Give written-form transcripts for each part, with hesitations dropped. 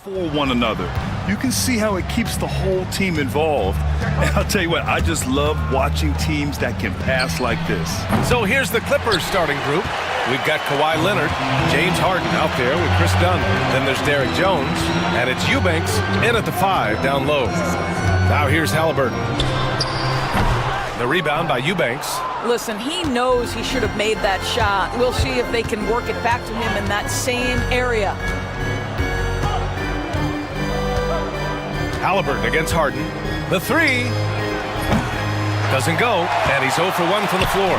for one another. You can see how it keeps the whole team involved. And I'll tell you what, I just love watching teams that can pass like this. So here's the Clippers starting group. We've got Kawhi Leonard, James Harden out there with Chris Dunn. Then there's Derek Jones, and it's Eubanks in at the 5 down low. Now here's Halliburton. The rebound by Eubanks. Listen, he knows he should have made that shot. We'll see if they can work it back to him in that same area. Halliburton against Harden. The 3 doesn't go, and he's 0 for 1 from the floor.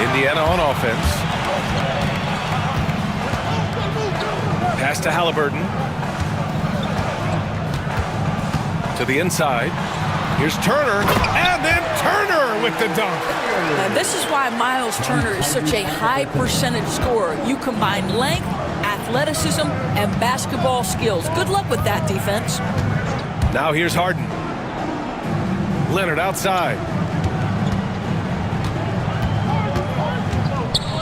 Indiana on offense. Pass to Halliburton. To the inside. Here's Turner, and then Turner with the dunk. And this is why Miles Turner is such a high percentage scorer. You combine length, athleticism, and basketball skills. Good luck with that defense. Now here's Harden. Leonard outside.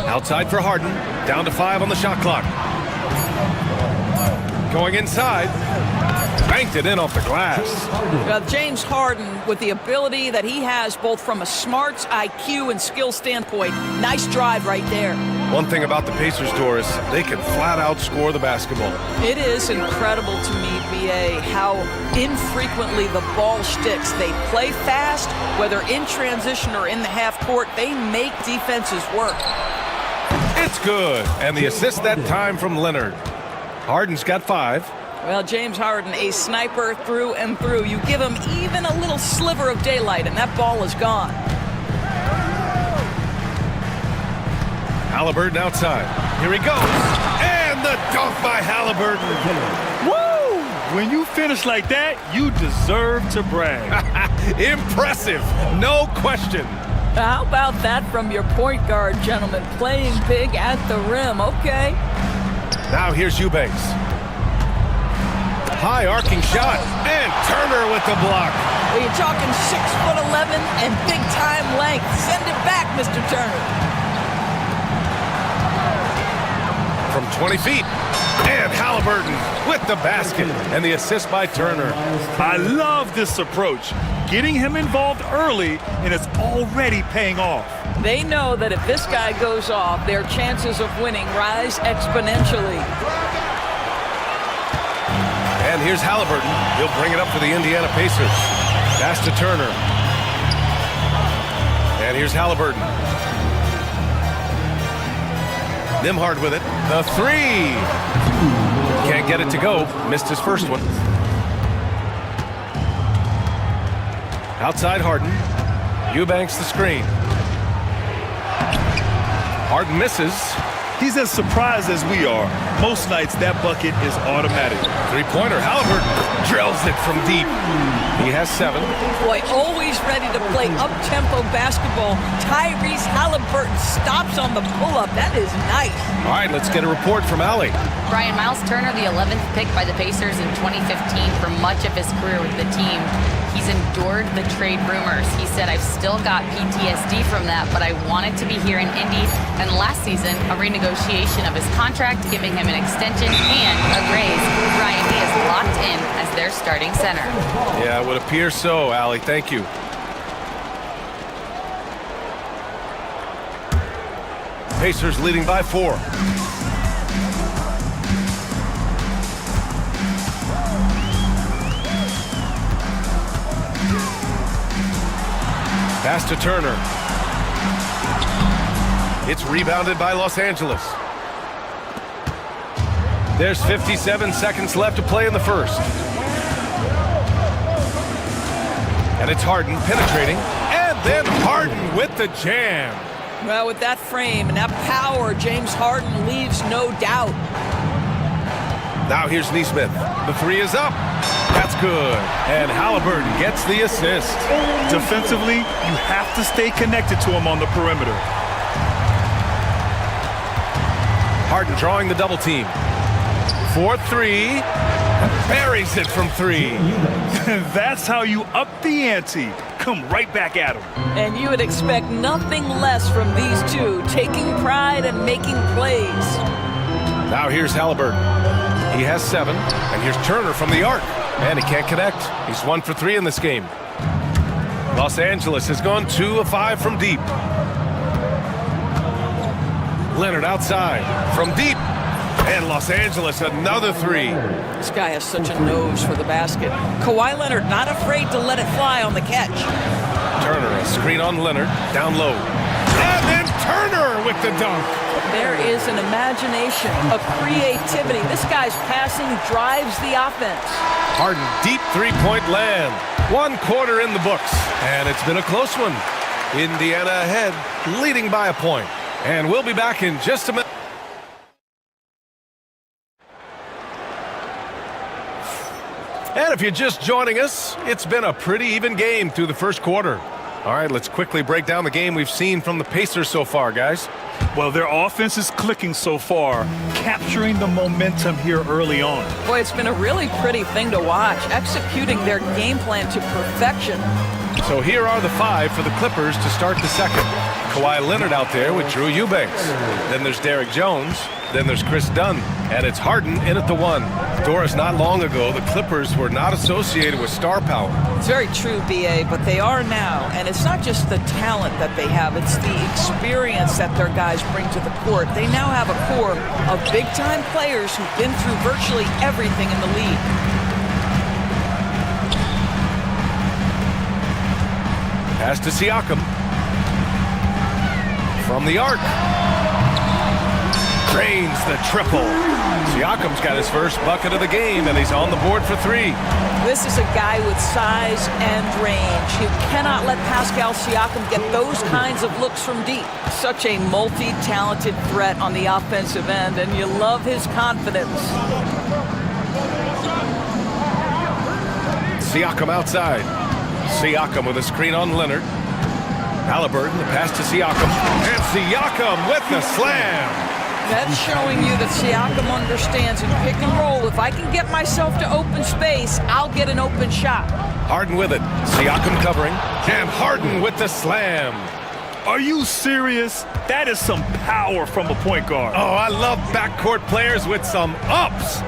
Outside for Harden. Down to 5 on the shot clock. Going inside. Banked it in off the glass. James Harden, with the ability that he has both from a smarts, IQ, and skill standpoint, nice drive right there. One thing about the Pacers, Doris, they can flat out score the basketball. It is incredible to me, BA, how infrequently the ball sticks. They play fast, whether in transition or in the half court, they make defenses work. It's good. And the assist that time from Leonard. Harden's got 5. Well, James Harden, a sniper through and through. You give him even a little sliver of daylight, and that ball is gone. Halliburton outside. Here he goes. And the dunk by Halliburton. Woo! When you finish like that, you deserve to brag. Impressive. No question. How about that from your point guard, gentlemen? Playing big at the rim. Okay. Now here's Eubanks. High arcing shot, and Turner with the block. Well, you're talking 6'11" and big time length. Send it back, Mr. Turner. From 20 feet, and Halliburton with the basket, and the assist by Turner. I love this approach. Getting him involved early, and it's already paying off. They know that if this guy goes off, their chances of winning rise exponentially. And here's Halliburton. He'll bring it up for the Indiana Pacers. Pass to Turner. And here's Halliburton. Nimhard with it. The 3. Can't get it to go. Missed his first one. Outside Harden. Eubanks the screen. Harden misses. He's as surprised as we are. Most nights, that bucket is automatic. Three-pointer. Halliburton drills it from deep. He has 7. Boy, always ready to play up-tempo basketball. Tyrese Halliburton stops on the pull-up. That is nice. All right, let's get a report from Allie. Brian, Miles Turner, the 11th pick by the Pacers in 2015 for much of his career with the team. He's endured the trade rumors. He said, I've still got PTSD from that, but I wanted to be here in Indy. And last season, a renegotiation of his contract, giving him an extension and a raise. Brian, he is locked in as their starting center. Yeah, it would appear so, Allie. Thank you. Pacers leading by 4. Pass to Turner. It's rebounded by Los Angeles. There's 57 seconds left to play in the first. And it's Harden penetrating. And then Harden with the jam. Well, with that frame and that power, James Harden leaves no doubt. Now here's Neesmith. The 3 is up. That's good. And Halliburton gets the assist. Defensively, you have to stay connected to him on the perimeter. Harden drawing the double team. 4-3. Buries it from 3. That's how you up the ante. Come right back at him. And you would expect nothing less from these two, taking pride and making plays. Now here's Halliburton. He has 7. And here's Turner from the arc. And he can't connect. He's 1 for 3 in this game. Los Angeles has gone 2 of 5 from deep. Leonard outside from deep. And Los Angeles another 3. This guy has such a nose for the basket. Kawhi Leonard not afraid to let it fly on the catch. Turner, a screen on Leonard, down low. And then Turner with the dunk. There is an imagination, a creativity. This guy's passing drives the offense. Harden, deep three-point land. 1 quarter in the books. And it's been a close one. Indiana ahead, leading by a point. And we'll be back in just a minute. And if you're just joining us, it's been a pretty even game through the first quarter. All right, let's quickly break down the game we've seen from the Pacers so far, guys. Well, their offense is clicking so far, capturing the momentum here early on. Boy, it's been a really pretty thing to watch, executing their game plan to perfection. So here are the 5 for the Clippers to start the second. Kawhi Leonard out there with Drew Eubanks. Then there's Derek Jones. Then there's Chris Dunn. And it's Harden in at the 1. Doris, not long ago, the Clippers were not associated with star power. It's very true, B.A., but they are now. And it's not just the talent that they have, it's the experience that their guys bring to the court. They now have a core of big-time players who've been through virtually everything in the league. Pass to Siakam. From the arc. Drains the triple. Siakam's got his first bucket of the game, and he's on the board for 3. This is a guy with size and range. You cannot let Pascal Siakam get those kinds of looks from deep. Such a multi-talented threat on the offensive end, and you love his confidence. Siakam outside. Siakam with a screen on Leonard. Halliburton, the pass to Siakam. And Siakam with the slam. That's showing you that Siakam understands in pick and roll, if I can get myself to open space, I'll get an open shot. Harden with it. Siakam covering. And Harden with the slam. Are you serious? That is some power from a point guard. Oh, I love backcourt players with some ups.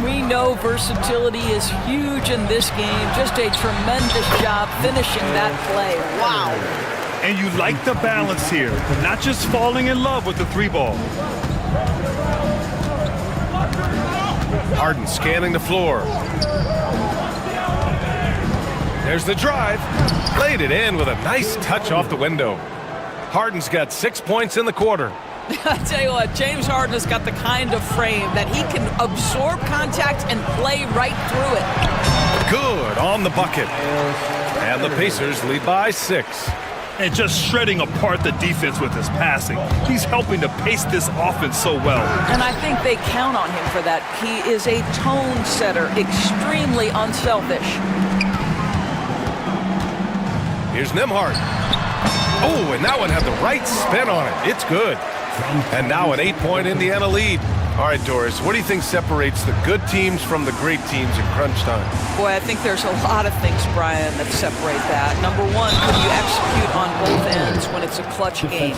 We know versatility is huge in this game. Just a tremendous job finishing that play. Wow. And you like the balance here, not just falling in love with the 3-ball. Harden scanning the floor. There's the drive. Laid it in with a nice touch off the window. Harden's got 6 points in the quarter. I tell you what, James Harden has got the kind of frame that he can absorb contact and play right through it. Good on the bucket. And the Pacers lead by 6. And just shredding apart the defense with his passing. He's helping to pace this offense so well. And I think they count on him for that. He is a tone setter, extremely unselfish. Here's Nembhard. Oh, and that one had the right spin on it. It's good. And now an 8-point Indiana lead. All right, Doris, what do you think separates the good teams from the great teams in crunch time? Boy, I think there's a lot of things, Brian, that separate that. Number one, can you execute on both ends when it's a clutch game?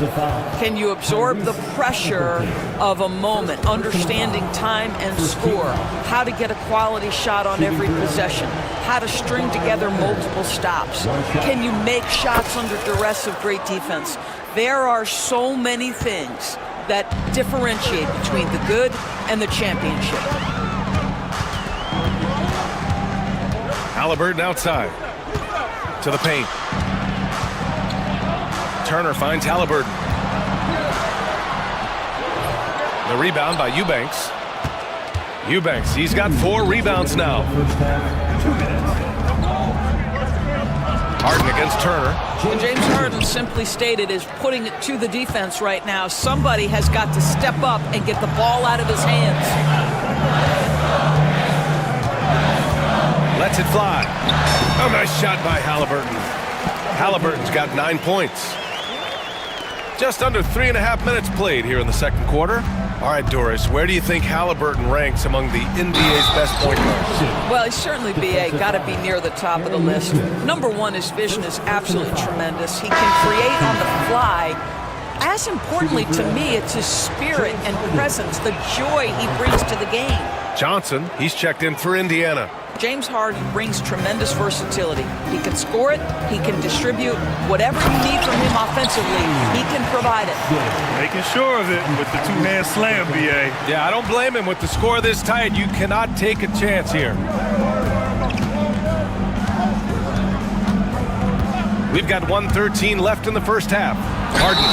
Can you absorb the pressure of a moment, understanding time and score, how to get a quality shot on every possession, how to string together multiple stops? Can you make shots under duress of great defense? There are so many things that differentiate between the good and the championship. Halliburton outside to the paint. Turner finds Halliburton. The rebound by Eubanks. Eubanks, he's got 4 rebounds now. Harden against Turner. What James Harden simply stated is putting it to the defense right now. Somebody has got to step up and get the ball out of his hands. Lets it fly. Oh, nice shot by Halliburton. Halliburton's got 9 points. Just under 3.5 minutes played here in the second quarter. All right, Doris, where do you think Halliburton ranks among the NBA's best point guards? Well, he's certainly, B.A., got to be near the top of the list. Number one, his vision is absolutely tremendous. He can create on the fly as importantly to me, it's his spirit and presence, the joy he brings to the game. Johnson, he's checked in for Indiana. James Harden brings tremendous versatility. He can score it, he can distribute. Whatever you need from him offensively, he can provide it. Making sure of it with the two-hand slam, BA. Yeah, I don't blame him. With the score this tight, you cannot take a chance here. We've got 1:13 left in the first half. Harden.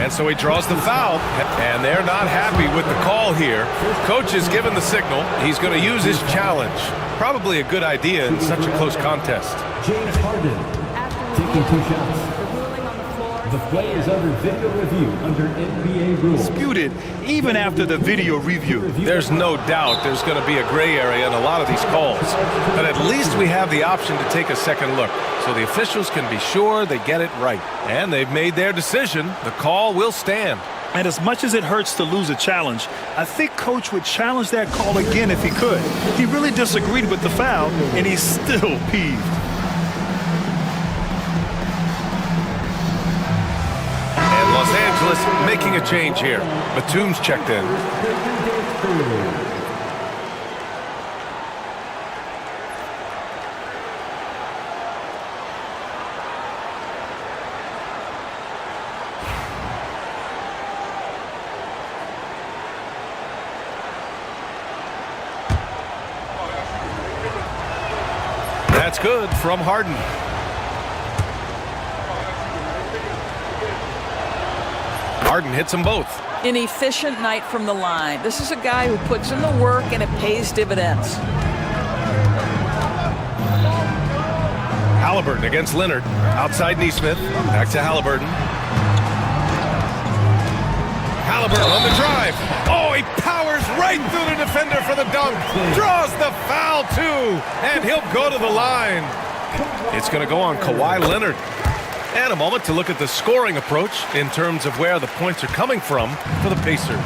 And so he draws the foul, and they're not happy with the call here. Coach has given the signal. He's going to use his challenge. Probably a good idea in such a close contest. James Harden taking 2 shots. The play is under video review under NBA rules. Disputed even after the video review. There's no doubt there's going to be a gray area in a lot of these calls. But at least we have the option to take a second look, so the officials can be sure they get it right. And they've made their decision. The call will stand. And as much as it hurts to lose a challenge, I think Coach would challenge that call again if he could. He really disagreed with the foul, and he's still peeved. And Los Angeles making a change here. Batum's checked in. That's good from Harden. Harden hits them both. An efficient night from the line. This is a guy who puts in the work and it pays dividends. Halliburton against Leonard. Outside Neesmith. Back to Halliburton. Halliburton on the drive. Oh, he powers right through the defender for the dunk. Draws the foul, too. And he'll go to the line. It's going to go on Kawhi Leonard. And a moment to look at the scoring approach in terms of where the points are coming from for the Pacers.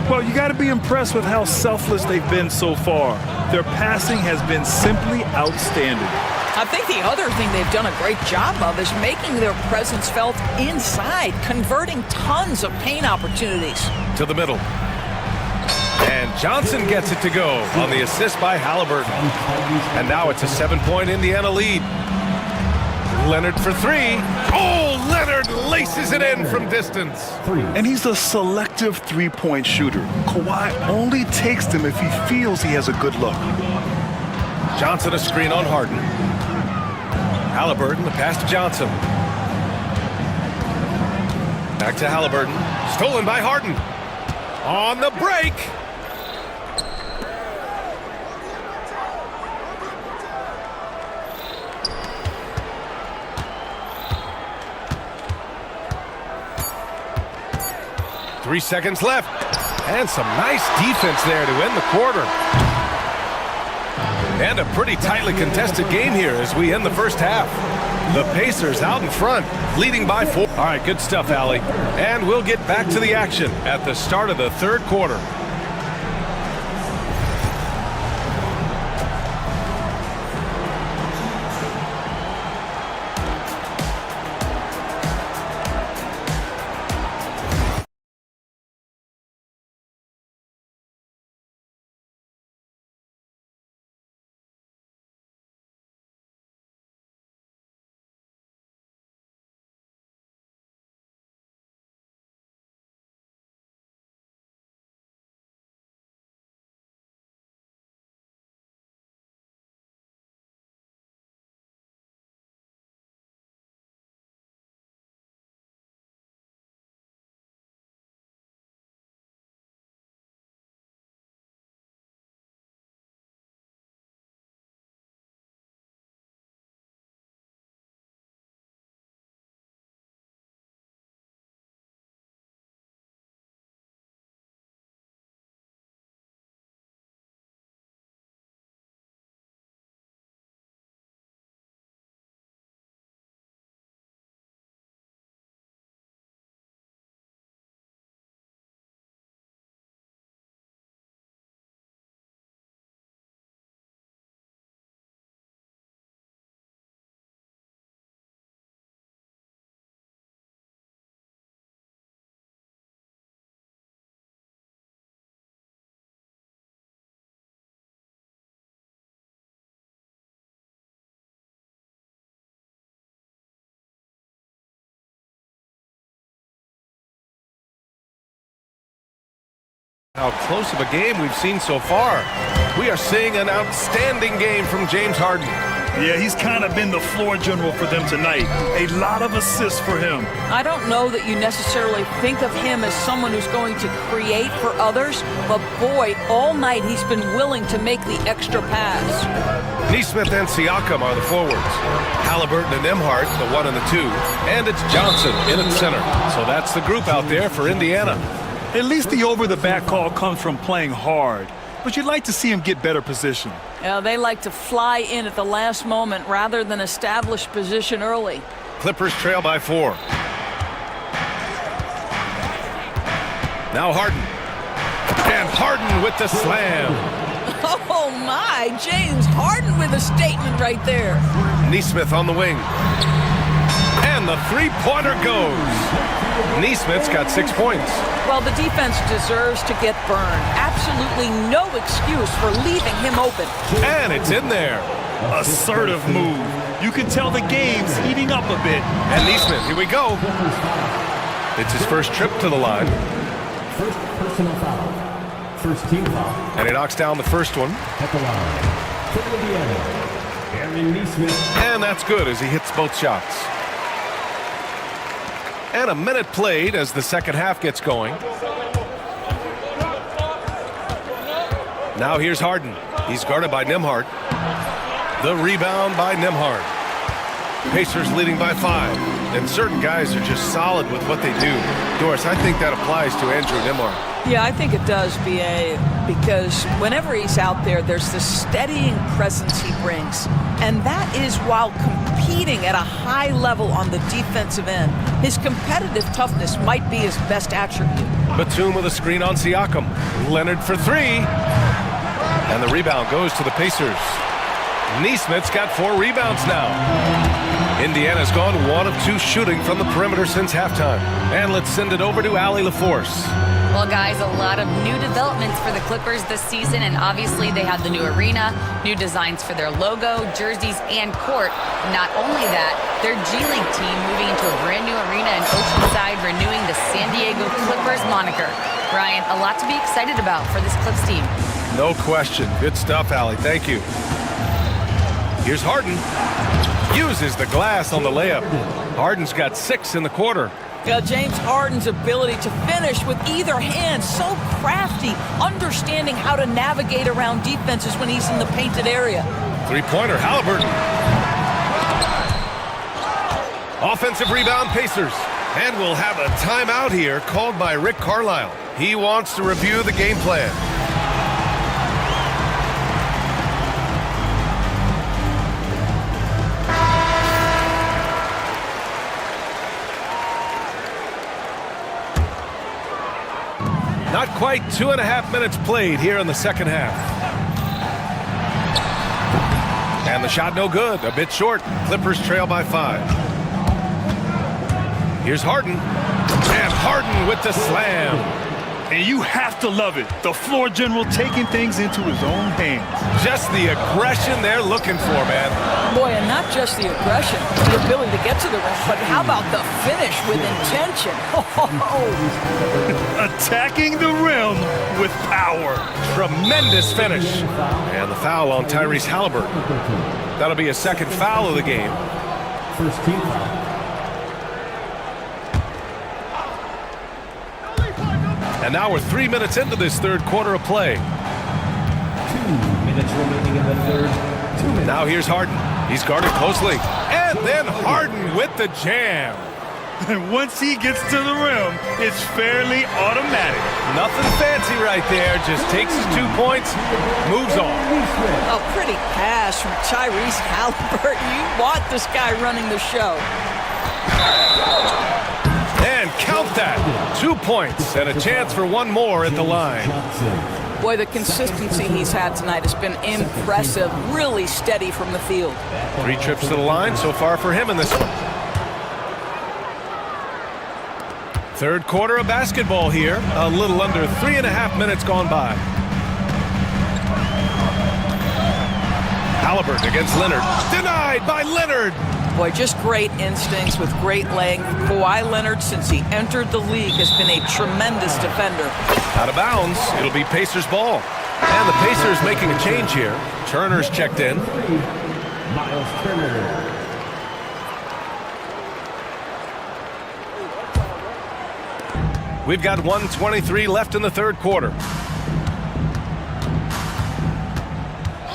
Well, you got to be impressed with how selfless they've been so far. Their passing has been simply outstanding. I think the other thing they've done a great job of is making their presence felt inside, converting tons of paint opportunities. To the middle. And Johnson gets it to go on the assist by Halliburton. And now it's a 7-point Indiana lead. Leonard for 3. Oh, Leonard laces it in from distance. And he's a selective three-point shooter. Kawhi only takes them if he feels he has a good look. Johnson a screen on Harden. Halliburton, the pass to Johnson. Back to Halliburton. Stolen by Harden. On the break. Three seconds left. And some nice defense there to end the quarter. And a pretty tightly contested game here as we end the first half. The Pacers out in front, leading by 4. All right, good stuff, Allie. And we'll get back to the action at the start of the third quarter. How close of a game we've seen so far. We are seeing an outstanding game from James Harden. Yeah, he's kind of been the floor general for them tonight. A lot of assists for him. I don't know that you necessarily think of him as someone who's going to create for others, but boy, all night he's been willing to make the extra pass. Neesmith and Siakam are the forwards. Halliburton and Nembhard, the 1 and the 2. And it's Johnson in at center. So that's the group out there for Indiana. At least the over-the-back call comes from playing hard. But you'd like to see him get better position. Yeah, they like to fly in at the last moment rather than establish position early. Clippers trail by 4. Now Harden. And Harden with the slam. Oh my, James Harden with a statement right there. Neesmith on the wing. And the three-pointer goes. Neesmith's got 6 points. Well, the defense deserves to get burned. Absolutely no excuse for leaving him open. And it's in there. Assertive move. You can tell the game's heating up a bit. And Neesmith, here we go. It's his first trip to the line. First personal foul. First team foul. And he knocks down the first one. At the line. For Indiana, Aaron Neesmith. And that's good as he hits both shots. And a minute played as the second half gets going. Now here's Harden. He's guarded by Nembhard. The rebound by Nembhard. Pacers leading by 5. And certain guys are just solid with what they do. Doris, I think that applies to Andrew Nembhard. Yeah, I think it does, B.A., because whenever he's out there, there's this steadying presence he brings. And that is while competing at a high level on the defensive end. His competitive toughness might be his best attribute. Batum with a screen on Siakam. Leonard for 3. And the rebound goes to the Pacers. Neesmith's got 4 rebounds now. Indiana's gone 1 of 2 shooting from the perimeter since halftime. And let's send it over to Allie LaForce. Well, guys, a lot of new developments for the Clippers this season, and obviously they have the new arena, new designs for their logo, jerseys, and court. Not only that, their G League team moving into a brand new arena in Oceanside, renewing the San Diego Clippers moniker. Brian, a lot to be excited about for this Clips team. No question. Good stuff, Allie. Thank you. Here's Harden. Uses the glass on the layup. Harden's got 6 in the quarter. Yeah, James Harden's ability to finish with either hand, so crafty, understanding how to navigate around defenses when he's in the painted area. Three-pointer, Halliburton. Offensive rebound, Pacers. And we'll have a timeout here called by Rick Carlisle. He wants to review the game plan. Not quite 2.5 minutes played here in the second half. And the shot no good, a bit short. Clippers trail by 5. Here's Harden. And Harden with the slam. And you have to love it. The floor general taking things into his own hands. Just the aggression they're looking for, man. Boy, and not just the aggression, the ability to get to the rim, but how about the finish with intention? Attacking the rim with power. Tremendous finish. And the foul on Tyrese Halliburton. That'll be a second foul of the game. First team foul. And now we're 3 minutes into this third quarter of play. 2 minutes remaining in the third. 2 minutes. Now here's Harden. He's guarded closely. And then Harden with the jam. And once he gets to the rim, it's fairly automatic. Nothing fancy right there. Just takes his 2 points, moves on. A pretty pass from Tyrese Halliburton. You want this guy running the show. And count that. 2 points and a chance for one more at the line. Boy, the consistency he's had tonight has been impressive. Really steady from the field. 3 trips to the line so far for him in this one. Third quarter of basketball here. A little under 3.5 minutes gone by. Halliburton against Leonard. Denied by Leonard. Boy, just great instincts with great length. Kawhi Leonard, since he entered the league, has been a tremendous defender. Out of bounds. It'll be Pacers ball. And the Pacers making a change here. Turner's checked in. Miles Turner. We've got 1:23 left in the third quarter.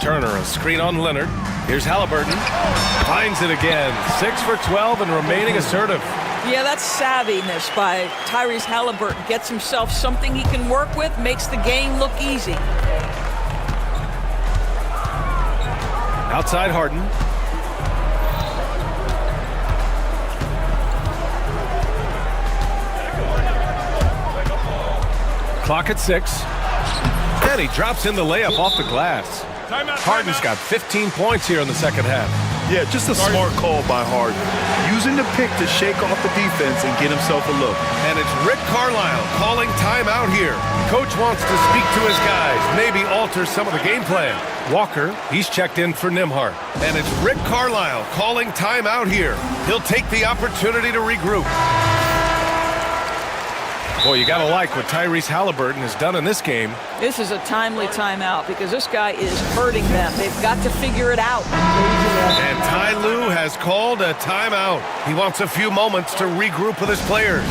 Turner, a screen on Leonard. Here's Halliburton. Finds it again. 6 for 12 and remaining assertive. Yeah, that's savviness by Tyrese Halliburton. Gets himself something he can work with, makes the game look easy. Outside Harden. Clock at 6. And he drops in the layup off the glass. Harden's got 15 points here in the second half. Yeah, just a smart call by Harden. Using the pick to shake off the defense and get himself a look. And it's Rick Carlisle calling timeout here. Coach wants to speak to his guys, maybe alter some of the game plan. Walker, he's checked in for Nimhart. And it's Rick Carlisle calling timeout here. He'll take the opportunity to regroup. Boy, you gotta like what Tyrese Halliburton has done in this game. This is a timely timeout because this guy is hurting them. They've got to figure it out. And Ty Lue has called a timeout. He wants a few moments to regroup with his players.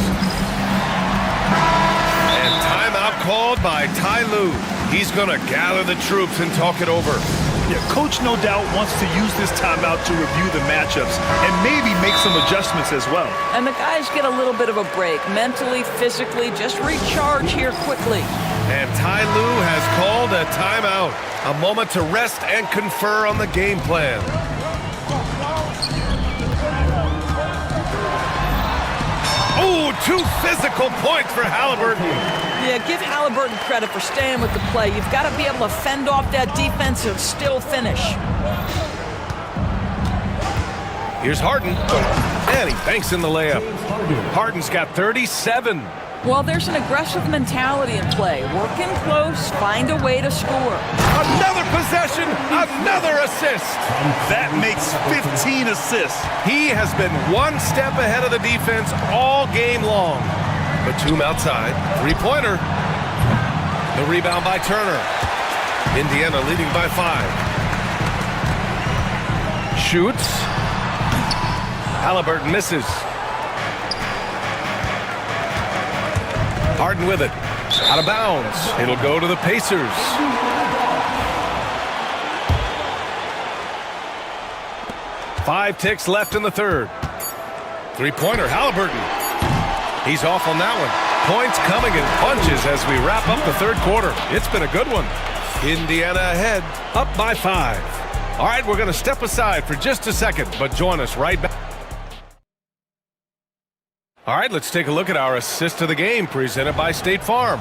And timeout called by Ty Lue. He's gonna gather the troops and talk it over. Yeah, Coach no doubt wants to use this timeout to review the matchups and maybe make some adjustments as well. And the guys get a little bit of a break, mentally, physically, just recharge here quickly. And Ty Lue has called a timeout. A moment to rest and confer on the game plan. Oh, 2 physical points for Halliburton. Yeah, give Halliburton credit for staying with the play. You've got to be able to fend off that defense and still finish. Here's Harden. And he banks in the layup. Harden's got 37. Well, there's an aggressive mentality in play. Working close, find a way to score. Another possession, another assist. That makes 15 assists. He has been one step ahead of the defense all game long. Batum outside, three-pointer. The rebound by Turner. Indiana leading by 5. Shoots. Halliburton misses. Harden with it. Out of bounds. It'll go to the Pacers. Five ticks left in the third. Three-pointer, Halliburton. He's off on that one. Points coming in bunches as we wrap up the third quarter. It's been a good one. Indiana ahead, up by 5. All right, we're going to step aside for just a second, but join us right back. All right, let's take a look at our assist of the game presented by State Farm.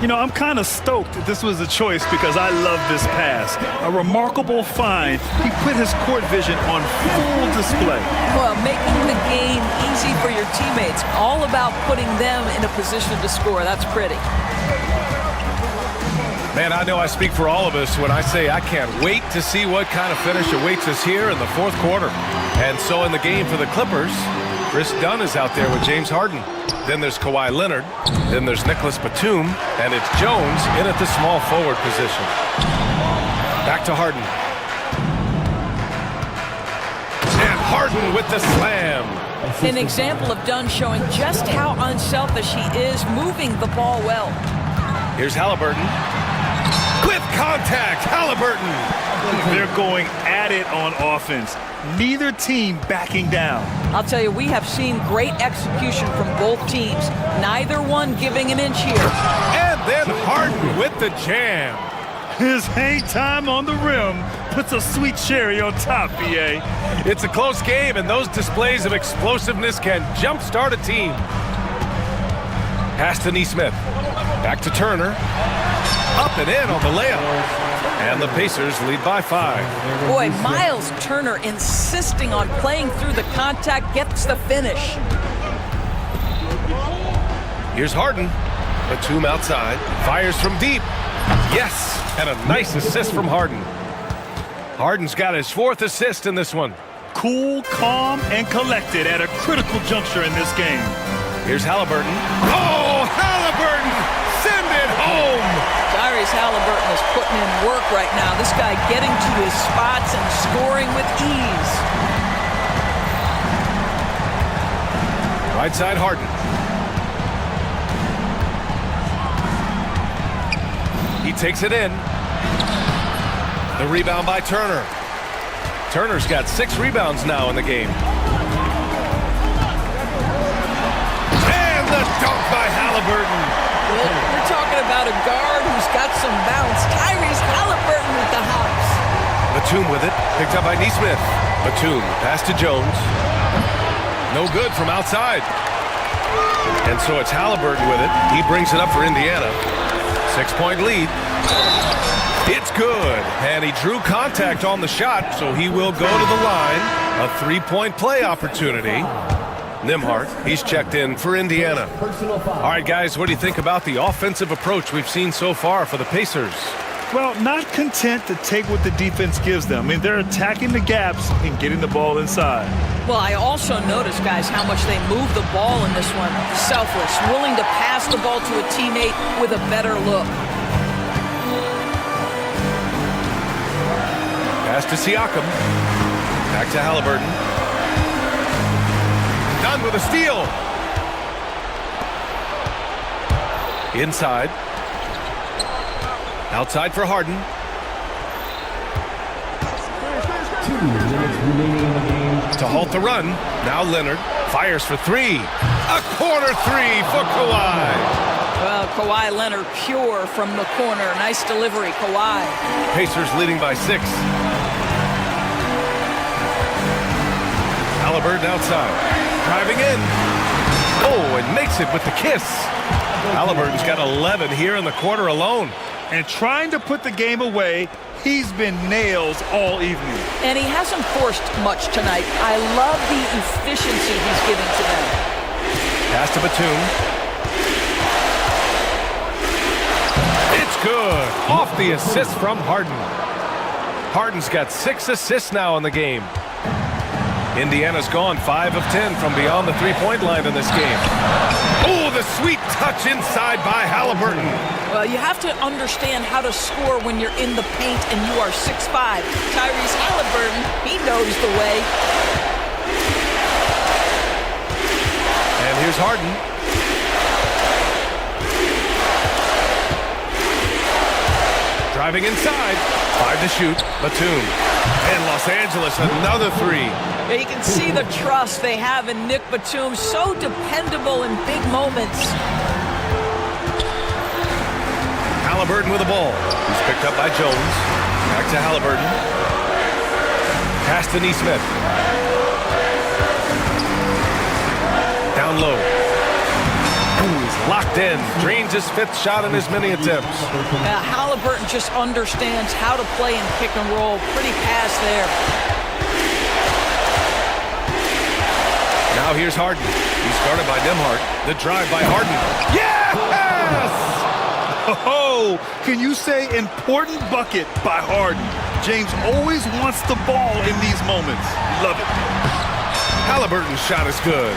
You know, I'm kind of stoked that this was a choice because I love this pass. A remarkable find. He put his court vision on full display. Well, making the game easy for your teammates. All about putting them in a position to score. That's pretty. Man, I know I speak for all of us when I say I can't wait to see what kind of finish awaits us here in the fourth quarter. And so in the game for the Clippers, Chris Dunn is out there with James Harden. Then there's Kawhi Leonard. Then there's Nicholas Batum. And it's Jones in at the small forward position. Back to Harden. And Harden with the slam. An example of Dunn showing just how unselfish he is, moving the ball well. Here's Halliburton. With contact, Halliburton. They're going at it on offense. Neither team backing down. I'll tell you, we have seen great execution from both teams. Neither one giving an inch here. And then Harden with the jam. His hang time on the rim puts a sweet cherry on top, BA. It's a close game, and those displays of explosiveness can jumpstart a team. Pass to Nesmith. Back to Turner. Up and in on the layup. And the Pacers lead by 5. Boy, Miles Turner insisting on playing through the contact, gets the finish. Here's Harden. Batum outside. Fires from deep. Yes, and a nice assist from Harden. Harden's got his 4th assist in this one. Cool, calm, and collected at a critical juncture in this game. Here's Halliburton. Oh, Halliburton! Send it home! Tyrese Halliburton is putting in work right now. This guy getting to his spots and scoring with ease. Right side, Harden. He takes it in. The rebound by Turner. Turner's got 6 rebounds now in the game. And the dunk by Halliburton. We're talking about a guard who's got some bounce. Tyrese Halliburton with the hops. Batum with it, picked up by Neesmith. Batum, pass to Jones. No good from outside. And so it's Halliburton with it. He brings it up for Indiana. 6-point lead. It's good. And he drew contact on the shot, so he will go to the line. A 3-point play opportunity. Nimhart, he's checked in for Indiana. All right, guys, what do you think about the offensive approach we've seen so far for the Pacers? Well, not content to take what the defense gives them. I mean, they're attacking the gaps and getting the ball inside. Well, I also noticed, guys, how much they move the ball in this one. Selfless, willing to pass the ball to a teammate with a better look. Pass to Siakam. Back to Halliburton. Done with a steal. Inside. Outside for Harden. 2 minutes remaining in the game. To halt the run. Now Leonard fires for 3. A corner 3 for Kawhi. Well, Kawhi Leonard pure from the corner. Nice delivery, Kawhi. Pacers leading by 6. Halliburton outside. Driving in. Oh, and makes it with the kiss. Halliburton's got 11 here in the quarter alone. And trying to put the game away, he's been nails all evening. And he hasn't forced much tonight. I love the efficiency he's giving to them. Pass to Batum. It's good. Off the assist from Harden. Harden's got 6 assists now in the game. Indiana's gone 5 of 10 from beyond the 3-point line in this game. Oh, the sweet touch inside by Halliburton. Well, you have to understand how to score when you're in the paint and you are 6'5". Tyrese Halliburton, he knows the way. And here's Harden. Driving inside. 5 to shoot. Batum. And Los Angeles, another 3. You can see the trust they have in Nick Batum. So dependable in big moments. Halliburton with the ball. He's picked up by Jones. Back to Halliburton. Pass to Neesmith. Down low. He's locked in. Drains his 5th shot in as many attempts. Halliburton just understands how to play in pick and roll. Pretty pass there. Now here's Harden. He's guarded by Nimhart. The drive by Harden. Yes! Oh, can you say important bucket by Harden? James always wants the ball in these moments. Love it. Halliburton's shot is good.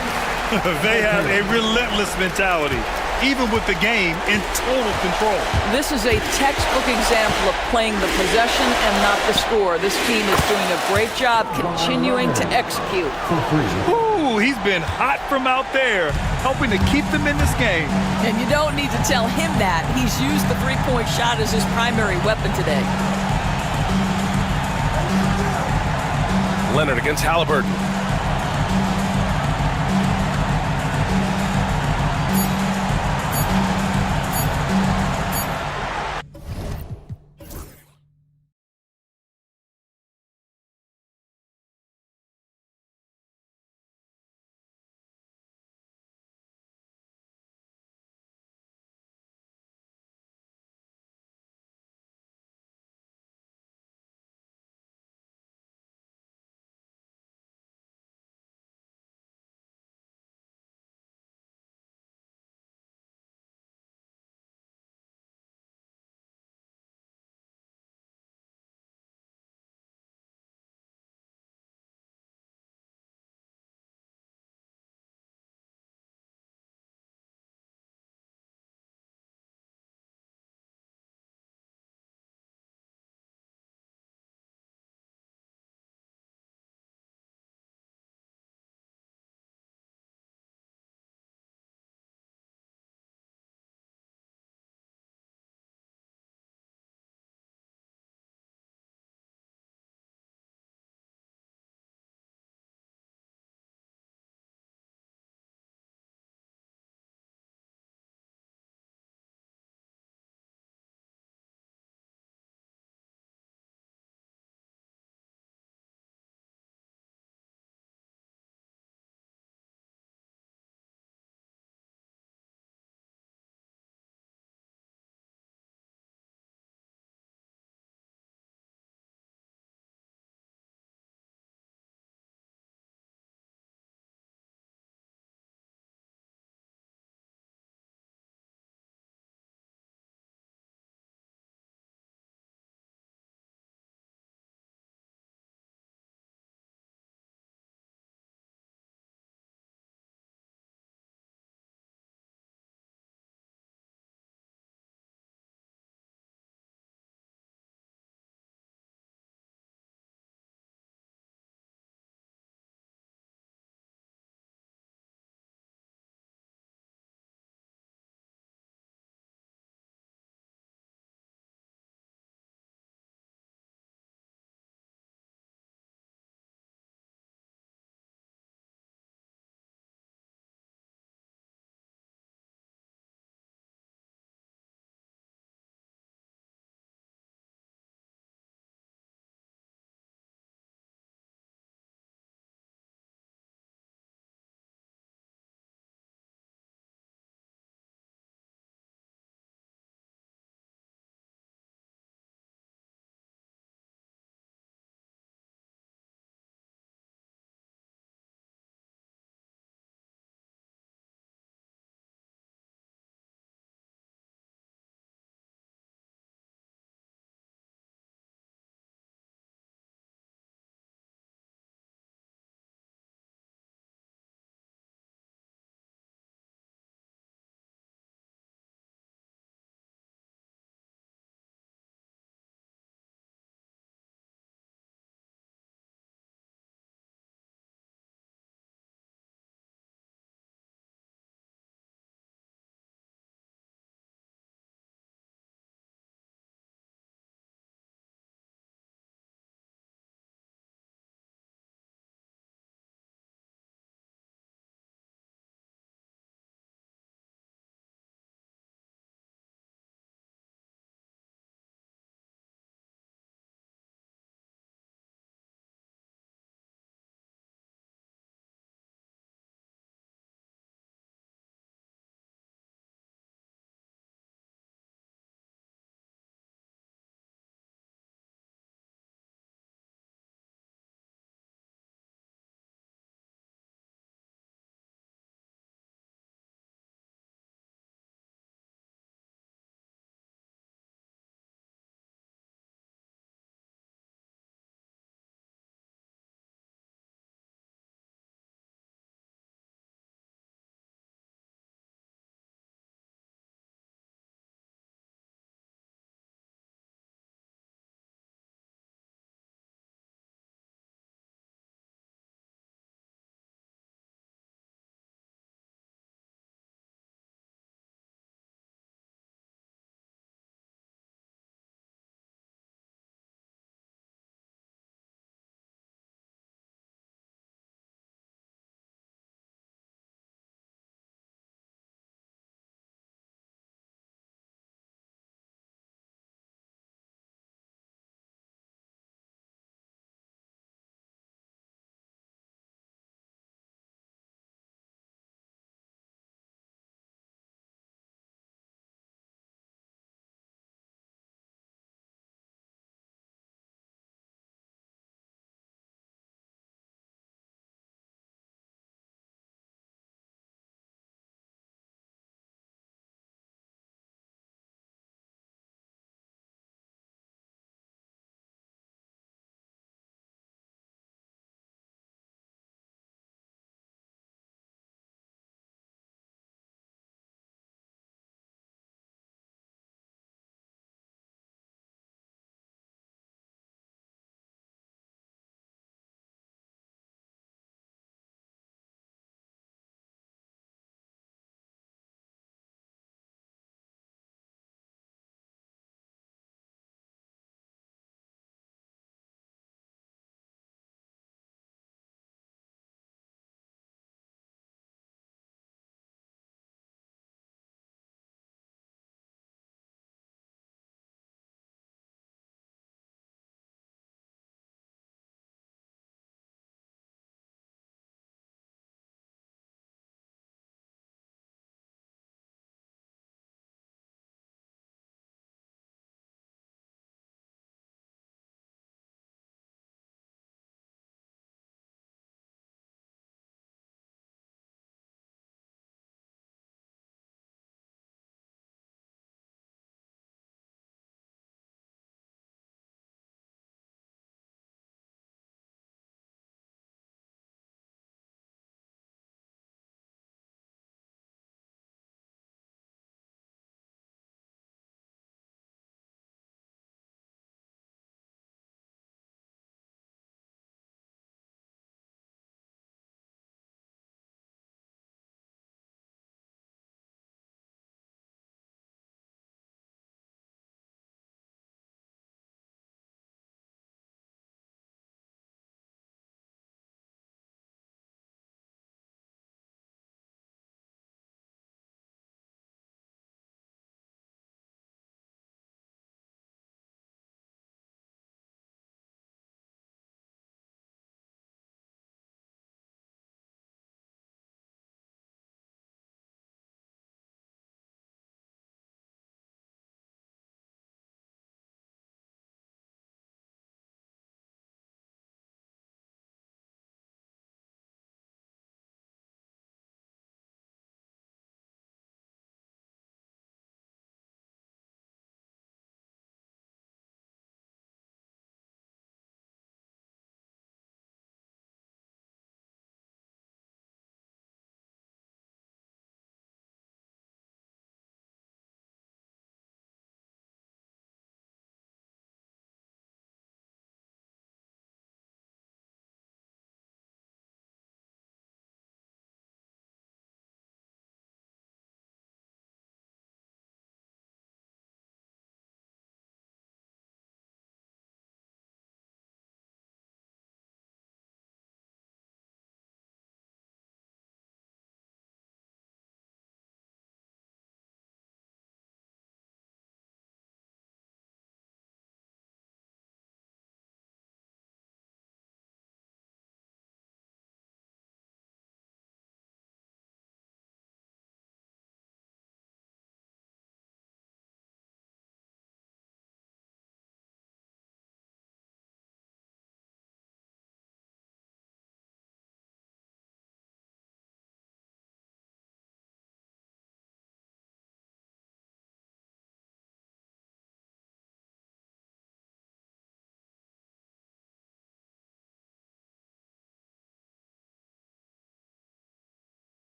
They have a relentless mentality, even with the game in total control. This is a textbook example of playing the possession and not the score. This team is doing a great job continuing to execute. Ooh, he's been hot from out there, helping to keep them in this game. And you don't need to tell him that. He's used the three-point shot as his primary weapon today. Leonard against Halliburton.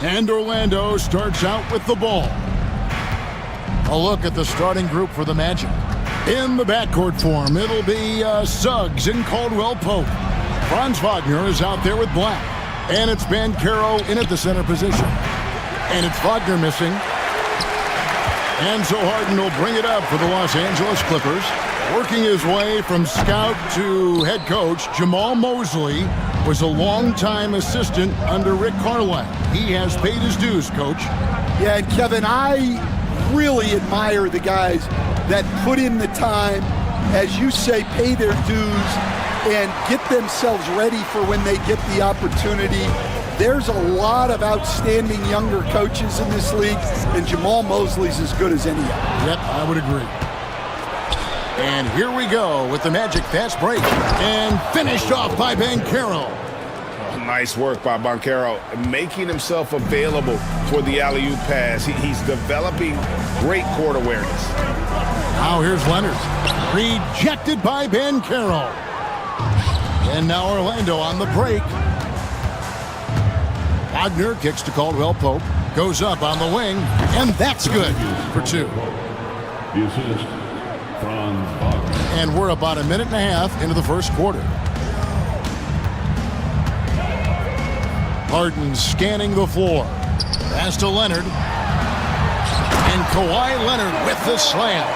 And Orlando starts out with the ball. A look at the starting group for the Magic. In the backcourt form, it'll be Suggs and Caldwell Pope. Franz Wagner is out there with Black. And it's Banchero in at the center position. And it's Wagner missing. And so Harden will bring it up for the Los Angeles Clippers. Working his way from scout to head coach, Jamal Mosley was a longtime assistant under Rick Carlisle. He has paid his dues, Coach. Yeah, and Kevin, I really admire the guys that put in the time, as you say, pay their dues and get themselves ready for when they get the opportunity. There's a lot of outstanding younger coaches in this league, and Jamal Mosley's as good as any of them. Yep, I would agree. And here we go with the Magic fast break. And finished off by Banchero. Nice work by Banchero, making himself available for the alley-oop pass. He's developing great court awareness. Now here's Leonard. Rejected by Banchero. And now Orlando on the break. Wagner kicks to Caldwell Pope. Goes up on the wing. And that's good for two. The assist, Franz Wagner. And we're about a minute and a half into the first quarter. Harden scanning the floor. Pass to Leonard. And Kawhi Leonard with the slam.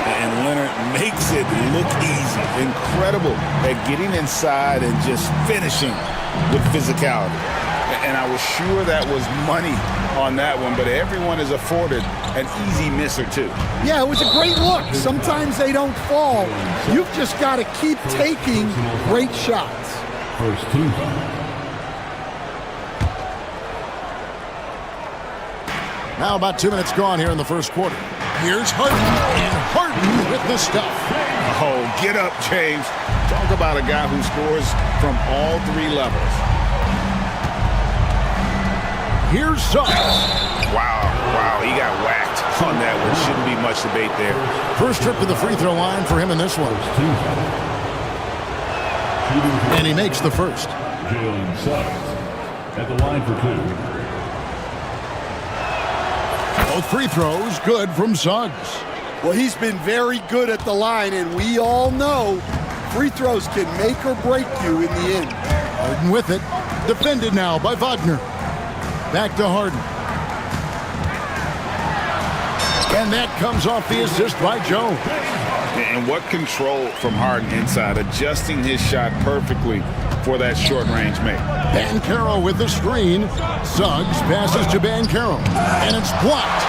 And Leonard makes it look easy. Incredible at getting inside and just finishing with physicality. And I was sure that was money on that one, but everyone is afforded an easy miss or two. Yeah, it was a great look. Sometimes they don't fall. You've just got to keep taking great shots. First team foul. Now about 2 minutes gone here in the first quarter. Here's Harden, and Harden with the stuff. Oh, get up, James. Talk about a guy who scores from all three levels. Here's Suggs. Wow, he got whacked on that one. Shouldn't be much debate there. First trip to the free throw line for him in this one. And he makes the first. Jalen Suggs at the line for two. Both free throws good from Suggs. Well, he's been very good at the line, and we all know free throws can make or break you in the end. Harden with it. Defended now by Wagner. Back to Harden. And that comes off the assist by Jones. And what control from Harden inside, adjusting his shot perfectly for that short-range make. Banchero with the screen. Suggs passes to Banchero. And it's blocked.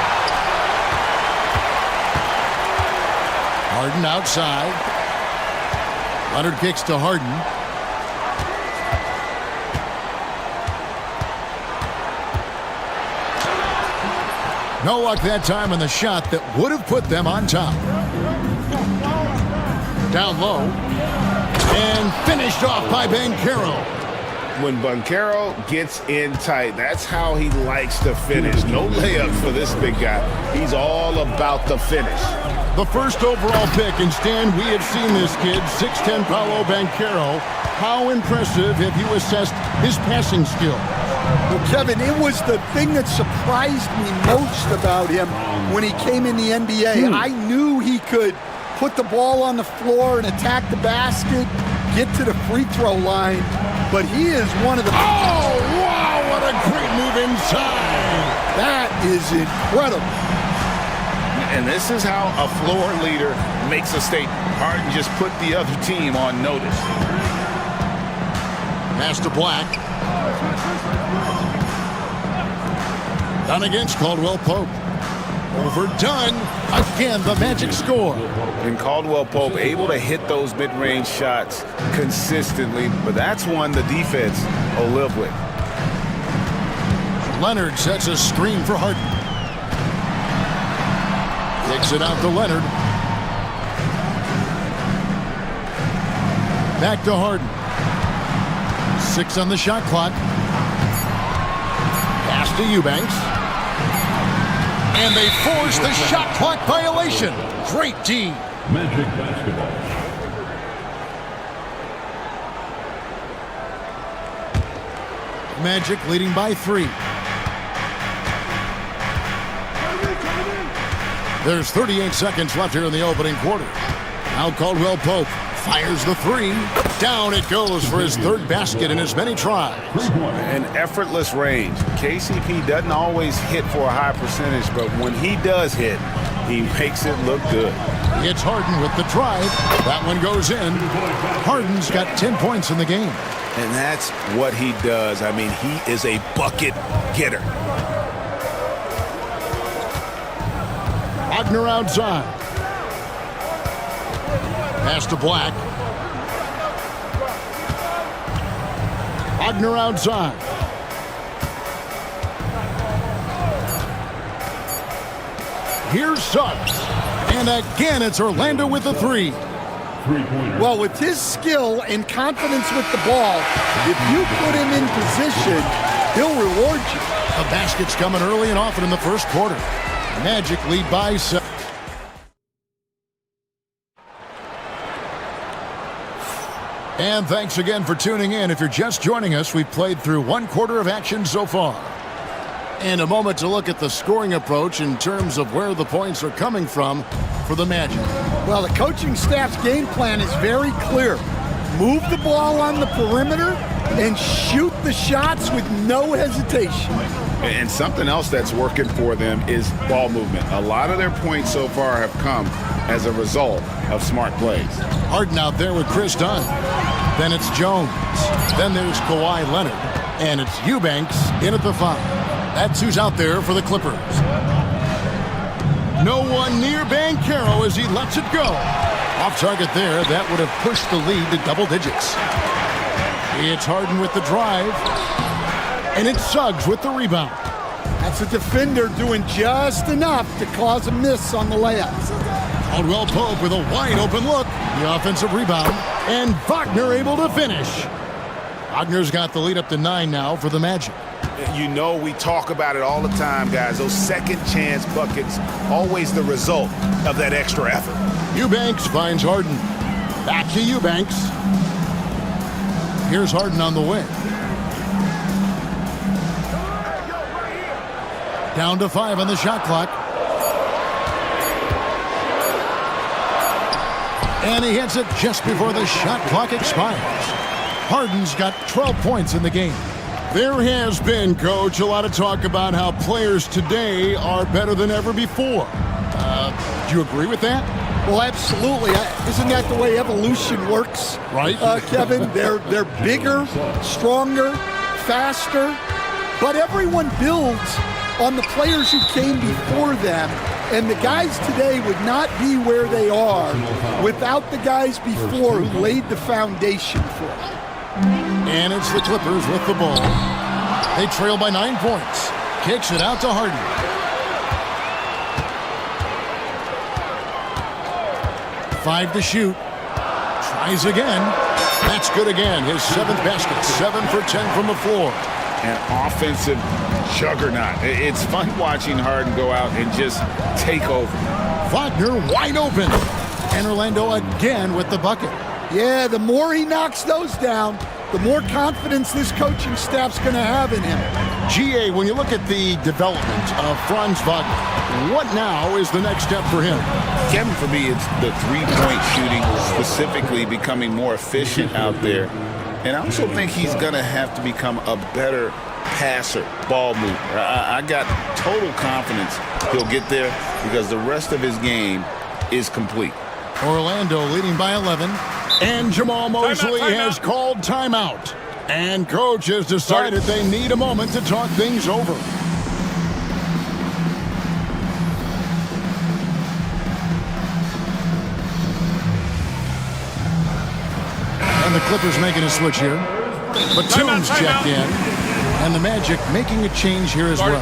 Harden outside. Leonard kicks to Harden. No luck that time on the shot that would have put them on top. Down low. And finished off by Banchero. When Banchero gets in tight, that's how he likes to finish. No layups for this big guy. He's all about the finish. The first overall pick, and Stan, we have seen this kid, 6'10" Paolo Banchero. How impressive have you assessed his passing skill? Well, Kevin, it was the thing that surprised me most about him when he came in the NBA. I knew he could put the ball on the floor and attack the basket, get to the free throw line, but he is one of the... Oh, wow, what a great move inside. That is incredible. And this is how a floor leader makes a statement. Harden just put the other team on notice. Pass to Black. Done against Caldwell Pope. Overdone. Again, the Magic score. And Caldwell Pope able to hit those mid-range shots consistently, but that's one the defense will live with. Leonard sets a screen for Harden. Kicks it out to Leonard. Back to Harden. 6 on the shot clock. Pass to Eubanks. And they force the shot clock violation. Great team. Magic basketball. Magic leading by 3. There's 38 seconds left here in the opening quarter. Now Caldwell Pope fires the three. Down it goes for his third basket in as many tries. An effortless range. KCP doesn't always hit for a high percentage, but when he does hit, he makes it look good. It's Harden with the drive. That one goes in. Harden's got 10 points in the game. And that's what he does. I mean, he is a bucket getter. Wagner outside. Pass to Black. Wagner outside. Here's Suggs. And again, it's Orlando with the three. Well, with his skill and confidence with the ball, if you put him in position, he'll reward you. The basket's coming early and often in the first quarter. Magic lead by 7. And thanks again for tuning in. If you're just joining us, we've played through one quarter of action so far. And a moment to look at the scoring approach in terms of where the points are coming from for the Magic. Well, the coaching staff's game plan is very clear. Move the ball on the perimeter and shoot the shots with no hesitation. And something else that's working for them is ball movement. A lot of their points so far have come as a result of smart plays. Harden out there with Chris Dunn. Then it's Jones. Then there's Kawhi Leonard. And it's Eubanks in at the 5. That's who's out there for the Clippers. No one near Banchero as he lets it go. Off target there. That would have pushed the lead to double digits. It's Harden with the drive. And it's Suggs with the rebound. That's a defender doing just enough to cause a miss on the layups. Caldwell Pope with a wide open look. The offensive rebound. And Wagner able to finish. Wagner's got the lead up to 9 now for the Magic. You know, we talk about it all the time, guys. Those second chance buckets, always the result of that extra effort. Eubanks finds Harden. Back to Eubanks. Here's Harden on the wing. Down to 5 on the shot clock. And he hits it just before the shot clock expires. Harden's got 12 points in the game. There has been, Coach, a lot of talk about how players today are better than ever before. Do you agree with that? Well, absolutely. Isn't that the way evolution works? Right. Kevin, they're bigger, stronger, faster, but everyone builds on the players who came before them, and the guys today would not be where they are without the guys before who laid the foundation for it. And it's the Clippers with the ball. They trail by 9 points. Kicks it out to Harden. Five to shoot. Tries again. That's good again. His 7th basket. 7 for 10 from the floor. An offensive juggernaut. It's fun watching Harden go out and just take over. Wagner wide open. And Orlando again with the bucket. Yeah, the more he knocks those down, the more confidence this coaching staff's going to have in him. GA, when you look at the development of Franz Wagner, what now is the next step for him? Kevin, for me, it's the three-point shooting, specifically becoming more efficient out there. And I also think he's going to have to become a better passer, ball mover. I got total confidence he'll get there because the rest of his game is complete. Orlando leading by 11. And Jamal Mosley has called timeout. And coach has decided they need a moment to talk things over. And the Clippers making a switch here. Batum's checked in. And the Magic making a change here as well.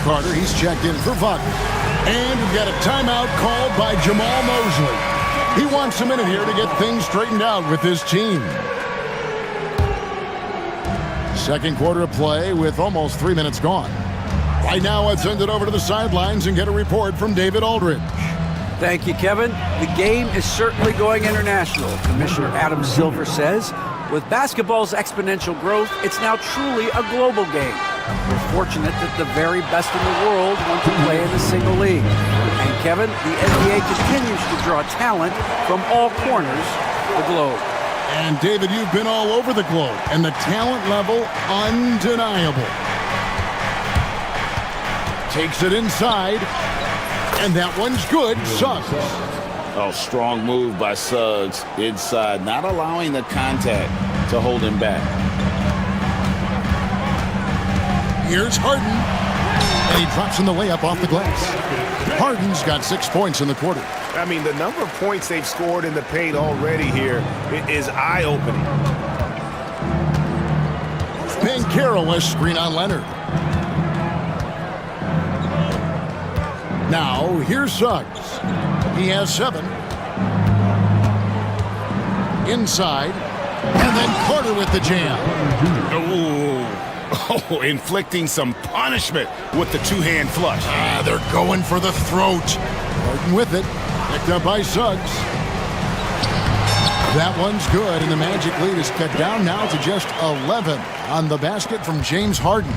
Carter, he's checked in for Wagner. And we've got a timeout called by Jamal Mosley. He wants a minute here to get things straightened out with his team. Second quarter of play with almost 3 minutes gone. Right now, let's send it over to the sidelines and get a report from David Aldridge. Thank you, Kevin. The game is certainly going international. Commissioner Adam Silver says, with basketball's exponential growth, it's now truly a global game. We're fortunate that the very best in the world want to play in a single league. And Kevin, the NBA continues to draw talent from all corners of the globe. And David, you've been all over the globe, and the talent level undeniable. Takes it inside, and that one's good. Suggs. Oh, strong move by Suggs inside, not allowing the contact to hold him back. Here's Harden, and he drops in the layup off the glass. Harden's got 6 points in the quarter. I mean, the number of points they've scored in the paint already here is eye-opening. Banchero has screen on Leonard. Now, here's Suggs. He has 7. Inside. And then Carter with the jam. Oh, inflicting some punishment with the two-hand flush. They're going for the throat. Harden with it. Picked up by Suggs. That one's good, and the Magic lead is cut down now to just 11 on the basket from James Harden.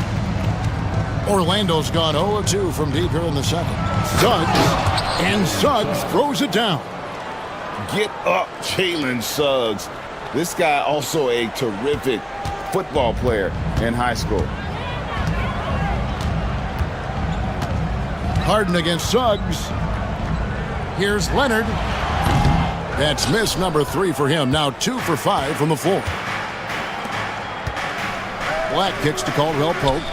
Orlando's gone 0-2 from deep here in the second. Suggs, and Suggs throws it down. Get up, Jalen Suggs. This guy also a terrific football player in high school. Harden against Suggs. Here's Leonard. That's miss number 3 for him. Now 2 for 5 from the floor. Black kicks to Caldwell Pope.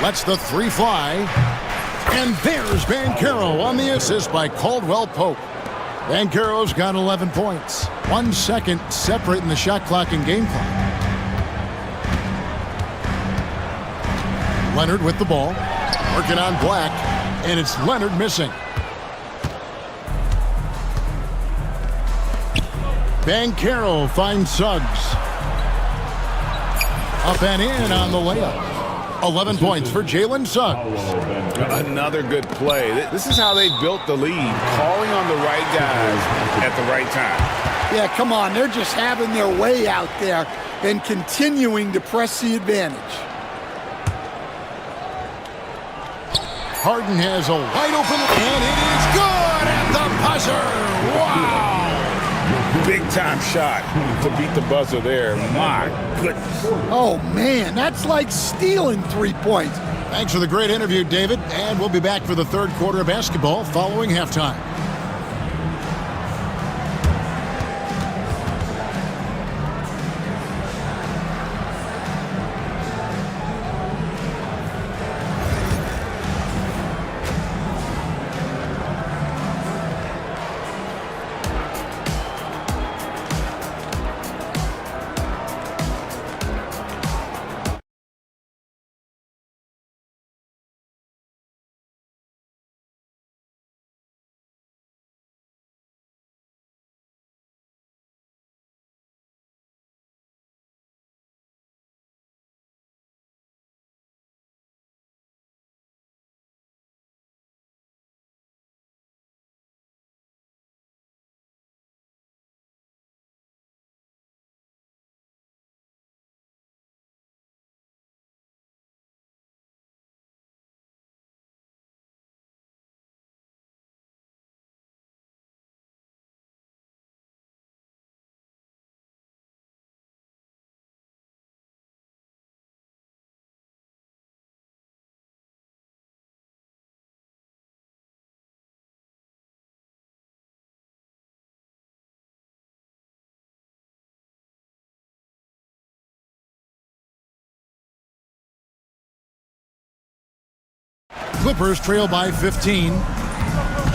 Lets the 3 fly. And there's Banchero on the assist by Caldwell Pope. Banchero's got 11 points. 1 second separating the shot clock and game clock. Leonard with the ball. Working on Black. And it's Leonard missing. Banchero finds Suggs. Up and in on the layup. 11 points for Jalen Suggs. Another good play. This is how they built the lead, calling on the right guys at the right time. Yeah, come on. They're just having their way out there and continuing to press the advantage. Harden has a wide open, and it is good at the buzzer. Wow! Big time shot to beat the buzzer there. My goodness. Oh, man, that's like stealing 3 points. Thanks for the great interview, David. And we'll be back for the third quarter of basketball following halftime. Clippers trail by 15.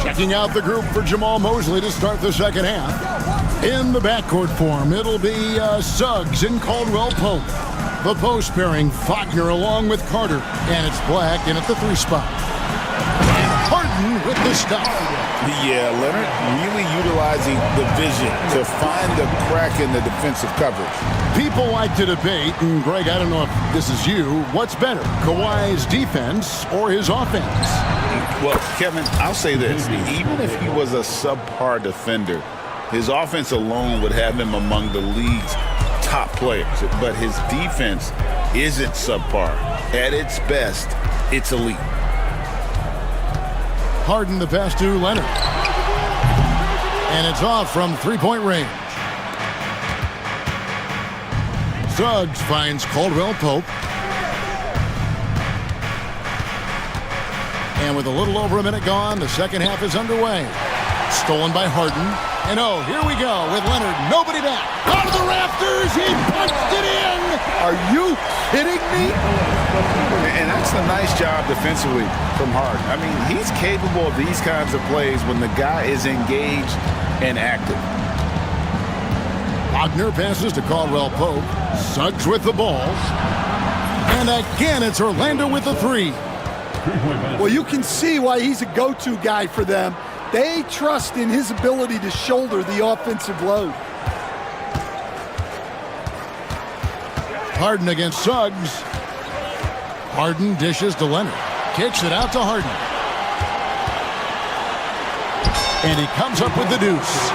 Checking out the group for Jamal Mosley to start the second half. In the backcourt form, it'll be Suggs and Caldwell Pope. The post pairing, Faulkner along with Carter. And it's Black in at the 3 spot. And Harden with the stop. Yeah, Leonard really utilizing the vision to find the crack in the defensive coverage. People like to debate, and Greg, I don't know if this is you, what's better, Kawhi's defense or his offense? Well, Kevin, I'll say this. Even if he was a subpar defender, his offense alone would have him among the league's top players. But his defense isn't subpar. At its best, it's elite. Harden the pass to Leonard. And it's off from three-point range. Suggs finds Caldwell Pope. And with a little over a minute gone, the second half is underway. Stolen by Harden. And oh, here we go with Leonard. Nobody back. Out of the rafters. He punched it in. Are you kidding me? And that's a nice job defensively from Harden. I mean, he's capable of these kinds of plays when the guy is engaged and active. Wagner passes to Caldwell Pope. Suggs with the ball. And again, it's Orlando with the three. Well, you can see why he's a go-to guy for them. They trust in his ability to shoulder the offensive load. Harden against Suggs. Harden dishes to Leonard. Kicks it out to Harden. And he comes up with the deuce.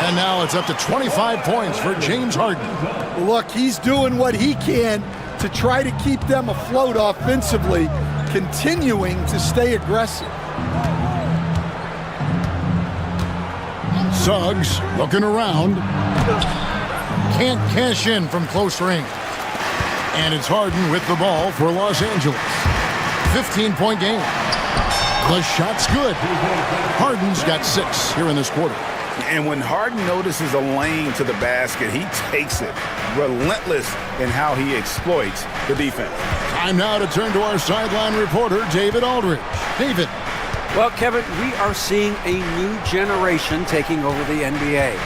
And now it's up to 25 points for James Harden. Look, he's doing what he can to try to keep them afloat offensively, continuing to stay aggressive. Suggs looking around. Can't cash in from close range. And it's Harden with the ball for Los Angeles. 15-point game. The shot's good. Harden's got 6 here in this quarter. And when Harden notices a lane to the basket, he takes it. Relentless in how he exploits the defense. Time now to turn to our sideline reporter, David Aldridge. David. Well, Kevin, we are seeing a new generation taking over the NBA.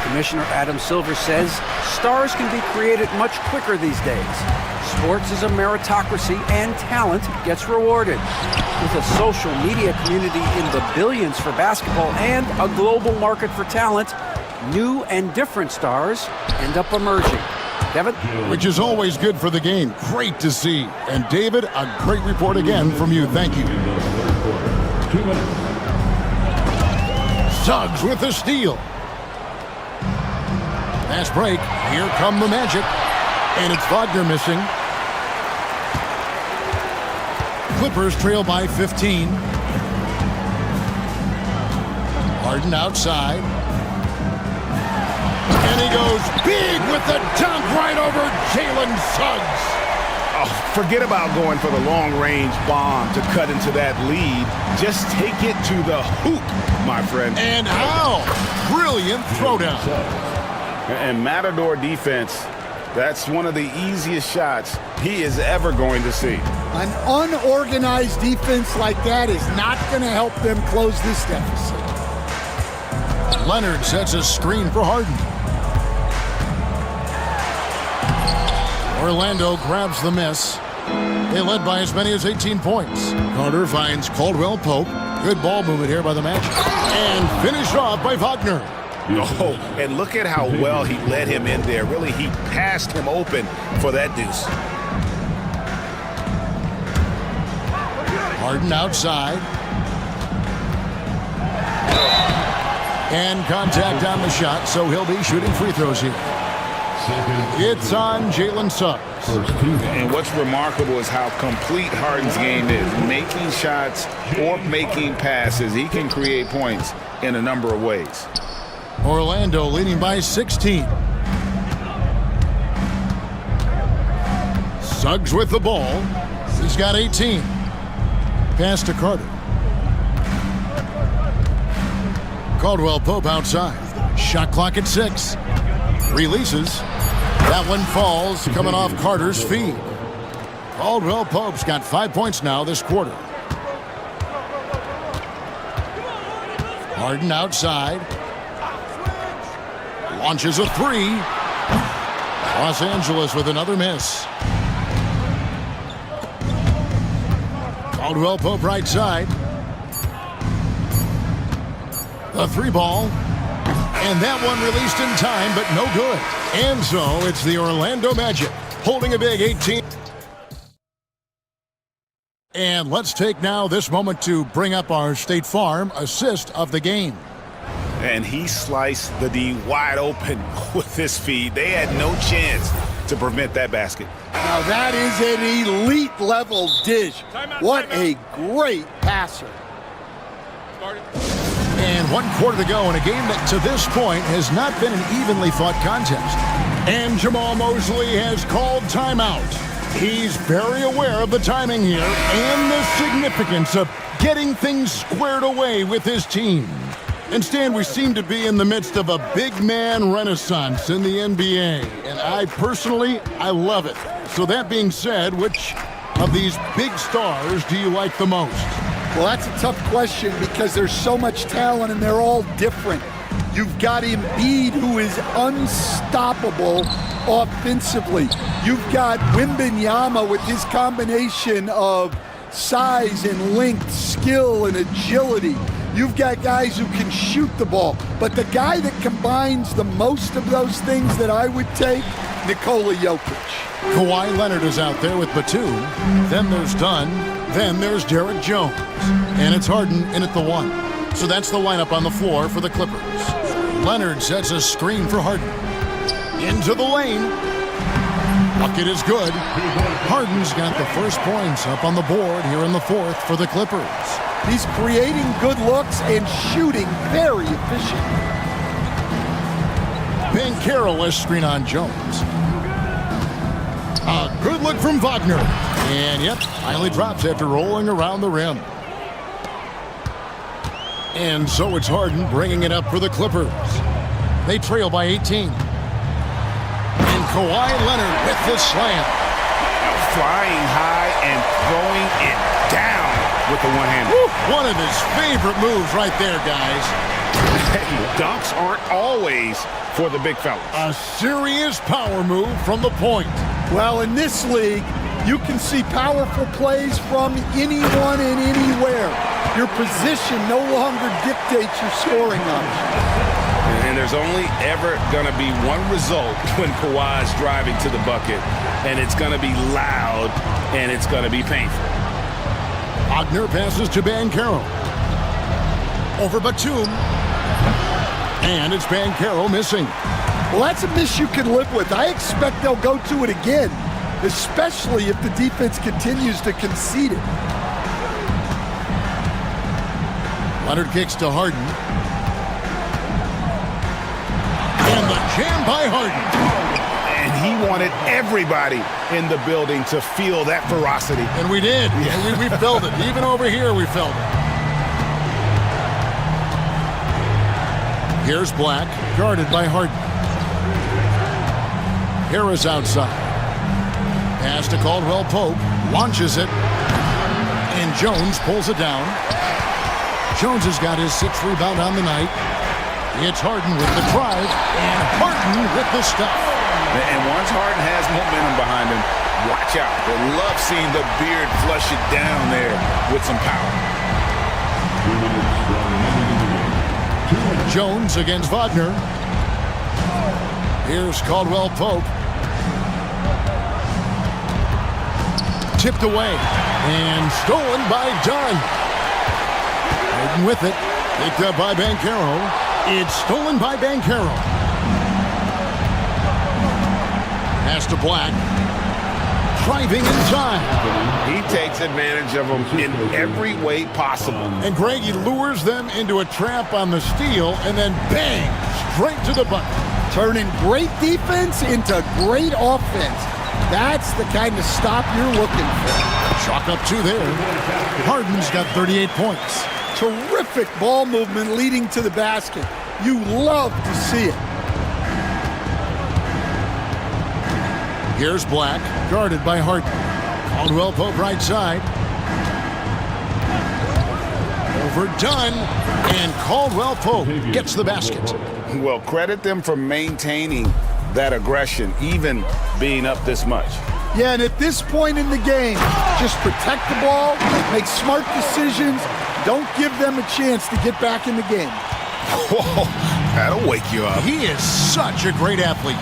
Commissioner Adam Silver says stars can be created much quicker these days. Sports is a meritocracy and talent gets rewarded. With a social media community in the billions for basketball and a global market for talent, new and different stars end up emerging. Kevin? Which is always good for the game. Great to see. And David, a great report again from you. Thank you. Suggs with the steal. Fast break. Here come the Magic. And it's Wagner missing. Clippers trail by 15. Harden outside. And he goes big with the dunk right over Jalen Suggs. Oh, forget about going for the long-range bomb to cut into that lead. Just take it to the hoop, my friend. And how? Brilliant throwdown. And Matador defense, that's one of the easiest shots he is ever going to see. An unorganized defense like that is not going to help them close this deficit. Leonard sets a screen for Harden. Orlando grabs the miss. They led by as many as 18 points. Carter finds Caldwell Pope. Good ball movement here by the Magic. And finished off by Wagner. Oh, and look at how well he led him in there. Really, he passed him open for that deuce. Harden outside. And contact on the shot, so he'll be shooting free throws here. It's on Jalen Suggs. And what's remarkable is how complete Harden's game is. Making shots or making passes, he can create points in a number of ways. Orlando leading by 16. Suggs with the ball. He's got 18. Pass to Carter. Caldwell Pope outside. Shot clock at 6. Releases. That one falls, coming off Carter's feed. Caldwell Pope's got 5 points now this quarter. Harden outside. Launches a 3. Los Angeles with another miss. Caldwell Pope right side. The 3 ball. And that one released in time, but no good. And so it's the Orlando Magic holding a big 18. And let's take now this moment to bring up our State Farm assist of the game. And he sliced the D wide open with his feed. They had no chance to prevent that basket. Now that is an elite level dish. What a great passer. And 1 quarter to go in a game that to this point has not been an evenly fought contest. And Jamal Mosley has called timeout. He's very aware of the timing here and the significance of getting things squared away with his team. And Stan, we seem to be in the midst of a big man renaissance in the NBA. And I love it. So that being said, which of these big stars do you like the most? Well, that's a tough question because there's so much talent and they're all different. You've got Embiid, who is unstoppable offensively. You've got Wembanyama with his combination of size and length, skill and agility. You've got guys who can shoot the ball. But the guy that combines the most of those things that I would take, Nikola Jokic. Kawhi Leonard is out there with Batum. Then there's Dunn. Then there's Derek Jones. And it's Harden in at the 1. So that's the lineup on the floor for the Clippers. Leonard sets a screen for Harden. Into the lane. Bucket is good. Harden's got the first points up on the board here in the 4th for the Clippers. He's creating good looks and shooting very efficient. Banchero has screen on Jones. A good look from Wagner. And yep, finally drops after rolling around the rim. And so it's Harden bringing it up for the Clippers. They trail by 18. And Kawhi Leonard with the slam. Flying high and throwing it down with the one-hander. One of his favorite moves right there, guys. Dunks aren't always for the big fellas. A serious power move from the point. Well, in this league, you can see powerful plays from anyone and anywhere. Your position no longer dictates your scoring options. And there's only ever going to be one result when Kawhi's driving to the bucket, and it's going to be loud, and it's going to be painful. Wagner passes to Banchero. Over Batum. And it's Banchero missing. Well, that's a miss you can live with. I expect they'll go to it again, especially if the defense continues to concede it. Leonard kicks to Harden. And the jam by Harden. And he wanted everybody in the building to feel that ferocity. And we did. Yeah. We felt it. Even over here, we felt it. Here's Black, guarded by Harden. Harris outside. Pass to Caldwell Pope. Launches it. And Jones pulls it down. Jones has got his 6th rebound on the night. It's Harden with the drive. And Harden with the stuff. And once Harden has momentum behind him, watch out. They love seeing the beard flush it down there with some power. Jones against Wagner. Here's Caldwell Pope. Tipped away. And stolen by Dunn. Harden with it. Picked up by Banchero. It's stolen by Banchero. Pass to Black. Driving inside. He takes advantage of them in every way possible. And Greg, he lures them into a trap on the steal and then bang, straight to the bucket. Turning great defense into great offense. That's the kind of stop you're looking for. Chalk up 2 there. Harden's got 38 points. Terrific ball movement leading to the basket. You love to see it. Here's Black, guarded by Harden. Caldwell Pope right side. Over Dunn, and Caldwell Pope gets the basket. Well, credit them for maintaining that aggression, even being up this much. Yeah, and at this point in the game, just protect the ball, make smart decisions, don't give them a chance to get back in the game. Whoa, that'll wake you up. He is such a great athlete.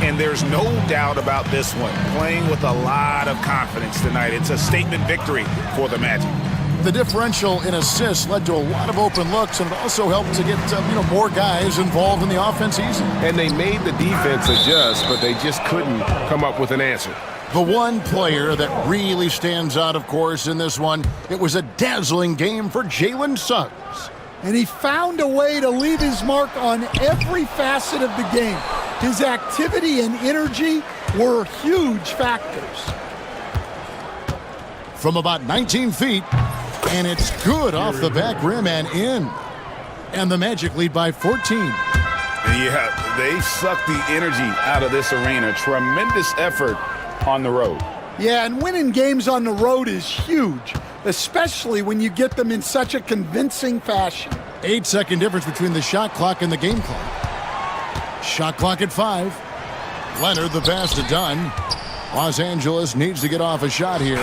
And there's no doubt about this one. Playing with a lot of confidence tonight. It's a statement victory for the Magic. The differential in assists led to a lot of open looks, and it also helped to get more guys involved in the offense easy. And they made the defense adjust, but they just couldn't come up with an answer. The one player that really stands out, of course, in this one, it was a dazzling game for Jalen Suggs. And he found a way to leave his mark on every facet of the game. His activity and energy were huge factors. From about 19 feet, and it's good off the back rim and in. And the Magic lead by 14. Yeah, they sucked the energy out of this arena. Tremendous effort on the road. Yeah, and winning games on the road is huge, especially when you get them in such a convincing fashion. 8-second difference between the shot clock and the game clock. Shot clock at 5. Leonard the pass to Dunn. Los Angeles needs to get off a shot here.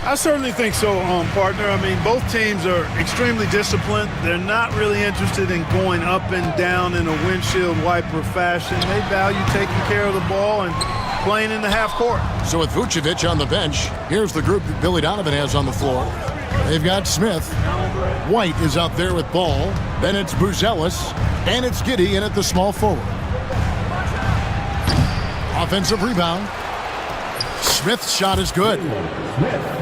I certainly think so, partner. I mean, both teams are extremely disciplined. They're not really interested in going up and down in a windshield wiper fashion. They value taking care of the ball and playing in the half court. So with Vucevic on the bench, here's the group that Billy Donovan has on the floor. They've got Smith. White is out there with ball. Then it's Buzelis. And it's Giddey in at the small forward. Offensive rebound. Smith's shot is good.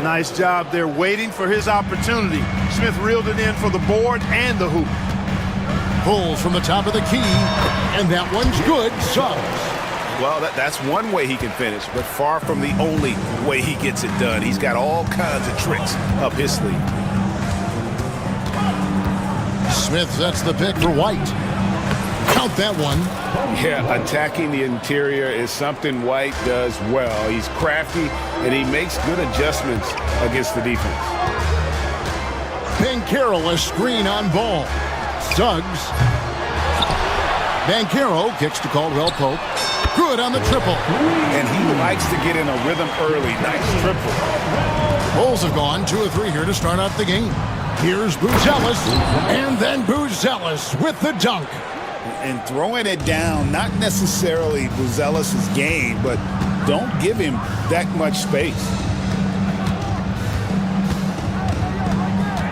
Nice job there waiting for his opportunity. Smith reeled it in for the board and the hoop. Pulls from the top of the key. And that one's good. Suggs. Well, that's one way he can finish, but far from the only way he gets it done. He's got all kinds of tricks up his sleeve. Smith sets the pick for White. Count that one. Yeah, attacking the interior is something White does well. He's crafty, and he makes good adjustments against the defense. Banchero a screen on ball. Suggs. Banchero kicks to Caldwell Pope. Good on the triple. And he likes to get in a rhythm early. Nice triple. Bulls have gone 2 of 3 here to start out the game. Here's Buzelis, and then Buzelis with the dunk. And throwing it down, not necessarily Buzelis' game, but don't give him that much space.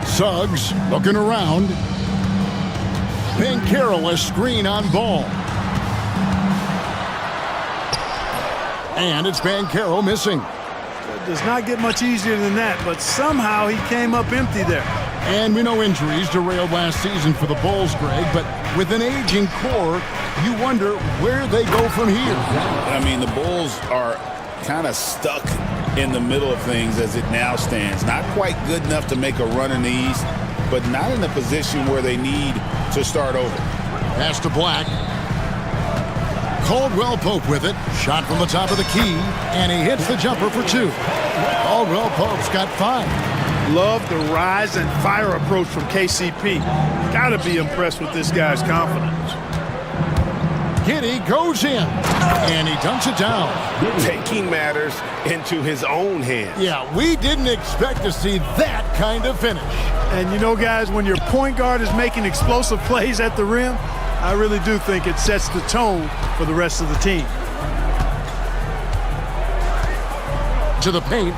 Suggs looking around. Banchero a screen on ball. And it's Banchero missing. It does not get much easier than that, but somehow he came up empty there. And we know injuries derailed last season for the Bulls, Greg, but with an aging core, you wonder where they go from here. I mean, the Bulls are kind of stuck in the middle of things as it now stands. Not quite good enough to make a run in the East, but not in a position where they need to start over. Pass to Black. Caldwell Pope with it. Shot from the top of the key, and he hits the jumper for 2. Caldwell Pope's got 5. Love the rise and fire approach from KCP. Gotta be impressed with this guy's confidence. Giddey goes in, and he dunks it down. Taking matters into his own hands. Yeah, we didn't expect to see that kind of finish. And you know, guys, when your point guard is making explosive plays at the rim, I really do think it sets the tone for the rest of the team. To the paint.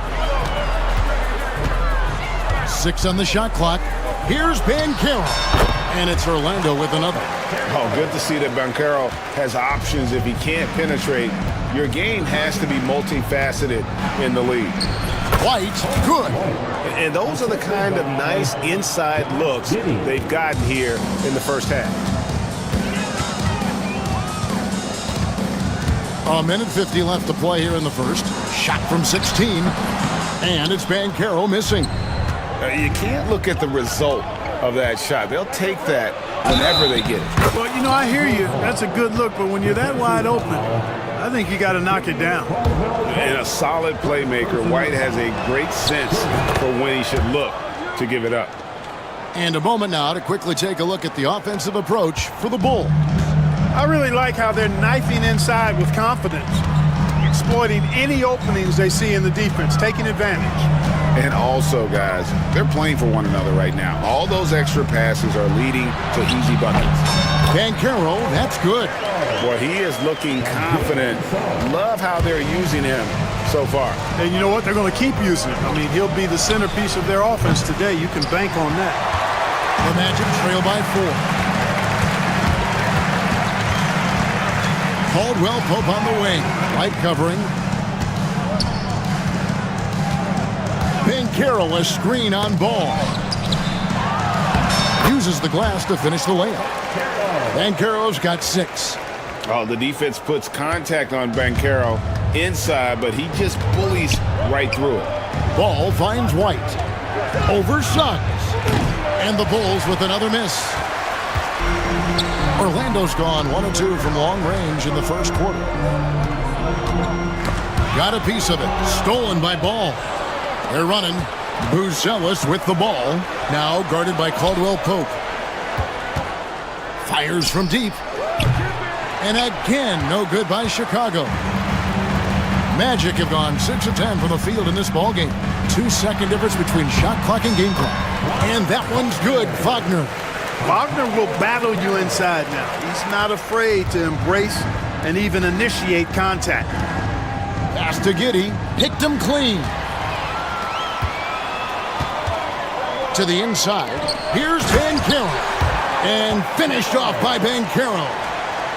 6 on the shot clock. Here's Banchero. And it's Orlando with another. Oh, good to see that Banchero has options if he can't penetrate. Your game has to be multifaceted in the league. White, good. And those are the kind of nice inside looks they've gotten here in the first half. A minute 50 left to play here in the first. Shot from 16. And it's Banchero missing. You can't look at the result of that shot. They'll take that whenever they get it. Well, you know, I hear you. That's a good look, but when you're that wide open, I think you got to knock it down. And a solid playmaker, White has a great sense for when he should look to give it up. And a moment now to quickly take a look at the offensive approach for the Bulls. I really like how they're knifing inside with confidence, exploiting any openings they see in the defense, taking advantage. And also, guys, they're playing for one another right now. All those extra passes are leading to easy buckets. Banchero, that's good. Boy, he is looking confident. Love how they're using him so far. And you know what? They're going to keep using him. I mean, he'll be the centerpiece of their offense today. You can bank on that. The Magic trail by 4. Caldwell Pope on the wing. Right covering. Banchero a screen on ball. Uses the glass to finish the layup. Banchero's got 6. Oh, the defense puts contact on Banchero inside, but he just bullies right through it. Ball finds White. Over Suggs. And the Bulls with another miss. Orlando's gone 1 of 2 from long range in the first quarter. Got a piece of it. Stolen by Ball. They're running. Buzelis with the ball. Now guarded by Caldwell Pope. Fires from deep. And again, no good by Chicago. Magic have gone 6 of 10 from the field in this ballgame. 2-second difference between shot clock and game clock. And that one's good, Wagner. Wagner will battle you inside now. He's not afraid to embrace and even initiate contact. Pass to Giddey, picked him clean. To the inside, here's Banchero. And finished off by Banchero.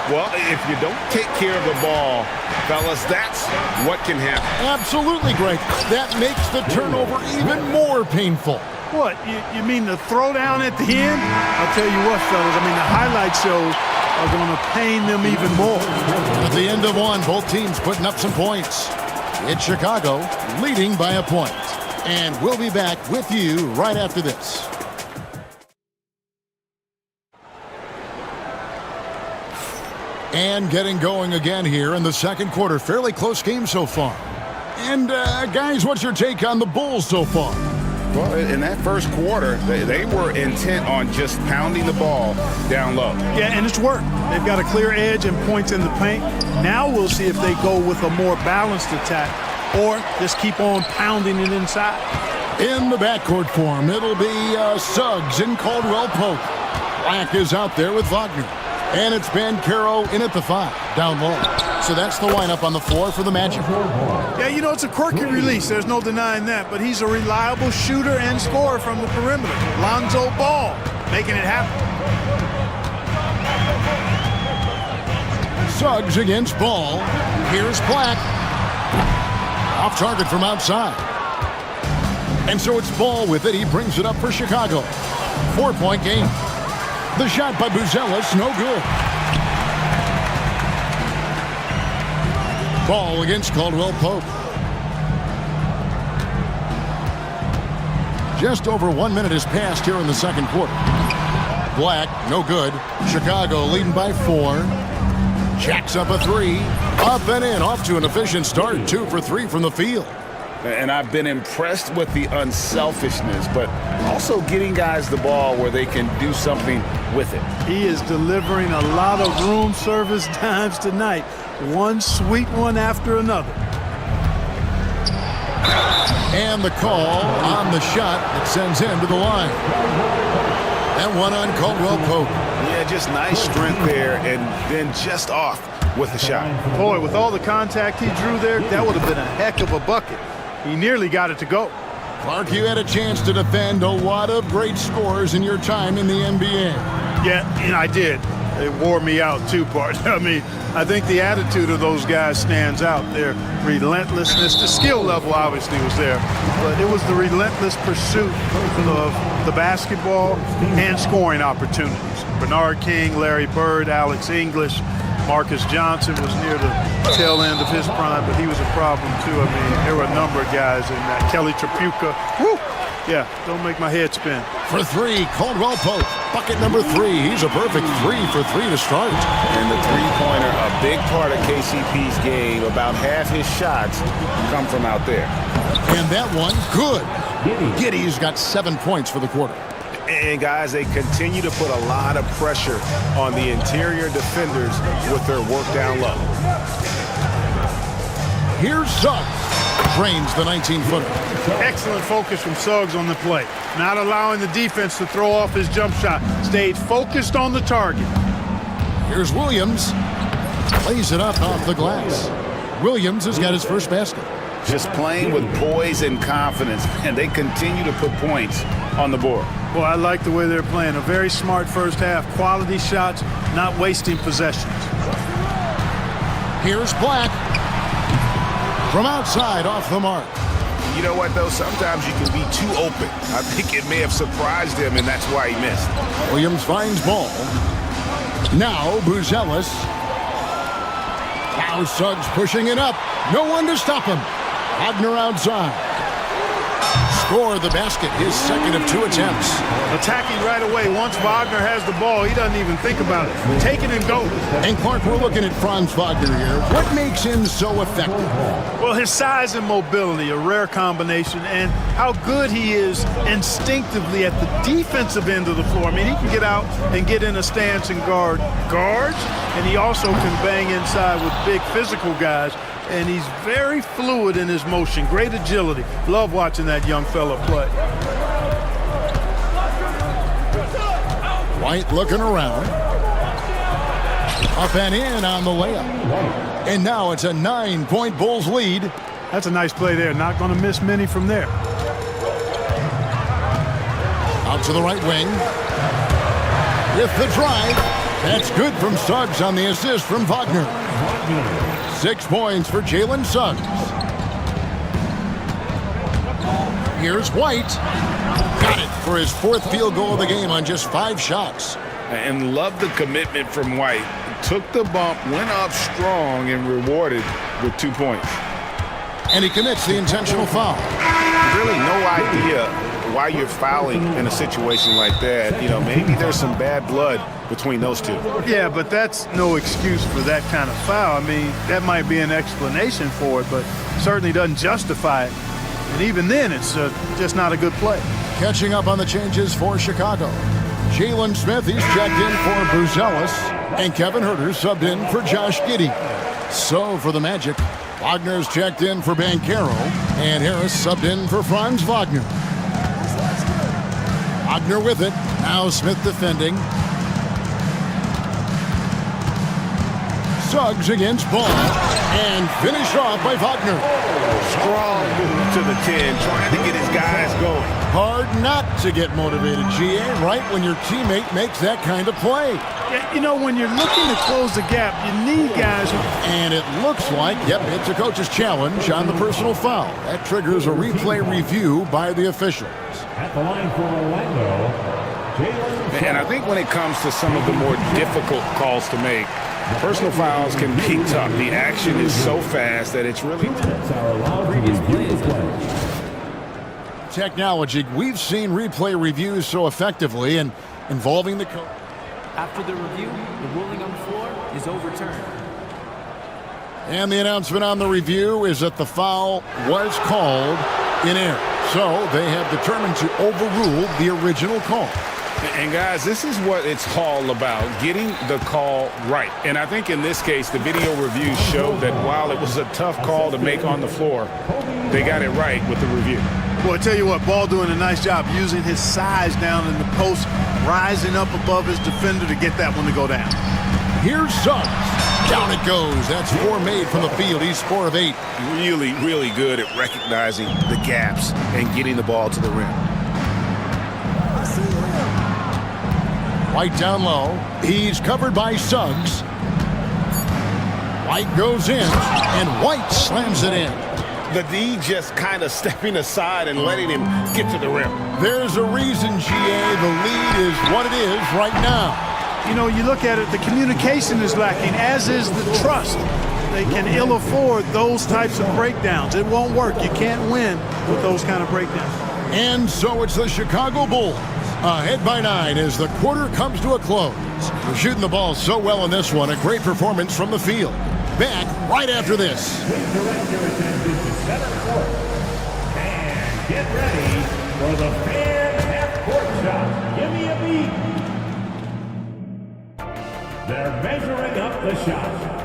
Well, if you don't take care of the ball, fellas, that's what can happen. Absolutely, Greg. That makes the turnover even more painful. What, you mean the throwdown at the end? I'll tell you what, fellas, I mean, the highlight shows are going to pain them even more. At the end of one, both teams putting up some points. It's Chicago leading by a point. And we'll be back with you right after this. And getting going again here in the second quarter. Fairly close game so far. And guys, what's your take on the Bulls so far? Well, in that first quarter, they were intent on just pounding the ball down low. Yeah, and it's worked. They've got a clear edge and points in the paint. Now we'll see if they go with a more balanced attack or just keep on pounding it inside. In the backcourt form, it'll be Suggs and Caldwell Pope. Black is out there with Wagner. And it's Banchero in at the 5, down low. So that's the lineup on the floor for the Magic. Yeah, you know, it's a quirky release. There's no denying that. But he's a reliable shooter and scorer from the perimeter. Lonzo Ball making it happen. Suggs against Ball. Here's Black. Off target from outside. And so it's Ball with it. He brings it up for Chicago. 4-point game. The shot by Buzelis, no good. Ball against Caldwell Pope. Just over 1 minute has passed here in the second quarter. Black, no good. Chicago leading by 4. Jacks up a 3. Up and in, off to an efficient start. 2 for 3 from the field. And I've been impressed with the unselfishness, but also getting guys the ball where they can do something with it. He is delivering a lot of room service times tonight. One sweet one after another. And the call on the shot that sends him to the line. And one on Caldwell Pope. Yeah, just nice strength there and then just off with the shot. Boy, with all the contact he drew there, that would have been a heck of a bucket. He nearly got it to go. Clark, you had a chance to defend a lot of great scores in your time in the NBA. Yeah, and I did. It wore me out too, Bart. I mean, I think the attitude of those guys stands out. Their relentlessness, the skill level obviously was there, but it was the relentless pursuit of the basketball and scoring opportunities. Bernard King, Larry Bird, Alex English, Marcus Johnson was near the tail end of his prime, but he was a problem too. I mean, there were a number of guys in that. Kelly Tripucka. Woo! Yeah, don't make my head spin. For 3, Caldwell Pope. Bucket number 3. He's a perfect 3 for 3 to start. And the three-pointer, a big part of KCP's game. About half his shots come from out there. And that one, good. Giddey's got 7 points for the quarter. And guys, they continue to put a lot of pressure on the interior defenders with their work down low. Here's Suggs. Drains the 19-footer. Excellent focus from Suggs on the play. Not allowing the defense to throw off his jump shot. Stayed focused on the target. Here's Williams. Plays it up off the glass. Williams has got his first basket. Just playing with poise and confidence, and they continue to put points on the board. Well, I like the way they're playing. A very smart first half. Quality shots, not wasting possessions. Here's Black. From outside, off the mark. You know what, though? Sometimes you can be too open. I think it may have surprised him, and that's why he missed. Williams finds Ball. Now, Buzelis. Now Suggs pushing it up. No one to stop him. Wagner outside. Score the basket, his second of 2 attempts. Attacking right away. Once Wagner has the ball, he doesn't even think about it. Take it and go. And Clark, we're looking at Franz Wagner here. What makes him so effective? Well, his size and mobility, a rare combination, and how good he is instinctively at the defensive end of the floor. I mean, he can get out and get in a stance and guard guards, and he also can bang inside with big physical guys. and he's very fluid in his motion. Great agility. Love watching that young fella play. White looking around. Up and in on the layup. And now it's a 9-point Bulls lead. That's a nice play there. Not going to miss many from there. Out to the right wing. With the drive. That's good from Suggs on the assist from Wagner. 6 points for Jalen Suggs. Here's White. Got it for his 4th field goal of the game on just 5 shots. And love the commitment from White. Took the bump, went up strong, and rewarded with 2 points. And he commits the intentional foul. Really no idea why you're fouling in a situation like that. You know, maybe there's some bad blood between those two. Yeah, but that's no excuse for that kind of foul. I mean, that might be an explanation for it, but certainly doesn't justify it. And even then, it's just not a good play. Catching up on the changes for Chicago. Jalen Smith, he's checked in for Buzelis, and Kevin Huerter subbed in for Josh Giddey. So for the Magic, Wagner's checked in for Banchero, and Harris subbed in for Franz Wagner. Wagner with it. Now Smith defending. Suggs against Ball, and finished off by Wagner. Strong move to the 10, trying to get his guys going. Hard not to get motivated, GA, right when your teammate makes that kind of play. Yeah, you know, when you're looking to close the gap, you need guys who... And it looks like, yep, it's a coach's challenge on the personal foul. That triggers a replay review by the officials. At the line for Orlando, Jalen. And I think when it comes to some of the more difficult calls to make, personal fouls can be tough. The action is so fast that it's really technology. We've seen replay reviews so effectively and involving the coach. After the review, the ruling on the floor is overturned. And the announcement on the review is that the foul was called in error. So they have determined to overrule the original call. And guys, this is what it's all about, getting the call right. And I think in this case, the video review showed that while it was a tough call to make on the floor, they got it right with the review. Well, I tell you what, Ball doing a nice job using his size down in the post, rising up above his defender to get that one to go down. Here's Suggs. Down it goes. That's 4 made from the field. He's 4 of 8. Really, really good at recognizing the gaps and getting the ball to the rim. White down low. He's covered by Suggs. White goes in, and White slams it in. The D just kind of stepping aside and letting him get to the rim. There's a reason, GA. The lead is what it is right now. You know, you look at it, the communication is lacking, as is the trust. They can ill afford those types of breakdowns. It won't work. You can't win with those kind of breakdowns. And so it's the Chicago Bulls ahead by 9 as the quarter comes to a close. We're shooting the ball so well in this one. A great performance from the field. Back right after this. Please direct your attention to center court. And get ready for the fan half-court shot. Give me a beat. They're measuring up the shot.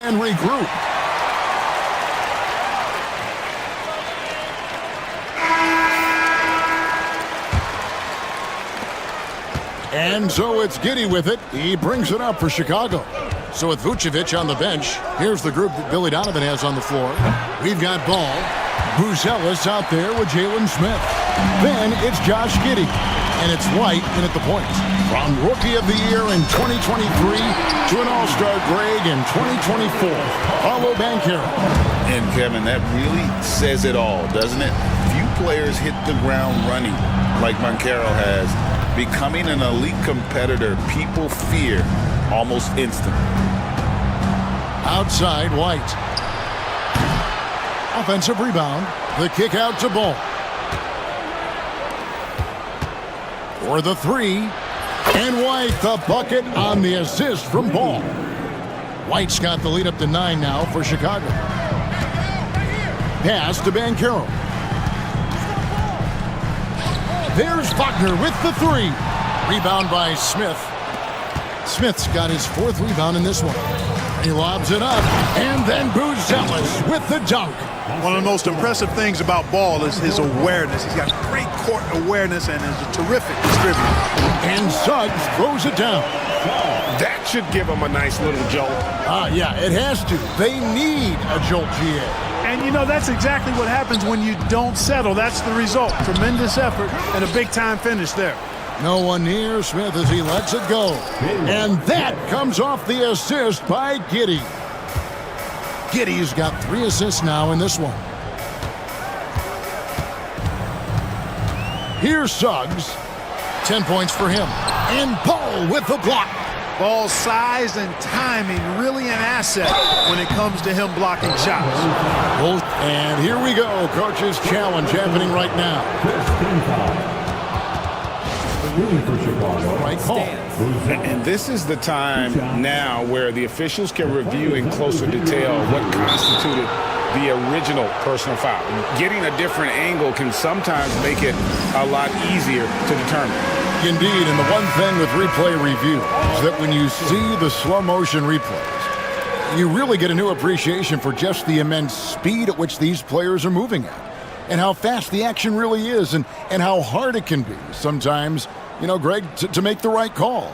And regroup. And so it's Giddey with it. He brings it up for Chicago. So with Vucevic on the bench, here's the group that Billy Donovan has on the floor. We've got Ball, Buzelis out there with Jalen Smith. Then it's Josh Giddey, and it's White in at the point. From Rookie of the Year in 2023 to an All-Star grade in 2024, Paolo Banchero. And Kevin, that really says it all, doesn't it? Few players hit the ground running like Banchero has. Becoming an elite competitor, people fear almost instantly. Outside, White. Offensive rebound. The kick out to Ball. For the three. And White, the bucket on the assist from Ball. White's got the lead up to 9 now for Chicago. Pass to Banchero. There's Wagner with the three. Rebound by Smith. Smith's got his 4th rebound in this one. He lobs it up. And then Buzelis with the dunk. One of the most impressive things about Ball is his awareness. He's got great court awareness and is a terrific distributor. And Suggs throws it down. That should give him a nice little jolt. Yeah, it has to. They need a jolt, GA. And, you know, that's exactly what happens when you don't settle. That's the result. Tremendous effort and a big-time finish there. No one near Smith as he lets it go. And that comes off the assist by Giddey. Giddey's got 3 assists now in this one. Here's Suggs. 10 points for him. And Ball with the block. Ball's size and timing really an asset when it comes to him blocking shots. And here we go. Coach's challenge happening right now. Right call. And this is the time now where the officials can review in closer detail what constituted the original personal foul. Getting a different angle can sometimes make it a lot easier to determine. Indeed, and the one thing with replay review is that when you see the slow motion replays, you really get a new appreciation for just the immense speed at which these players are moving at, and how fast the action really is, and how hard it can be sometimes, you know, Greg, to make the right call.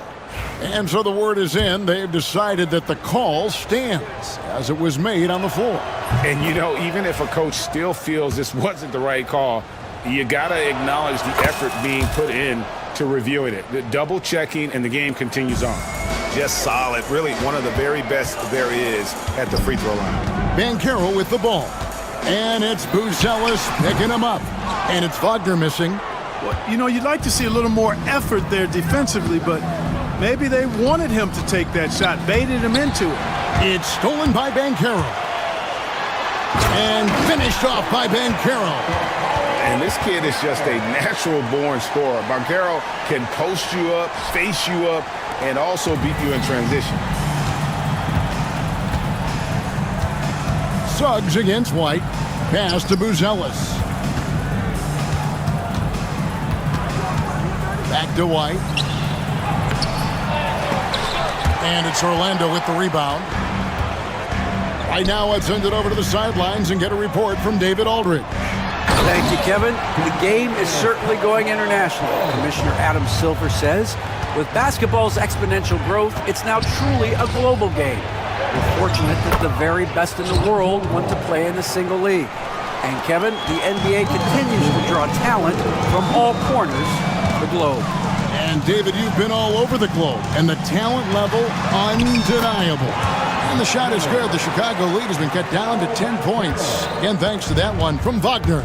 And so the word is in. They've decided that the call stands as it was made on the floor. And, you know, even if a coach still feels this wasn't the right call, you got to acknowledge the effort being put in to reviewing it. The double checking, and the game continues on. Just solid. Really one of the very best there is at the free throw line. Banchero with the ball. And it's Buzelis picking him up. And it's Wagner missing. Well, you know, you'd like to see a little more effort there defensively, but maybe they wanted him to take that shot, baited him into it. It's stolen by Banchero. And finished off by Banchero. And this kid is just a natural-born scorer. Banchero can post you up, face you up, and also beat you in transition. Suggs against White. Pass to Buzelis. Back to White. And it's Orlando with the rebound. Right now, let's send it over to the sidelines and get a report from David Aldridge. Thank you, Kevin. The game is certainly going international. Commissioner Adam Silver says, with basketball's exponential growth, it's now truly a global game. We're fortunate that the very best in the world want to play in a single league. And Kevin, the NBA continues to draw talent from all corners of the globe. And David, you've been all over the globe, and the talent level undeniable. And the shot is good. The Chicago lead has been cut down to 10 points. Again, thanks to that one from Wagner.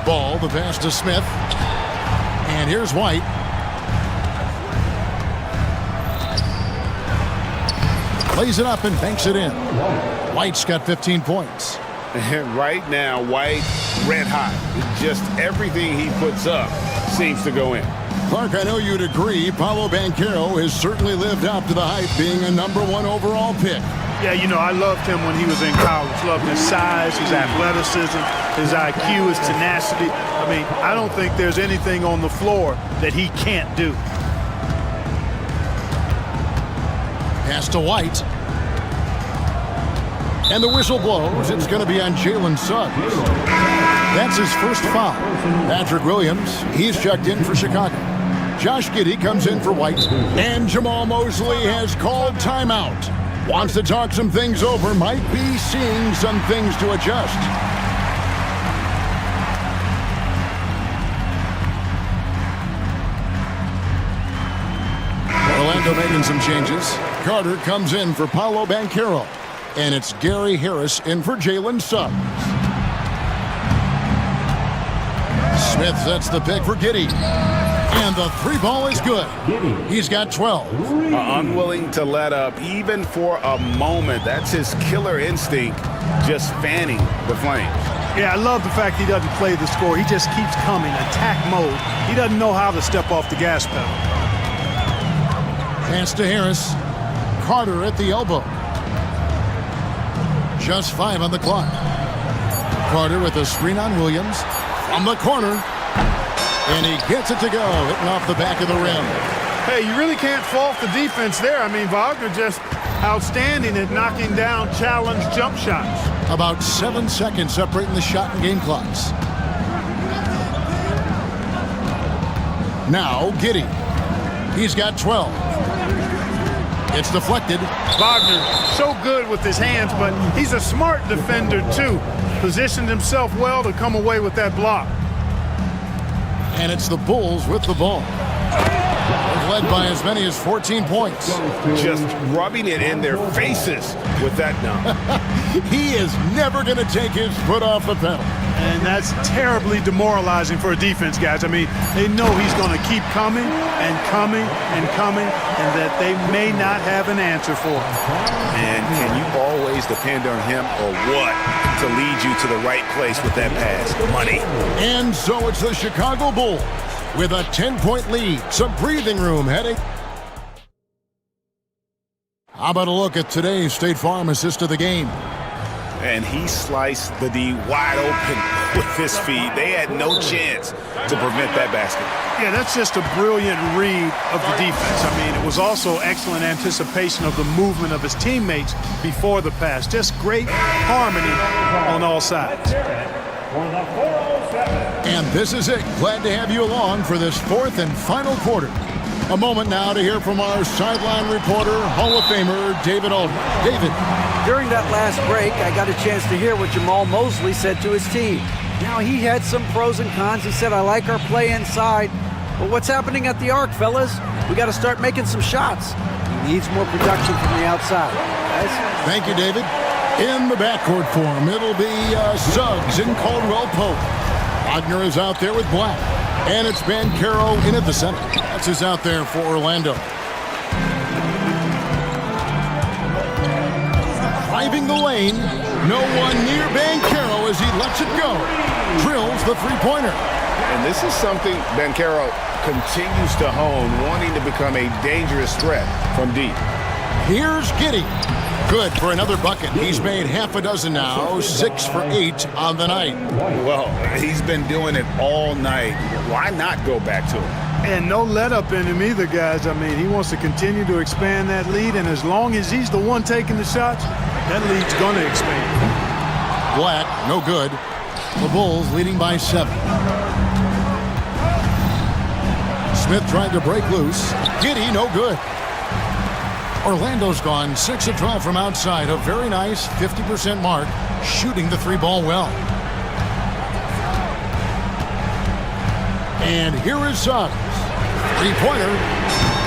Ball, the pass to Smith. And here's White. Lays it up and banks it in. White's got 15 points. Right now, White, red hot. Just everything he puts up seems to go in. Clark, I know you'd agree, Paolo Banchero has certainly lived up to the hype, being a #1 overall pick. Yeah, you know, I loved him when he was in college. Loved his size, his athleticism, his IQ, his tenacity. I mean, I don't think there's anything on the floor that he can't do. Pass to White. And the whistle blows. It's going to be on Jalen Suggs. That's his first foul. Patrick Williams, he's checked in for Chicago. Josh Giddey comes in for White. And Jamal Mosley has called timeout. Wants to talk some things over, might be seeing some things to adjust. Orlando making some changes. Carter comes in for Paolo Banchero. And it's Gary Harris in for Jalen Suggs. Smith sets the pick for Giddey. And the three ball is good. He's got 12. Unwilling to let up even for a moment. That's his killer instinct, just fanning the flames. Yeah, I love the fact he doesn't play the score. He just keeps coming, attack mode. He doesn't know how to step off the gas pedal. Pass to Harris. Carter at the elbow. Just 5 on the clock. Carter with a screen on Williams. From the corner. And he gets it to go, hitting off the back of the rim. Hey, you really can't fault the defense there. I mean, Wagner just outstanding at knocking down challenge jump shots. About 7 seconds separating the shot and game clocks. Now, Giddey. He's got 12. It's deflected. Wagner, so good with his hands, but he's a smart defender, too. Positioned himself well to come away with that block. And it's the Bulls with the ball. They've led by as many as 14 points. Just rubbing it in their faces with that dunk. He is never going to take his foot off the pedal. And that's terribly demoralizing for a defense, guys. I mean, they know he's going to keep coming and coming and coming, and that they may not have an answer for him. Man, can you always depend on him or what to lead you to the right place with that pass? Money. And so it's the Chicago Bulls with a 10-point lead. Some breathing room heading. How about a look at today's State Farm assist of the game? And he sliced the D wide open with his feet. They had no chance to prevent that basket. Yeah, that's just a brilliant read of the defense. I mean, it was also excellent anticipation of the movement of his teammates before the pass. Just great harmony on all sides. And this is it. Glad to have you along for this fourth and final quarter. A moment now to hear from our sideline reporter, Hall of Famer David Aldridge. David. During that last break, I got a chance to hear what Jamal Mosley said to his team. Now, he had some pros and cons. He said, I like our play inside. But what's happening at the arc, fellas? We got to start making some shots. He needs more production from the outside. Guys? Thank you, David. In the backcourt form, it'll be Suggs and Caldwell Pope. Wagner is out there with Black. And it's Banchero in at the center. That's who's out there for Orlando. Driving the lane. No one near Banchero as he lets it go. Drills the three-pointer. And this is something Banchero continues to hone, wanting to become a dangerous threat from deep. Here's Giddey. Good for another bucket. He's made half a dozen now, 6 for 8 on the night. Well, he's been doing it all night. Why not go back to him? And no let up in him either, guys. I mean, he wants to continue to expand that lead, and as long as he's the one taking the shots, that lead's going to expand. Black, no good. The Bulls leading by 7. Smith trying to break loose. Giddey, no good. Orlando's gone 6 of 12 from outside. A very nice 50% mark, shooting the three ball well. And here is Suggs. Three-pointer.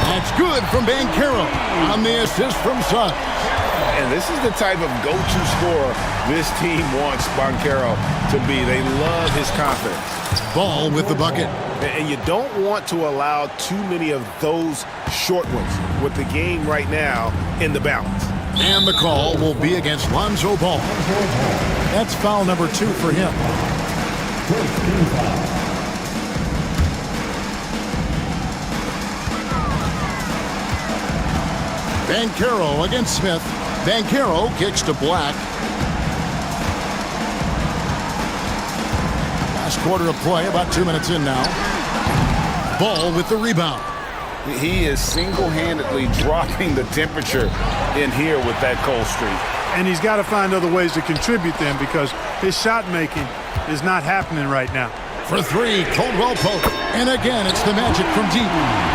That's good from Banchero on the assist from Suggs. And this is the type of go-to scorer this team wants Banchero to be. They love his confidence. Ball with the bucket. And you don't want to allow too many of those short ones with the game right now in the balance. And the call will be against Lonzo Ball. That's foul number 2 for him. Banchero against Smith. Banchero kicks to Black. Last quarter of play, about 2 minutes in now. Ball with the rebound. He is single-handedly dropping the temperature in here with that cold streak. and he's got to find other ways to contribute them because his shot making is not happening right now. For three, Caldwell Pope. And again, it's the Magic from deep.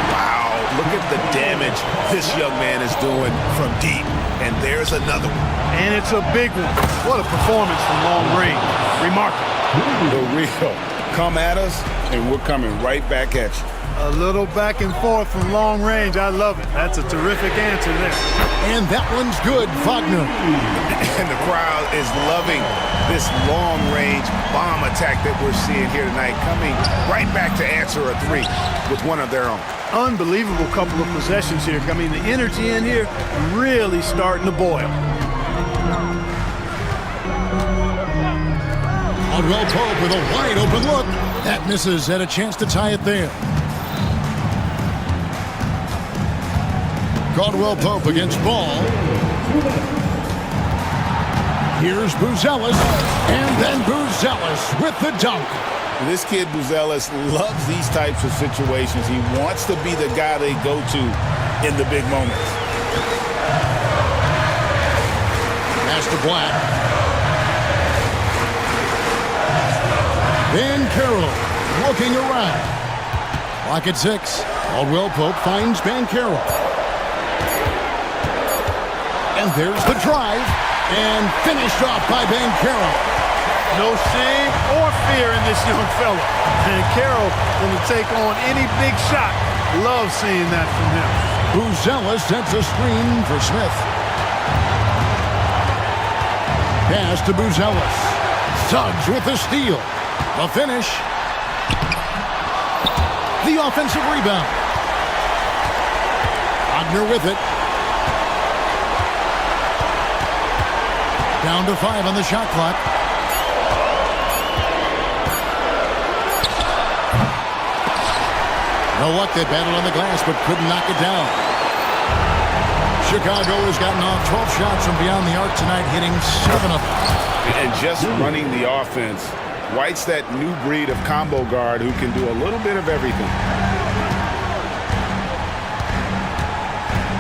Wow, look at the damage this young man is doing from deep. And there's another one. And it's a big one. What a performance from long range. Remarkable. The real. Come at us, and we're coming right back at you. A little back and forth from long range. I love it. That's a terrific answer there. And that one's good, Wagner. And the crowd is loving this long-range bomb attack that we're seeing here tonight, coming right back to answer a three with one of their own. Unbelievable couple of possessions here. I mean, the energy in here really starting to boil. Caldwell Pope with a wide open look. That misses, and a chance to tie it there. Caldwell Pope against Ball. Here's Buzelis, and then Buzelis with the dunk. This kid, Buzelis, loves these types of situations. He wants to be the guy they go to in the big moments. Pass to Black. Van Carroll looking around. Clock at 6. Caldwell Pope finds Van Carroll. And there's the drive. And finished off by Van Carroll. No shame or fear in this young fella. And Carroll going to take on any big shot. Love seeing that from him. Buzelis sets a screen for Smith. Pass to Buzelis. Suggs with the steal. The finish. The offensive rebound. Wagner with it. Down to 5 on the shot clock. No luck, they battled on the glass, but couldn't knock it down. Chicago has gotten off 12 shots from beyond the arc tonight, hitting 7 of them. And just running the offense, White's that new breed of combo guard who can do a little bit of everything.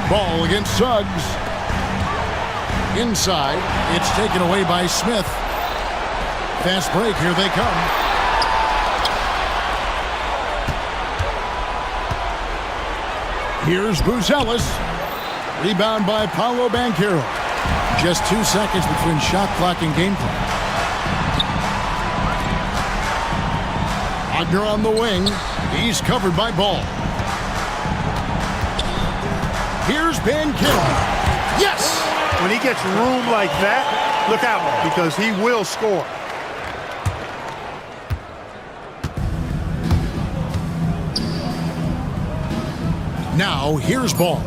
Ball against Suggs. Inside, it's taken away by Smith. Fast break, here they come. Here's Buzelis. Rebound by Paolo Banchero. Just 2 seconds between shot clock and game clock. Wagner on the wing. He's covered by Ball. Here's Banchero. Yes! When he gets room like that, look out, because he will score. Now, here's Ball.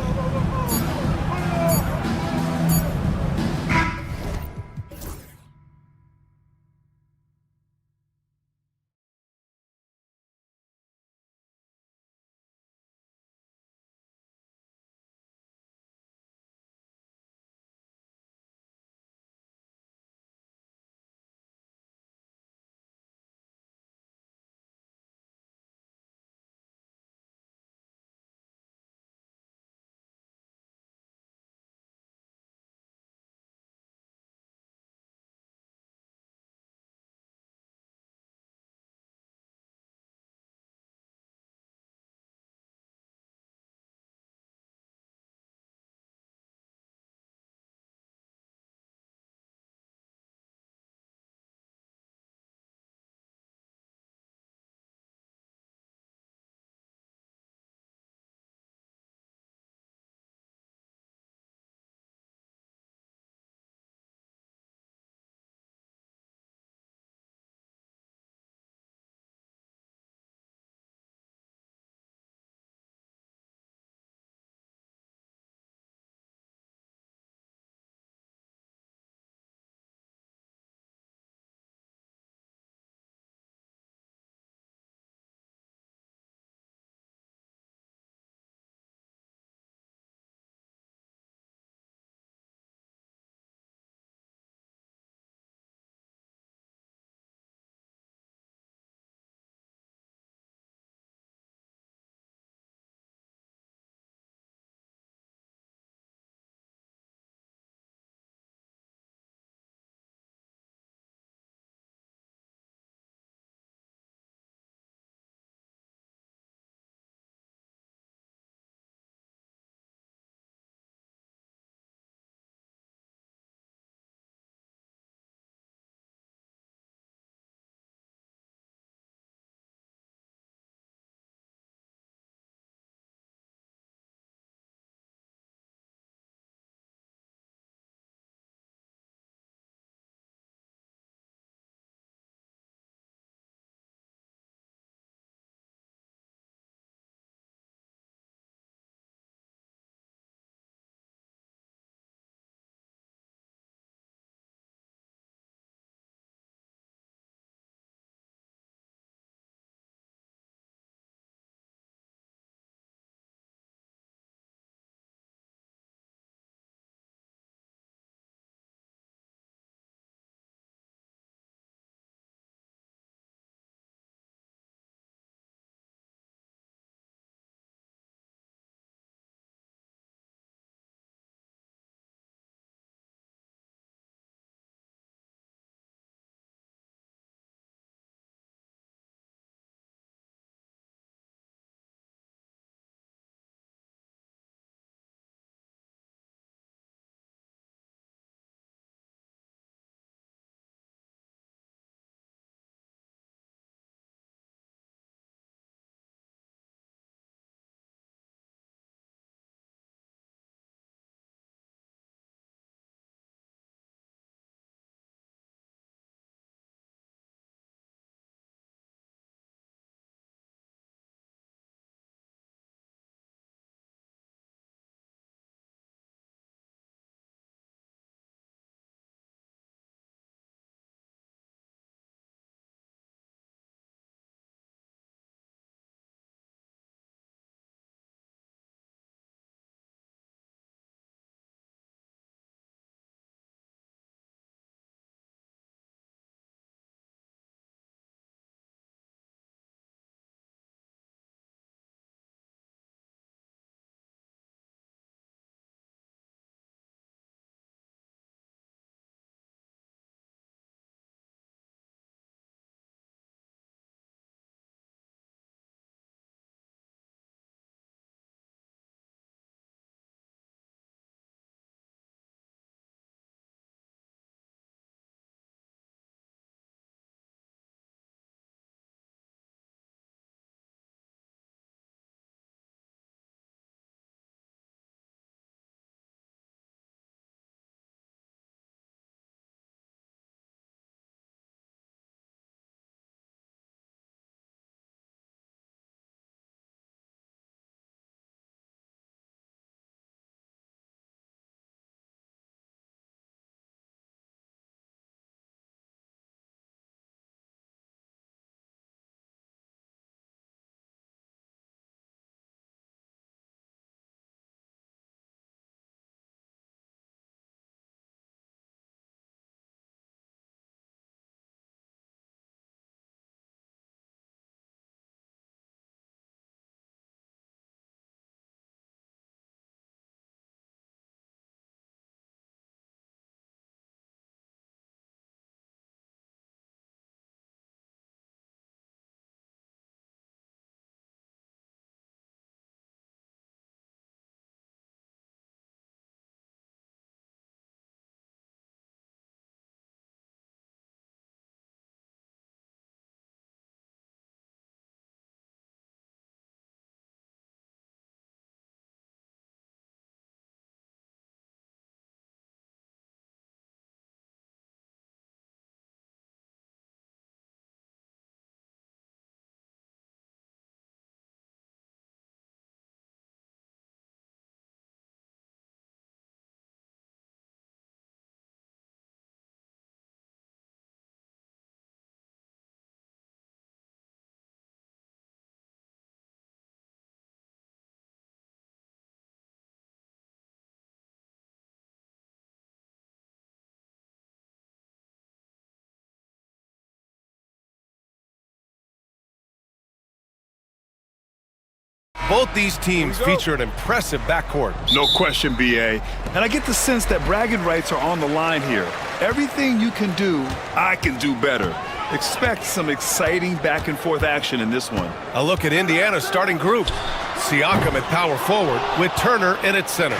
Both these teams feature an impressive backcourt. No question, BA. And I get the sense that bragging rights are on the line here. Everything you can do, I can do better. Expect some exciting back and forth action in this one. A look at Indiana's starting group. Siakam at power forward with Turner in at center.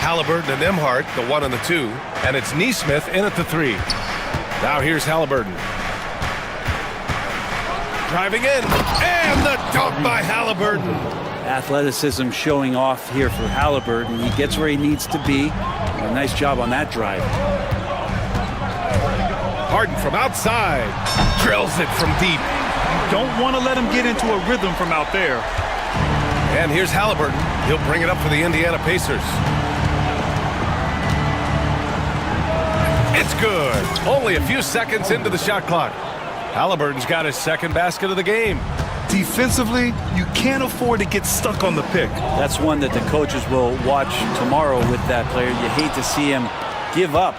Halliburton and Emhart, the 1 and the 2. And it's Neesmith in at the 3. Now here's Halliburton. Driving in, and the dunk by Halliburton. Athleticism showing off here for Halliburton. He gets where he needs to be. A nice job on that drive. Harden from outside. Drills it from deep. Don't want to let him get into a rhythm from out there. And here's Halliburton. He'll bring it up for the Indiana Pacers. It's good. Only a few seconds into the shot clock. Halliburton's got his second basket of the game. Defensively, you can't afford to get stuck on the pick. That's one that the coaches will watch tomorrow with that player. You hate to see him give up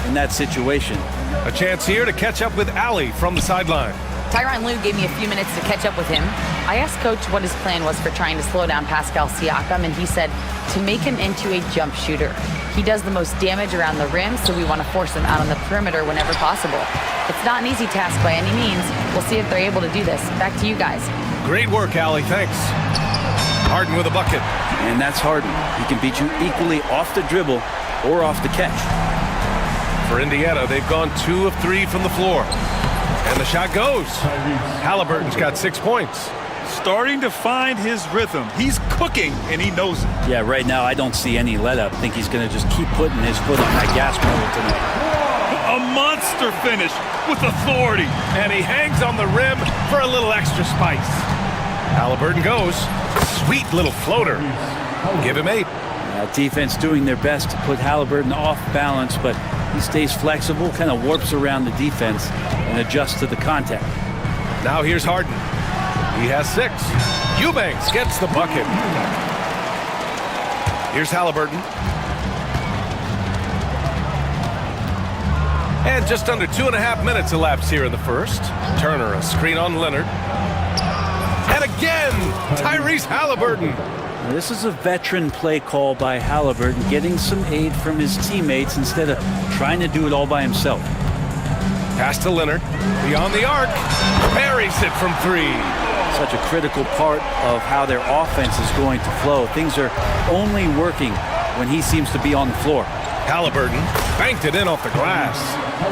in that situation. A chance here to catch up with Ali from the sideline. Tyronn Lue gave me a few minutes to catch up with him. I asked Coach what his plan was for trying to slow down Pascal Siakam, and he said to make him into a jump shooter. He does the most damage around the rim, so we want to force him out on the perimeter whenever possible. It's not an easy task by any means. We'll see if they're able to do this. Back to you guys. Great work, Ali. Thanks. Harden with a bucket. And that's Harden. He can beat you equally off the dribble or off the catch. For Indiana, they've gone 2 of 3 from the floor. And the shot goes. Halliburton's got 6 points. Starting to find his rhythm. He's cooking, and he knows it. Yeah, right now I don't see any let-up. I think he's going to just keep putting his foot on that gas pedal tonight. A monster finish with authority. And he hangs on the rim for a little extra spice. Halliburton goes. Sweet little floater. Give him 8. Defense doing their best to put Halliburton off balance, but he stays flexible, kind of warps around the defense and adjusts to the contact. Now here's Harden. He has 6. Eubanks gets the bucket. Here's Halliburton. And just under 2.5 minutes elapsed here in the first. Turner, a screen on Leonard. And again, Tyrese Halliburton. This is a veteran play call by Halliburton, getting some aid from his teammates instead of trying to do it all by himself. Pass to Leonard, beyond the arc, buries it from 3. Such a critical part of how their offense is going to flow. Things are only working when he seems to be on the floor. Halliburton banked it in off the glass.